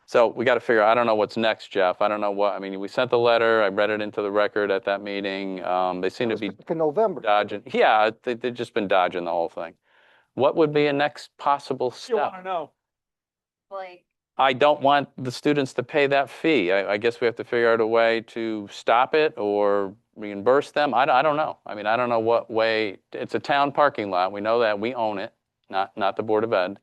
So we got to figure out, I don't know what's next, Jeff. I don't know what, I mean, we sent the letter. I read it into the record at that meeting. They seem to be in November. Dodging. Yeah, they've just been dodging the whole thing. What would be a next possible You want step? to know? Like, I don't want the students to pay that fee. I guess we have to figure out a way to stop it or reimburse them. I don't know. I mean, I don't know what way. It's a town parking lot. We know that. We own it, not the Board of Ed.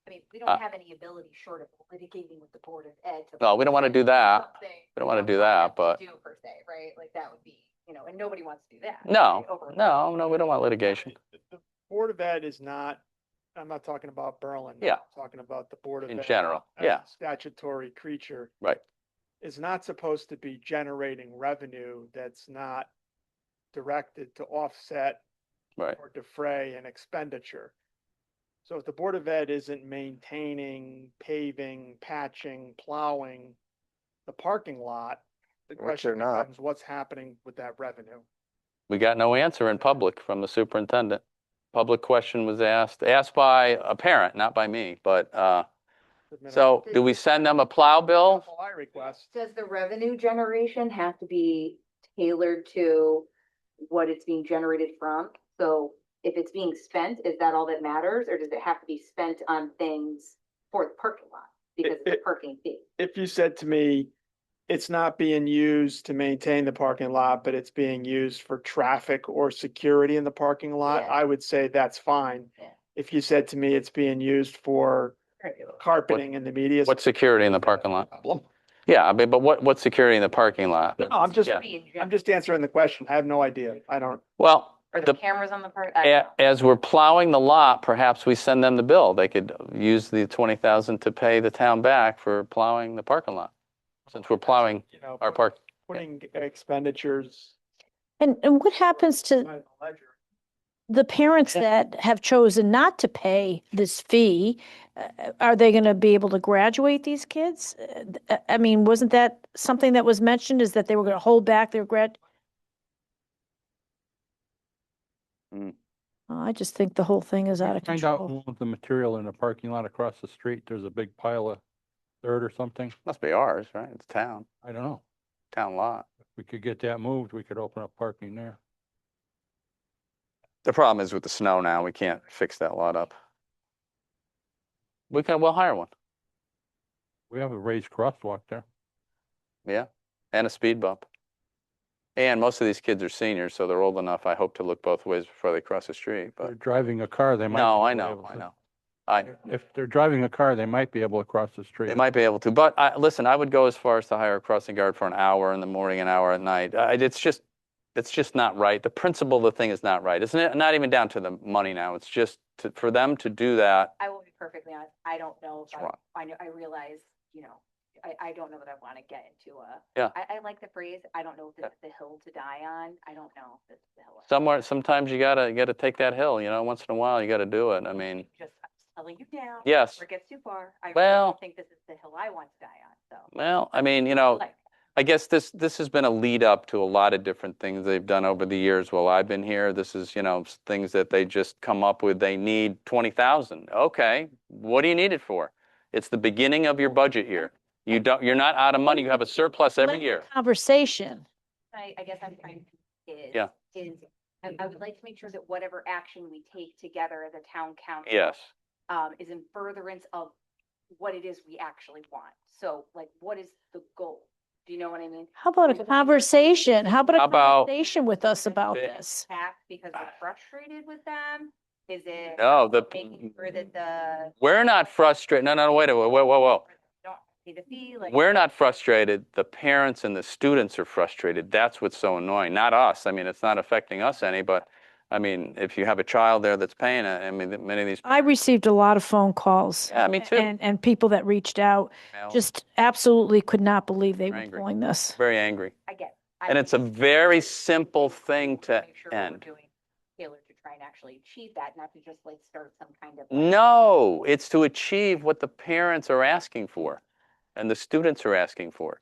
I mean, we don't have any ability short of litigating with the Board of Ed. No, we don't want to do that. something We don't want to do that, but Do per se, right? Like that would be, and nobody wants to do that. no, Over- no, we don't want litigation. The Board of Ed is not, I'm not talking about Berlin. Yeah. I'm talking about the Board of In Ed general, as a yeah. Statutory creature Right. is not supposed to be generating revenue that's not directed to offset Right. or defray an expenditure. So if the Board of Ed isn't maintaining, paving, patching, plowing the parking lot, the Which question they're not. becomes what's happening with that revenue? We got no answer in public from the superintendent. Public question was asked by a parent, not by me, but, so do we send them a plow bill? I request. Does the revenue generation have to be tailored to what it's being generated from? So if it's being spent, is that all that matters? Or does it have to be spent on things for the parking lot? Because it's a parking fee. If you said to me, it's not being used to maintain the parking lot, but it's being used for traffic or security in the parking lot, Yeah. I would say that's fine. Yeah. If you said to me, it's being used for carpeting in the media. What security in the parking lot? Problem. Yeah, I mean, but what security in the parking lot? No, I'm just, Yeah. I'm just answering the question. I have no idea. I don't. Well, Or the cameras on the park? as we're plowing the lot, perhaps we send them the bill. They could use the 20,000 to pay the town back for plowing the parking lot. Since we're plowing our park. Putting expenditures. And what happens to, by the ledger. the parents that have chosen not to pay this fee, are they going to be able to graduate these kids? I mean, wasn't that something that was mentioned, is that they were going to hold back their Mm. I just think the whole thing is out of Find out control. who owns the material in the parking lot across the street. There's a big pile of dirt or something. Must be ours, right? It's town, I don't know. town lot. If we could get that moved, we could open up parking there. The problem is with the snow now, we can't fix that lot up. We'll hire one. We have a raised crosswalk there. Yeah, and a speed bump. And most of these kids are seniors, so they're old enough, I hope, to look both ways before they cross the street, They're but. driving a car, they might. No, be I able know, I to- know. If they're driving a car, they might be able to cross the street. They might be able to, but listen, I would go as far as to hire a crossing guard for an hour in the morning, an hour at night. It's just not right. The principle of the thing is not right. It's not even down to the money now. It's just for them to do that. I will be perfectly honest, I don't know if wrong. I realize, I don't know that I want to get into Yeah. I like the phrase, I don't know if this is the hill to die on. I don't know if this is the hill. Sometimes you gotta take that hill, once in a while you gotta do it. I mean, Just telling you now. Yes. Before it gets too far. I Well- don't think this is the hill I want to die on, so. well, I mean, Like, I guess this has been a lead up to a lot of different things they've done over the years while I've been here. This is, things that they just come up with. They need 20,000. Okay, what do you need it for? It's the beginning of your budget year. You're not out of money. You have a surplus every year. Conversation. I guess I'm trying to is. Yeah. I would like to make sure that whatever action we take together as a town council. Yes. Is in furtherance of what it is we actually want. So like, what is the goal? Do you know what I mean? How about a conversation? How about How a about- conversation with us about They- this? Act because we're frustrated with them? Is it? No, Making sure that the, we're not frustrated. No, wait a minute. Whoa. don't pay the fee, like. We're not frustrated. The parents and the students are frustrated. That's what's so annoying, not us. I mean, it's not affecting us any, but I mean, if you have a child there that's paying it, I mean, many of these. I received a lot of phone calls. Yeah, me too. And people that reached out Emails. just absolutely could not believe they were Angry. pulling this. Very angry. I get. And it's a very simple thing to Make sure what we're end. doing tailored to try and actually achieve that, not to just like start some kind of. No, it's to achieve what the parents are asking for and the students are asking for.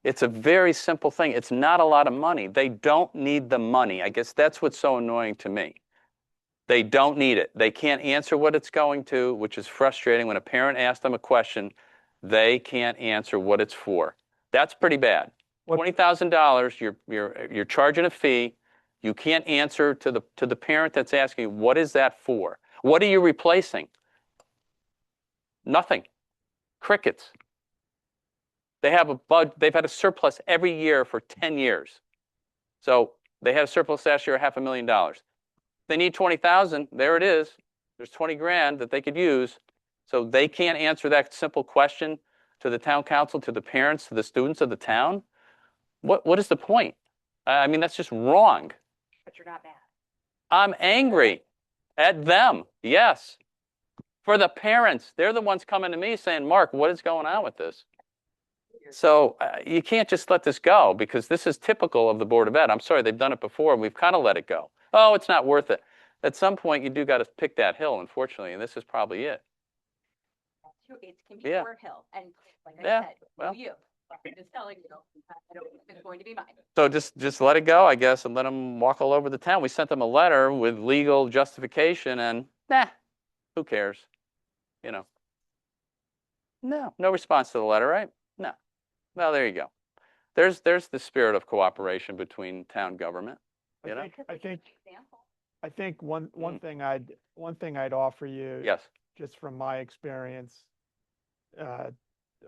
It's a very simple thing. It's not a lot of money. They don't need the money. I guess that's what's so annoying to me. They don't need it. They can't answer what it's going to, which is frustrating. When a parent asks them a question, they can't answer what it's for. That's pretty bad. $20,000, you're charging a fee. You can't answer to the parent that's asking, what is that for? What are you replacing? Nothing. Crickets. They've had a surplus every year for 10 years. So they had a surplus last year of $500,000. They need 20,000. There it is. There's 20 grand that they could use. So they can't answer that simple question to the town council, to the parents, to the students of the town. What is the point? I mean, that's just wrong. But you're not mad. I'm angry at them. Yes. For the parents, they're the ones coming to me saying, Mark, what is going on with this? So you can't just let this go because this is typical of the Board of Ed. I'm sorry, they've done it before and we've kind of let it go. Oh, it's not worth it. At some point, you do got to pick that hill, unfortunately, and this is probably it. It can be Yeah. your hill, and like I Yeah, said, well. you. I'm just telling you, I don't think it's going to be mine. So just let it go, I guess, and let them walk all over the town. We sent them a letter with legal justification, and who cares? No response to the letter, right? No. Well, there you go. There's the spirit of cooperation between town government. I think one thing I'd offer you. Yes. Just from my experience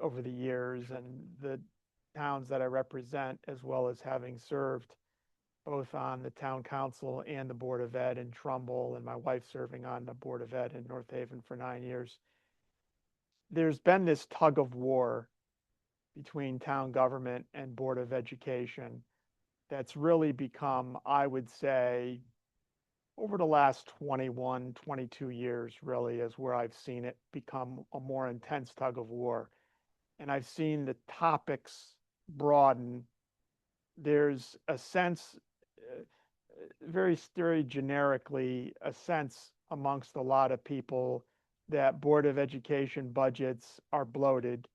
over the years and the towns that I represent, as well as having served both on the town council and the Board of Ed in Trumbull, and my wife serving on the Board of Ed in North Haven for 9 years. There's been this tug of war between town government and Board of Education that's really become, I would say, over the last 21, 22 years, really, is where I've seen it become a more intense tug of war. And I've seen the topics broaden. There's a sense, very generically a sense amongst a lot of people that Board of Education budgets are bloated.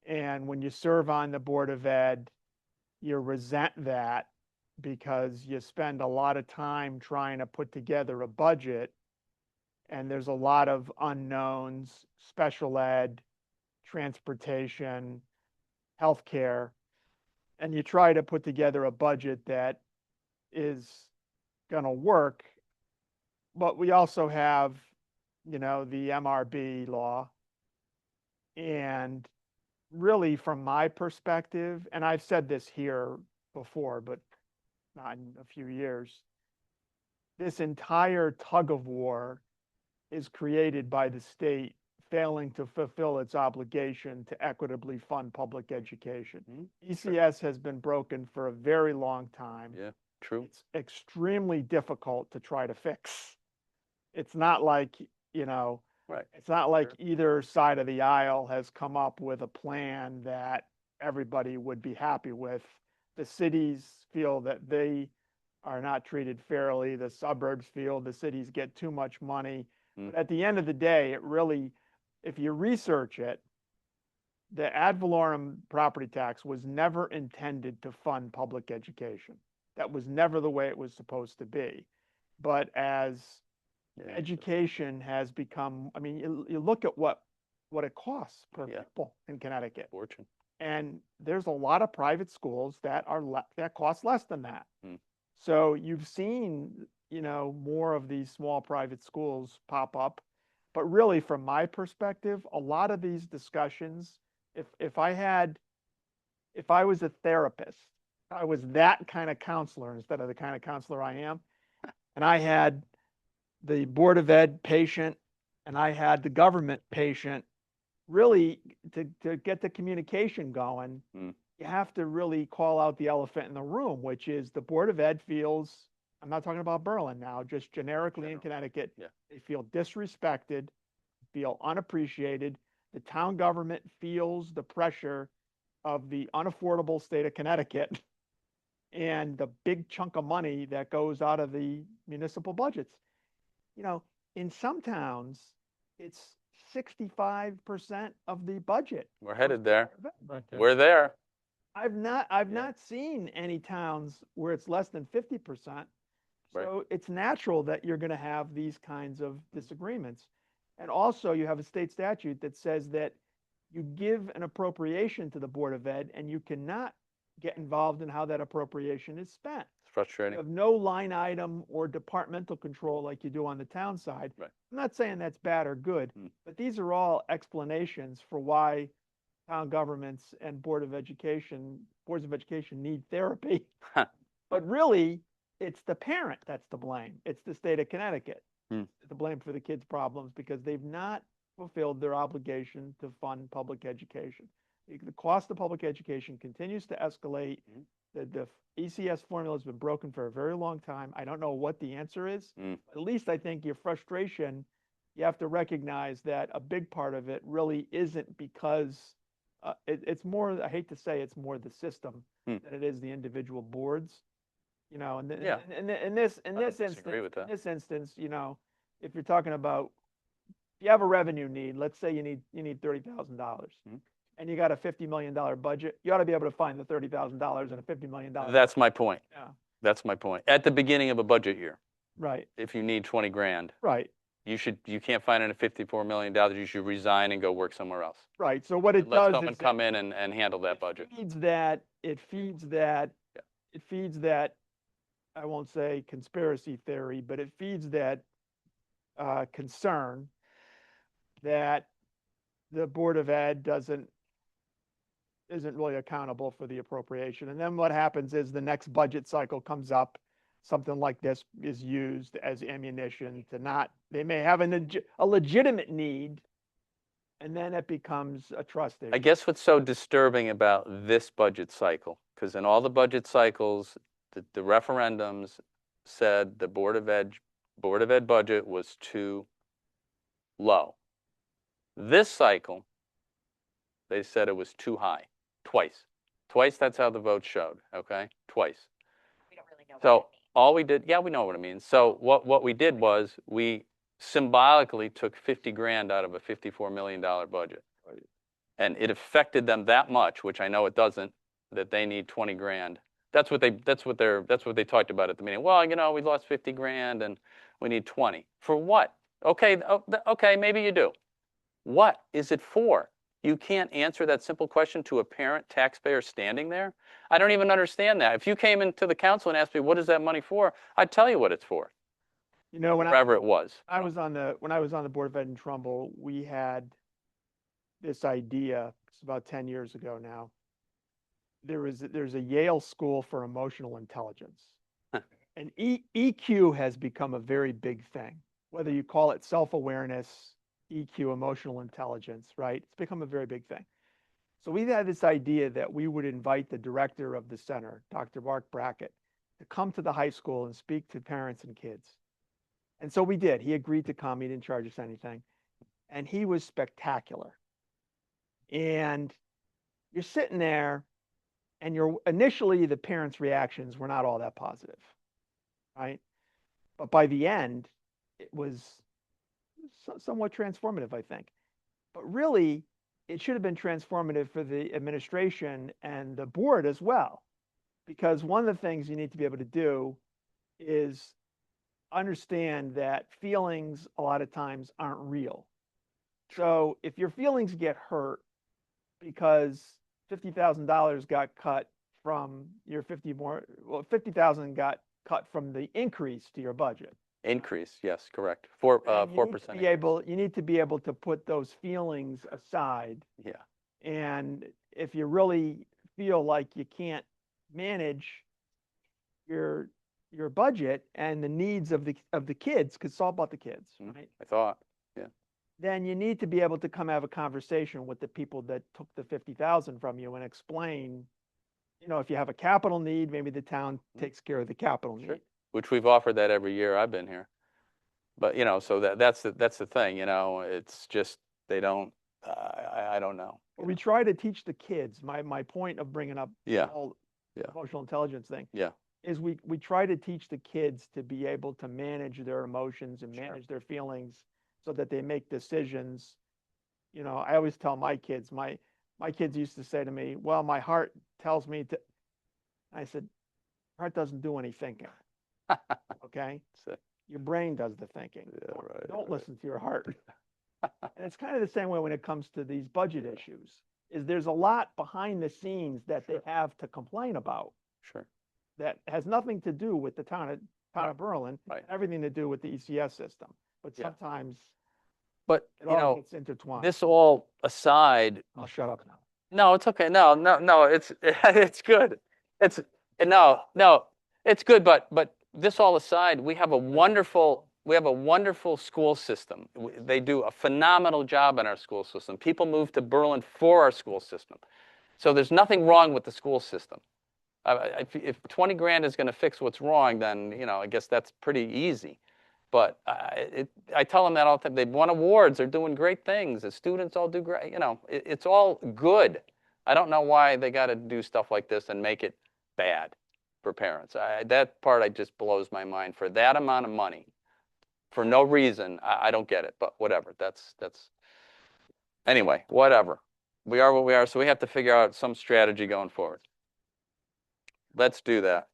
And when you serve on the Board of Ed, you resent that because you spend a lot of time trying to put together a budget, and there's a lot of unknowns, special ed, transportation, healthcare, and you try to put together a budget that is going to work. But we also have, the MRB law. And really, from my perspective, and I've said this here before, but not in a few years, this entire tug of war is created by the state failing to fulfill its obligation to equitably fund public education. ECS has been broken for a very long time. Yeah, true. It's extremely difficult to try to fix. It's not like, Right. it's not like either side of the aisle has come up with a plan that everybody would be happy with. The cities feel that they are not treated fairly. The suburbs feel the cities get too much money. But at the end of the day, it really, if you research it, the ad valorem property tax was never intended to fund public education. That was never the way it was supposed to be. But as education has become, I mean, you look at what it costs per pupil in Connecticut. Fortune. And there's a lot of private schools that that cost less than that. So you've seen, more of these small private schools pop up. But really, from my perspective, a lot of these discussions, if I was a therapist, I was that kind of counselor instead of the kind of counselor I am, and I had the Board of Ed patient and I had the government patient, really to get the communication going, you have to really call out the elephant in the room, which is the Board of Ed feels, I'm not talking about Berlin now, just generically in Connecticut, they feel disrespected, feel unappreciated. The town government feels the pressure of the unaffordable state of Connecticut and the big chunk of money that goes out of the municipal budgets. In some towns, it's 65% of the budget. We're headed there. We're there. I've not seen any towns where it's less than 50%. So it's natural that you're going to have these kinds of disagreements. And also you have a state statute that says that you give an appropriation to the Board of Ed and you cannot get involved in how that appropriation is spent. It's frustrating. You have no line item or departmental control like you do on the town side. Right. I'm not saying that's bad or good, but these are all explanations for why town governments and boards of education need therapy. But really, it's the parent that's to blame. It's the state of Connecticut to blame for the kids' problems because they've not fulfilled their obligation to fund public education. The cost of public education continues to escalate. The ECS formula has been broken for a very long time. I don't know what the answer is. At least I think your frustration, you have to recognize that a big part of it really isn't because it's more, I hate to say it's more the system than it is the individual boards. In this instance, if you're talking about, if you have a revenue need, let's say you need $30,000 and you got a $50 million budget, you ought to be able to find the $30,000 in a $50 million. That's my point. Yeah. That's my point. At the beginning of a budget year. Right. If you need 20 grand. Right. You can't find it at $54 million. You should resign and go work somewhere else. Right. So what it Let does someone is come in and handle that budget. It feeds that, I won't say conspiracy theory, but it feeds that concern that the Board of Ed isn't really accountable for the appropriation. And then what happens is the next budget cycle comes up, something like this is used as ammunition they may have a legitimate need, and then it becomes a trust issue. I guess what's so disturbing about this budget cycle, because in all the budget cycles, the referendums said the Board of Ed budget was too low. This cycle, they said it was too high, twice. That's how the vote showed, okay? Twice. We don't really know. So all we did, yeah, we know what it means. So what we did was we symbolically took 50 grand out of a $54 million budget. And it affected them that much, which I know it doesn't, that they need 20 grand. That's what they talked about at the meeting. Well, we lost 50 grand and we need 20. For what? Okay, okay, maybe you do. What is it for? You can't answer that simple question to a parent taxpayer standing there? I don't even understand that. If you came into the council and asked me, what is that money for? I'd tell you what it's for. Wherever it was. When I was on the Board of Ed in Trumbull, we had this idea, it's about 10 years ago now. There's a Yale School for Emotional Intelligence. And EQ has become a very big thing. Whether you call it self-awareness, EQ, emotional intelligence, right? It's become a very big thing. So we had this idea that we would invite the director of the center, Dr. Mark Brackett, to come to the high school and speak to parents and kids. And so we did. He agreed to come. He didn't charge us anything. And he was spectacular. And you're sitting there and initially the parents' reactions were not all that positive, right? But by the end, it was somewhat transformative, I think. But really, it should have been transformative for the administration and the board as well. Because one of the things you need to be able to do is understand that feelings a lot of times aren't real. So if your feelings get hurt because $50,000 got cut from your 50,000 got cut from the increase to your budget. Increase, yes, correct. 4%. You need to be able to put those feelings aside. Yeah. And if you really feel like you can't manage your budget and the needs of the kids, because it's all about the kids, right? I thought, yeah. Then you need to be able to come have a conversation with the people that took the 50,000 from you and explain, if you have a capital need, maybe the town takes care of the capital need. Which we've offered that every year I've been here. But, so that's the thing, it's just, they don't, I don't know. We try to teach the kids, my point of bringing up the whole emotional intelligence thing. Yeah. Is we try to teach the kids to be able to manage their emotions and manage their feelings so that they make decisions. I always tell my kids, my kids used to say to me, well, my heart tells me to, I said, heart doesn't do any thinking. Okay? Your brain does the thinking. Don't listen to your heart. And it's kind of the same way when it comes to these budget issues, is there's a lot behind the scenes that they have to complain about. Sure. That has nothing to do with the town of Berlin, everything to do with the ECS system. But sometimes it all gets intertwined. This all aside. I'll shut up now. No, it's okay. No, it's it's good. It's good, but this all aside, we have a wonderful school system. They do a phenomenal job in our school system. People move to Berlin for our school system. So there's nothing wrong with the school system. If 20 grand is going to fix what's wrong, then, I guess that's pretty easy. But I tell them that all the time. They've won awards. They're doing great things. The students all do great. It's all good. I don't know why they got to do stuff like this and make it bad for parents. That part just blows my mind. For that amount of money, for no reason, I don't get it. But whatever. That's anyway. Whatever. We are what we are. So we have to figure out some strategy going forward. Let's do that.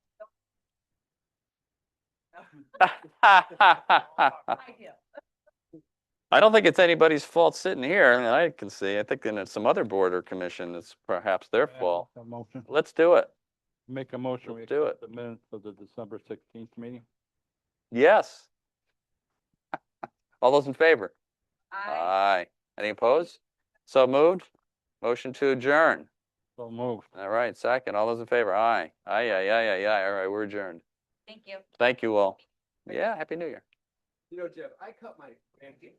I don't think it's anybody's fault sitting here. I mean, I can see. I think then it's some other board or commission. It's perhaps their fault. Let's do it. Make a motion. Let's do it. The minutes of the December 16th meeting. Yes. All those in favor? Aye. Any opposed? So moved. Motion to adjourn. So moved. All right, second. All those in favor? Aye. Aye. All right, we're adjourned. Thank you. Thank you all. Yeah, Happy New Year. Jeff, I cut my grandkids.